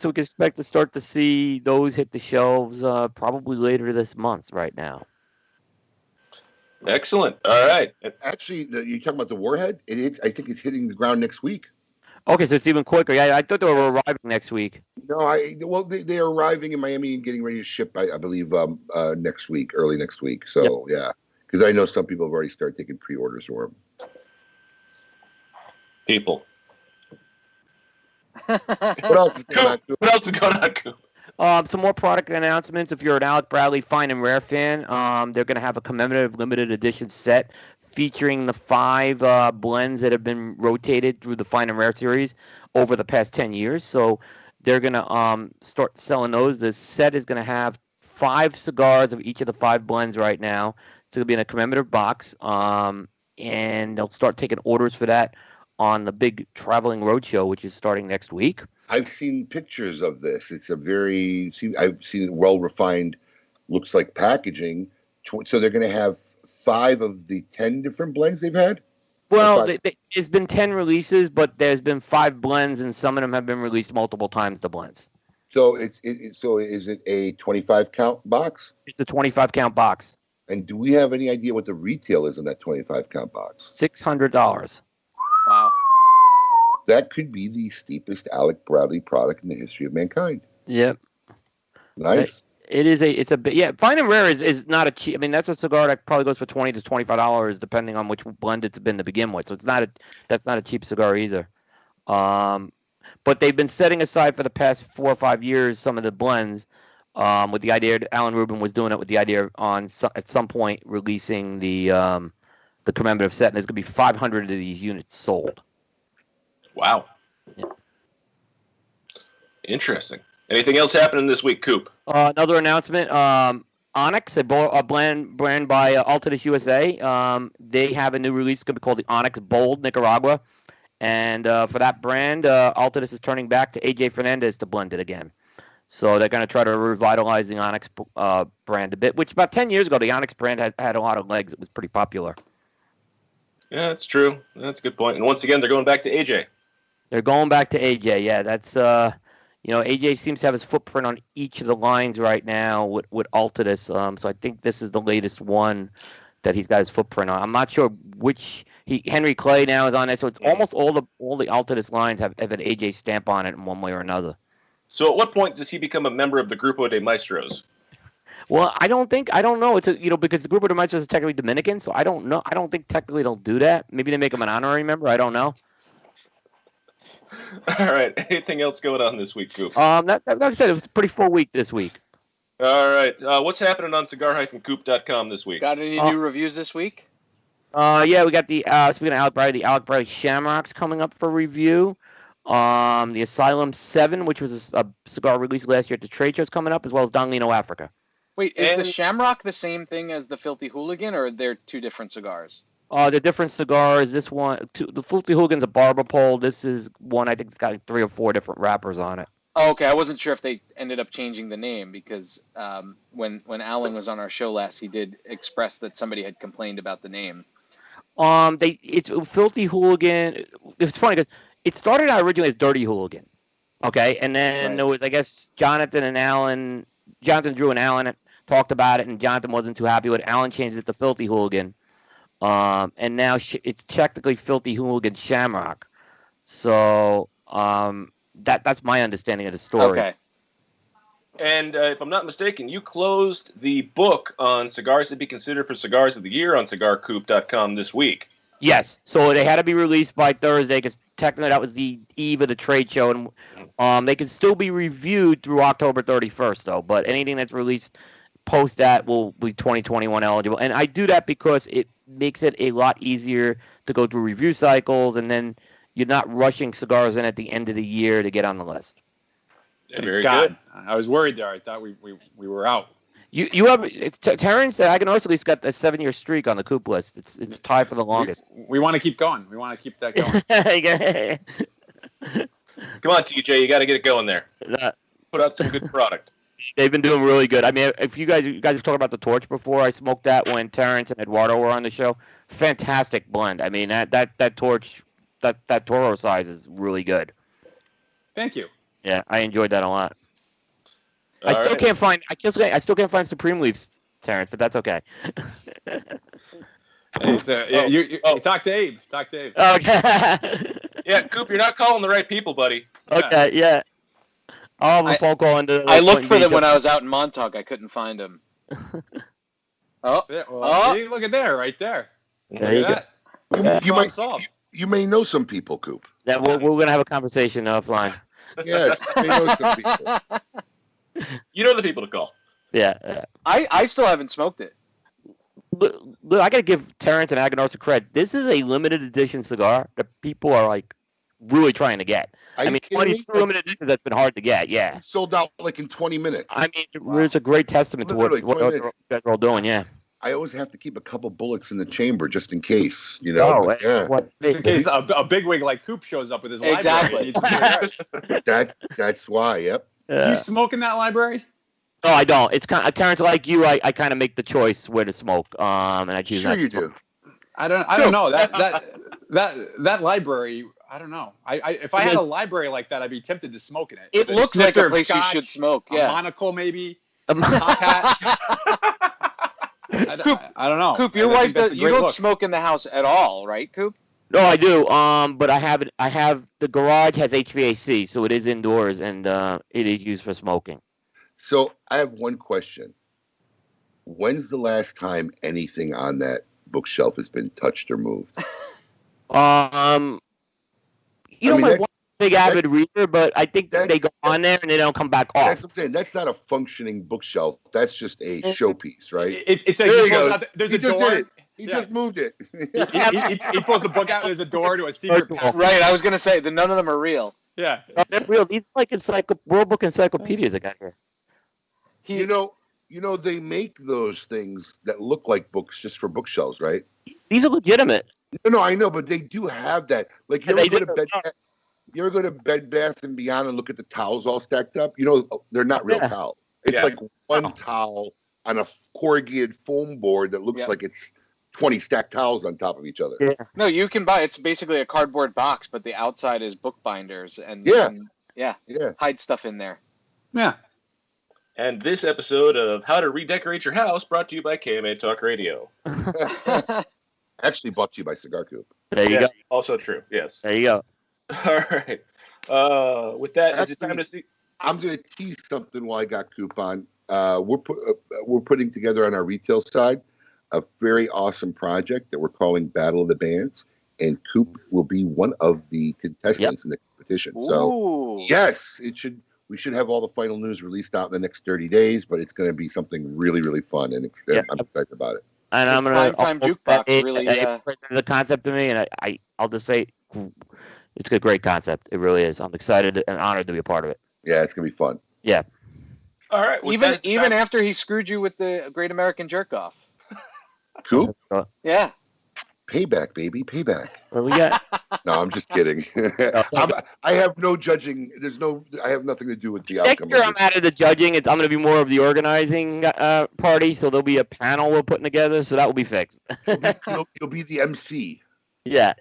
[SPEAKER 13] we can expect to start to see those hit the shelves probably later this month. Right now.
[SPEAKER 3] Excellent. All right.
[SPEAKER 4] Actually, you're talking about the Warhead. I think it's hitting the ground next week.
[SPEAKER 13] Okay, so it's even quicker. Yeah, I thought they were arriving next week.
[SPEAKER 4] No, they are arriving in Miami and getting ready to ship. I believe next week, early next week. So yeah, because I know some people have already started taking pre-orders for them.
[SPEAKER 3] People.
[SPEAKER 4] What else is going
[SPEAKER 3] on, Coop?
[SPEAKER 13] Some more product announcements. If you're an Alec Bradley Fine and Rare fan, they're going to have a commemorative limited edition set featuring the 5 blends that have been rotated through the Fine and Rare series over the past 10 years. So they're going to start selling those. The set is going to have 5 cigars of each of the 5 blends right now. It's going to be in a commemorative box, and they'll start taking orders for that on the big traveling roadshow, which is starting next week.
[SPEAKER 4] I've seen pictures of this. It's I've seen well-refined, looks like packaging. So they're going to have 5 of the 10 different blends they've had?
[SPEAKER 13] Well, there's been 10 releases, but there's been 5 blends, and some of them have been released multiple times, the blends.
[SPEAKER 4] So so is it a 25-count box?
[SPEAKER 13] It's a 25-count box.
[SPEAKER 4] And do we have any idea what the retail is in that 25-count box?
[SPEAKER 13] $600.
[SPEAKER 5] Wow.
[SPEAKER 4] That could be the steepest Alec Bradley product in the history of mankind.
[SPEAKER 13] Yep.
[SPEAKER 4] Nice.
[SPEAKER 13] It's a bit, yeah. Fine and Rare is not a cheap. I mean, that's a cigar that probably goes for $20 to $25, depending on which blend it's been to begin with. So that's not a cheap cigar either. But they've been setting aside for the past 4 or 5 years some of the blends, with the idea. Alan Rubin was doing it with the idea at some point releasing the commemorative set, and there's going to be 500 of these units sold.
[SPEAKER 3] Wow.
[SPEAKER 13] Yeah.
[SPEAKER 3] Interesting. Anything else happening this week, Coop?
[SPEAKER 13] Another announcement. Onyx, a brand by Altadis USA. They have a new release going to be called the Onyx Bold Nicaragua. And for that brand, Altadis is turning back to AJ Fernandez to blend it again. So they're going to try to revitalize the Onyx brand a bit, which about 10 years ago, the Onyx brand had a lot of legs. It was pretty popular.
[SPEAKER 3] Yeah, that's true. That's a good point. And once again, they're going back to AJ.
[SPEAKER 13] They're going back to AJ. Yeah, that's AJ seems to have his footprint on each of the lines right now with Altadis. So I think this is the latest one that he's got his footprint on. I'm not sure which. Henry Clay now is on it. So it's almost all the Altadis lines have an AJ stamp on it in one way or another.
[SPEAKER 3] So at what point does he become a member of the Grupo de Maestros?
[SPEAKER 13] Well, I don't know. It's because the group of Maestros is technically Dominican, so I don't know. I don't think technically they'll do that. Maybe they make them an honorary member. I don't know.
[SPEAKER 3] All right. Anything else going on this week, Coop?
[SPEAKER 13] Like I said, it was a pretty full week this week.
[SPEAKER 3] All right. What's happening on cigar-coop.com this week?
[SPEAKER 5] Got any new reviews this week?
[SPEAKER 13] Yeah, we got the speaking of Alec Bradley, the Alec Bradley Shamrocks coming up for review. The Asylum 7, which was a cigar released last year at the trade shows, coming up, as well as Don Lino Africa.
[SPEAKER 5] Wait, is the Shamrock the same thing as the Filthy Hooligan, or are they two different cigars?
[SPEAKER 13] The different cigars. This one, the Filthy Hooligan's a barber pole. This is one I think it's got like 3 or 4 different wrappers on it.
[SPEAKER 5] Oh, okay. I wasn't sure if they ended up changing the name because when Alan was on our show last, he did express that somebody had complained about the name.
[SPEAKER 13] It's Filthy Hooligan. It's funny because it started out originally as Dirty Hooligan, okay, and then there was, I guess, Jonathan, Drew, and Alan talked about it, and Jonathan wasn't too happy with it. Alan changed it to Filthy Hooligan, and now it's technically Filthy Hooligan Shamrock. So that's my understanding of the story.
[SPEAKER 5] Okay.
[SPEAKER 3] And if I'm not mistaken, you closed the book on cigars to be considered for Cigars of the Year on cigarcoop.com this week.
[SPEAKER 13] Yes, so they had to be released by Thursday because technically that was the eve of the trade show, and they can still be reviewed through October 31st, though. But anything that's released post that will be 2021 eligible. And I do that because it makes it a lot easier to go through review cycles, and then you're not rushing cigars in at the end of the year to get on the list.
[SPEAKER 3] Yeah, very good.
[SPEAKER 6] I was worried there. I thought we were out.
[SPEAKER 3] You
[SPEAKER 13] have Terence Aganorsa at least got a 7-year streak on the Coop list. It's tied for the longest.
[SPEAKER 6] We want to keep going. We want to keep that going.
[SPEAKER 3] Come on, TJ, you got to get it going there. Put out some good product.
[SPEAKER 13] They've been doing really good. I mean, if you guys have talked about the Torch before, I smoked that when Terence and Eduardo were on the show. Fantastic blend. I mean, that Torch, that Toro size is really good.
[SPEAKER 6] Thank you.
[SPEAKER 13] Yeah, I enjoyed that a lot. I still can't find Supreme Leafs, Terence, but that's okay.
[SPEAKER 6] Talk to Abe.
[SPEAKER 13] Okay.
[SPEAKER 3] Yeah, Coop, you're not calling the right people, buddy.
[SPEAKER 13] Okay, yeah. I'll have a phone call into.
[SPEAKER 5] I looked for them when I was out in Montauk. I couldn't find them.
[SPEAKER 6] See, look at there, right there.
[SPEAKER 13] There you go.
[SPEAKER 4] You may know some people, Coop.
[SPEAKER 13] Yeah, we're gonna have a conversation offline.
[SPEAKER 4] Yes, you may know some people.
[SPEAKER 3] You know the people to call.
[SPEAKER 13] Yeah.
[SPEAKER 5] I still haven't smoked it.
[SPEAKER 13] Look, I gotta give Terence and Aganorsa credit. This is a limited edition cigar that people are like really trying to get. I mean, 22 limited editions that's been hard to get. Yeah.
[SPEAKER 4] Sold out like in 20 minutes.
[SPEAKER 13] I mean, it's a great testament to what you guys are all doing. Yeah.
[SPEAKER 4] I always have to keep a couple bullets in the chamber just in case, you know.
[SPEAKER 6] Just in case a bigwig like Coop shows up with his library.
[SPEAKER 4] That's why. Yep.
[SPEAKER 6] Do you smoke in that library?
[SPEAKER 13] No, I don't. It's kind of, Terence, like you, I kind of make the choice where to smoke, and I choose.
[SPEAKER 4] Sure, you do.
[SPEAKER 6] I don't know that library. I don't know. If I had a library like that, I'd be tempted to smoke in it.
[SPEAKER 5] It looks like a place you should smoke. Yeah.
[SPEAKER 6] A monocle, maybe. A top hat. I don't know.
[SPEAKER 5] Coop, your wife does. You don't smoke in the house at all, right, Coop?
[SPEAKER 13] No, I do. But I have the garage has HVAC, so it is indoors, and it is used for smoking.
[SPEAKER 4] So I have one question. When's the last time anything on that bookshelf has been touched or moved?
[SPEAKER 13] My wife's a big avid reader, but I think they go on there and they don't come back off.
[SPEAKER 4] That's the thing. That's not a functioning bookshelf. That's just a showpiece, right?
[SPEAKER 6] There's a door.
[SPEAKER 4] He just moved it.
[SPEAKER 6] he pulls the book out. There's a door to a secret passage.
[SPEAKER 5] Right. I was gonna say that none of them are real.
[SPEAKER 6] Yeah.
[SPEAKER 13] They're real. These are like World Book encyclopedias I got here.
[SPEAKER 4] You know, they make those things that look like books just for bookshelves, right?
[SPEAKER 13] These are legitimate.
[SPEAKER 4] No, I know, but they do have that. Like, you ever go to Bed Bath and Beyond and look at the towels all stacked up? You know, they're not real towels. It's like one towel on a corrugated foam board that looks like it's 20 stacked towels on top of each other.
[SPEAKER 13] Yeah.
[SPEAKER 5] No, you can buy. It's basically a cardboard box, but the outside is book binders and hide stuff in there.
[SPEAKER 6] Yeah.
[SPEAKER 3] And this episode of How to Redecorate Your House brought to you by KMA Talk Radio.
[SPEAKER 4] Actually brought to you by Cigar Coop.
[SPEAKER 13] There you go.
[SPEAKER 3] Also true, yes.
[SPEAKER 13] There you go.
[SPEAKER 3] All right. With that, is it time to see?
[SPEAKER 4] I'm going to tease something while I got Coop on. we're putting together on our retail side a very awesome project that we're calling Battle of the Bands, and Coop will be one of the contestants in the competition.
[SPEAKER 5] Ooh.
[SPEAKER 4] So yes, we should have all the final news released out in the next 30 days, but it's going to be something really, really fun, and I'm excited about it.
[SPEAKER 13] And I'm gonna
[SPEAKER 5] Primetime Jukebox really
[SPEAKER 13] the concept to me, and I'll just say it's a great concept. It really is. I'm excited and honored to be a part of it.
[SPEAKER 4] Yeah, it's gonna be fun.
[SPEAKER 13] Yeah.
[SPEAKER 3] All right.
[SPEAKER 5] Even after he screwed you with the Great American Jerk Off.
[SPEAKER 4] Coop?
[SPEAKER 5] Yeah.
[SPEAKER 4] Payback, baby, payback.
[SPEAKER 13] What we got?
[SPEAKER 4] No, I'm just kidding. I have no judging. I have nothing to do with the outcome.
[SPEAKER 13] Next year, I'm out of the judging. I'm going to be more of the organizing party. So there'll be a panel we're putting together. So that will be fixed.
[SPEAKER 4] You'll be the MC.
[SPEAKER 13] Yeah.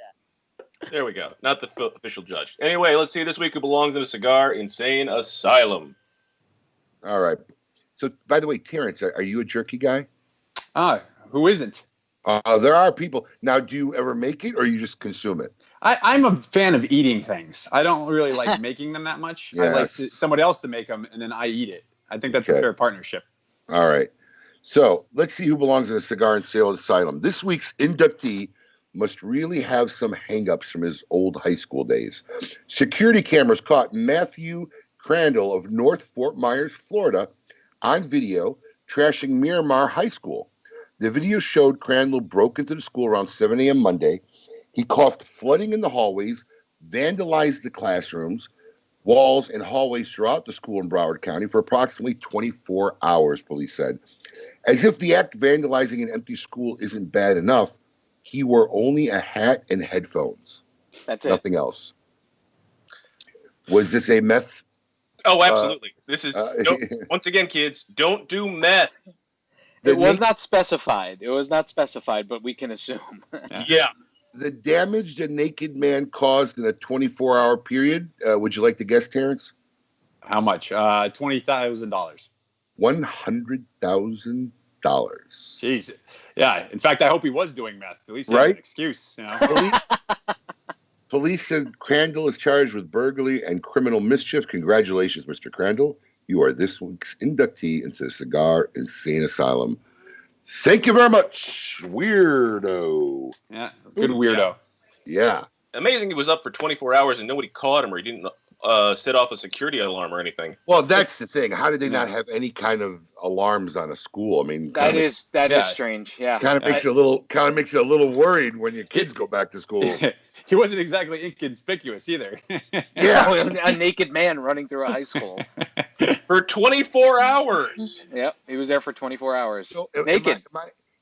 [SPEAKER 3] There we go. Not the official judge. Anyway, let's see this week who belongs in a cigar insane asylum.
[SPEAKER 4] All right. So, by the way, Terence, are you a jerky guy?
[SPEAKER 6] Who isn't?
[SPEAKER 4] There are people. Now, do you ever make it or you just consume it?
[SPEAKER 6] I'm a fan of eating things. I don't really like making them that much.
[SPEAKER 4] Yes.
[SPEAKER 6] I like somebody else to make them, and then I eat it. I think that's a fair partnership.
[SPEAKER 4] All right. So let's see who belongs in a cigar and sales asylum. This week's inductee must really have some hang-ups from his old high school days. Security cameras caught Mathew Crandall of North Fort Myers, Florida, on video trashing Miramar High School. The video showed Crandall broke into the school around 7 a.m. Monday. He caused flooding in the hallways, vandalized the classrooms, walls, and hallways throughout the school in Broward County for approximately 24 hours, police said. As if the act of vandalizing an empty school isn't bad enough, he wore only a hat and headphones.
[SPEAKER 5] That's it.
[SPEAKER 4] Nothing else. Was this a meth?
[SPEAKER 3] Oh, absolutely. This is, once again, kids, don't do meth.
[SPEAKER 5] It was not specified. But we can assume.
[SPEAKER 3] Yeah.
[SPEAKER 4] The damage the naked man caused in a 24-hour period, would you like to guess, Terence?
[SPEAKER 6] How much? $20,000.
[SPEAKER 4] $100,000.
[SPEAKER 6] Jeez. Yeah. In fact, I hope he was doing meth. At least he had an excuse. You know?
[SPEAKER 4] Police said Crandall is charged with burglary and criminal mischief. Congratulations, Mr. Crandall. You are this week's inductee into the Cigar Insane Asylum. Thank you very much, weirdo.
[SPEAKER 6] Yeah, good weirdo.
[SPEAKER 4] Yeah.
[SPEAKER 3] Amazing he was up for 24 hours and nobody caught him or he didn't set off a security alarm or anything.
[SPEAKER 4] Well, that's the thing. How did they not have any kind of alarms on a school? I mean,
[SPEAKER 5] that is strange. Yeah.
[SPEAKER 4] Kind of makes you a little worrid when your kids go back to school.
[SPEAKER 6] He wasn't exactly inconspicuous either.
[SPEAKER 5] Yeah, a naked man running through a high school.
[SPEAKER 3] For 24 hours.
[SPEAKER 5] Yep, he was there for 24 hours.
[SPEAKER 4] So,
[SPEAKER 5] naked.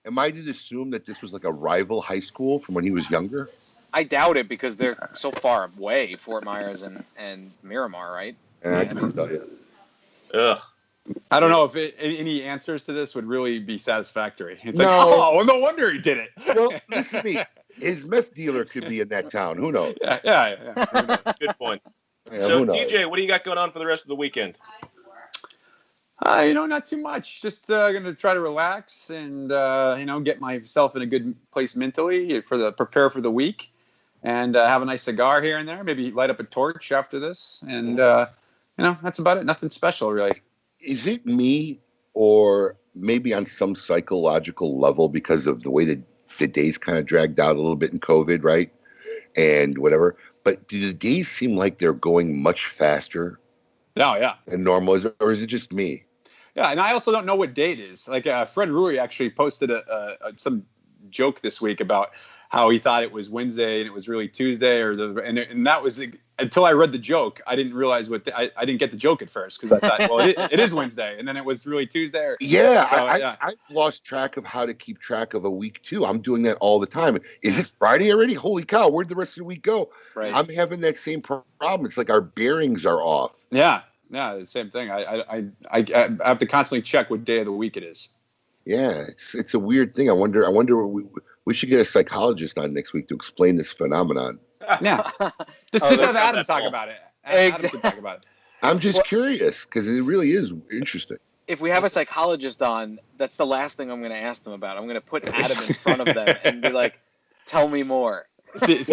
[SPEAKER 4] Am I to assume that this was like a rival high school from when he was younger?
[SPEAKER 5] I doubt it because they're so far away, Fort Myers and Miramar, right?
[SPEAKER 4] I can tell you.
[SPEAKER 3] Ugh.
[SPEAKER 6] I don't know if any answers to this would really be satisfactory. It's like, oh, no wonder he did it.
[SPEAKER 4] Well, listen to me. His meth dealer could be in that town. Who knows?
[SPEAKER 6] Yeah.
[SPEAKER 3] Good point.
[SPEAKER 4] Yeah,
[SPEAKER 3] so, DJ, what do you got going on for the rest of the weekend?
[SPEAKER 6] Not too much. Just going to try to relax and, get myself in a good place mentally prepare for the week and have a nice cigar here and there. Maybe light up a torch after this. And, that's about it. Nothing special, really.
[SPEAKER 4] Is it me or maybe on some psychological level because of the way that the days kind of dragged out a little bit in COVID, right? And whatever. But do the days seem like they're going much faster?
[SPEAKER 6] Oh, yeah.
[SPEAKER 4] Than normal? Or is it just me?
[SPEAKER 6] Yeah, and I also don't know what date it is. Like Fred Rui actually posted some joke this week about how he thought it was Wednesday and it was really Tuesday, and that was until I read the joke. I didn't realize I didn't get the joke at first because I thought, well, it is Wednesday, and then it was really Tuesday.
[SPEAKER 4] I've lost track of how to keep track of a week too. I'm doing that all the time. Is it Friday already? Holy cow! Where'd the rest of the week go?
[SPEAKER 5] Right.
[SPEAKER 4] I'm having that same problem. It's like our bearings are off.
[SPEAKER 6] Yeah, the same thing. I have to constantly check what day of the week it is.
[SPEAKER 4] Yeah, it's a weird thing. I wonder. We should get a psychologist on next week to explain this phenomenon.
[SPEAKER 6] Yeah, just have Adam talk about it. Adam can talk about it.
[SPEAKER 4] I'm just curious because it really is interesting.
[SPEAKER 5] If we have a psychologist on, that's the last thing I'm going to ask them about. I'm going to put Adam in front of them and be like, "Tell me more."
[SPEAKER 6] See if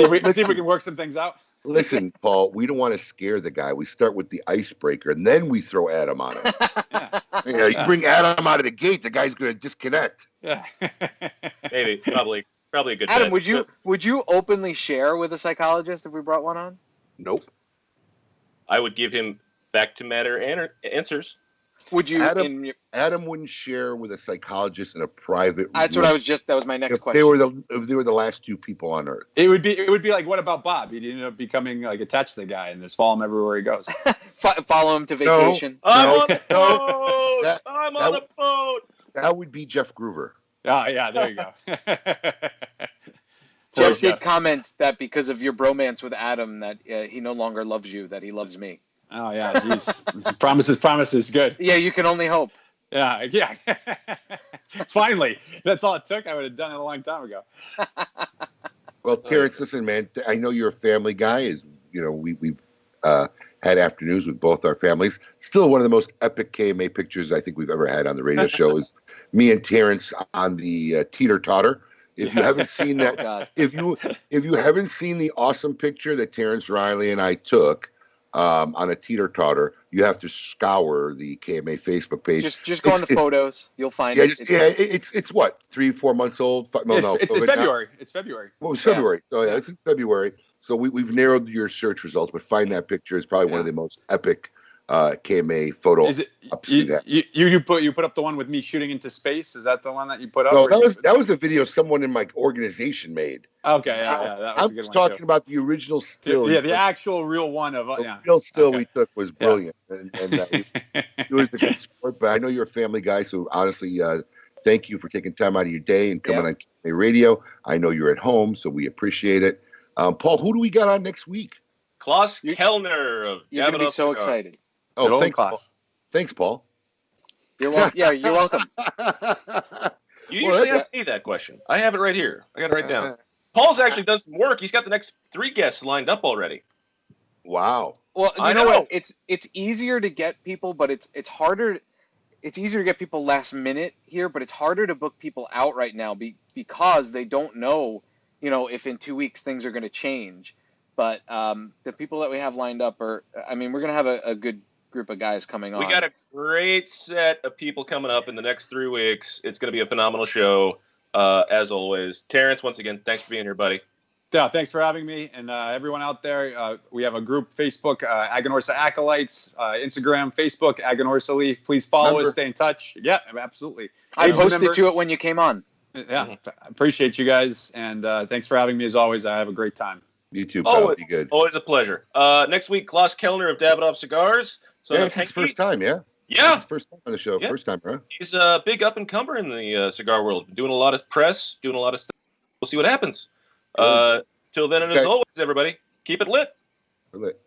[SPEAKER 6] we can work some things out.
[SPEAKER 4] Listen, Paul, we don't want to scare the guy. We start with the icebreaker, and then we throw Adam on him.
[SPEAKER 6] Yeah.
[SPEAKER 4] Yeah, you bring Adam out of the gate, the guy's going to disconnect.
[SPEAKER 6] Yeah.
[SPEAKER 3] Maybe, probably a good
[SPEAKER 5] Adam,
[SPEAKER 3] bet.
[SPEAKER 5] would you openly share with a psychologist if we brought one on?
[SPEAKER 4] Nope.
[SPEAKER 3] I would give him back to matter answers.
[SPEAKER 5] Would you?
[SPEAKER 4] Adam wouldn't share with a psychologist in a private.
[SPEAKER 5] That's
[SPEAKER 4] room
[SPEAKER 5] what I was just. That was my next
[SPEAKER 4] if
[SPEAKER 5] question.
[SPEAKER 4] They were the last two people on Earth.
[SPEAKER 6] It would be like, what about Bob? He'd end up becoming like attached to the guy and just follow him everywhere he goes.
[SPEAKER 5] Follow him to vacation.
[SPEAKER 3] I'm on the boat. I'm on the boat.
[SPEAKER 4] That would be Jeff Groover.
[SPEAKER 6] Oh yeah, there you go.
[SPEAKER 5] Jeff did comment that because of your bromance with Adam, that he no longer loves you, that he loves me.
[SPEAKER 6] Oh yeah, jeez. Promises, good.
[SPEAKER 5] Yeah, you can only hope.
[SPEAKER 6] Yeah. Finally, that's all it took. I would have done it a long time ago.
[SPEAKER 4] Well, Terence, listen, man. I know you're a family guy. We've had afternoons with both our families. Still, one of the most epic KMA pictures I think we've ever had on the radio show is me and Terence on the teeter-totter. If you haven't seen that, if you haven't seen the awesome picture that Terence Reilly and I took on a teeter-totter, you have to scour the KMA Facebook page.
[SPEAKER 5] Just go on the photos. You'll find it.
[SPEAKER 4] It's what, 3-4 months old?
[SPEAKER 6] It's February. It's February.
[SPEAKER 4] Well, it's February. Oh, yeah, it's in February. So we've narrowed your search results, but find that picture is probably one of the most epic KMA photo.
[SPEAKER 6] Is it you put up the one with me shooting into space? Is that the one that you put up?
[SPEAKER 4] No, that was a video someone in my organization made.
[SPEAKER 6] Okay, yeah, that was a good one.
[SPEAKER 4] I was talking about the original still.
[SPEAKER 6] Yeah, the actual real one of
[SPEAKER 4] the real still we took was brilliant, and it was the good sport. But I know you're a family guy, so honestly, thank you for taking time out of your day and coming on KMA Radio. I know you're at home, so we appreciate it. Paul, who do we got on next week?
[SPEAKER 3] Klaus Kellner of
[SPEAKER 5] You're going to be so excited.
[SPEAKER 4] Oh, thanks, Paul. Thanks, Paul.
[SPEAKER 5] You're welcome. Yeah, you're welcome.
[SPEAKER 3] You usually ask me that question. I have it right here. I got it right down. Paul's actually done some work. He's got the next 3 guests lined up already.
[SPEAKER 4] Wow.
[SPEAKER 5] Well, you know what? It's easier to get people, but it's harder. It's easier to get people last minute here, but it's harder to book people out right now because they don't know, if in 2 weeks things are going to change. But the people that we have lined up we're going to have a good group of guys coming on.
[SPEAKER 3] We got a great set of people coming up in the next 3 weeks. It's going to be a phenomenal show, as always. Terence, once again, thanks for being here, buddy.
[SPEAKER 6] Yeah, thanks for having me. And everyone out there, we have a group, Facebook, Aganorsa Acolytes, Instagram, Facebook, Aganorsa Leaf. Please follow us, stay in touch. Yeah, absolutely.
[SPEAKER 5] I posted to it when you came on.
[SPEAKER 6] Yeah, appreciate you guys. And thanks for having me as always. I have a great time.
[SPEAKER 4] You too, pal. Be good.
[SPEAKER 3] Always a pleasure. Next week, Klaus Kellner of Davidoff Cigars. So
[SPEAKER 4] it's his first time, yeah?
[SPEAKER 3] Yeah.
[SPEAKER 4] It's his first time on the show. Yeah. First time, right?
[SPEAKER 3] He's a big up-and-comer in the cigar world. Doing a lot of press, doing a lot of stuff. We'll see what happens. Till then, and as always, everybody, keep it lit.
[SPEAKER 4] We're lit.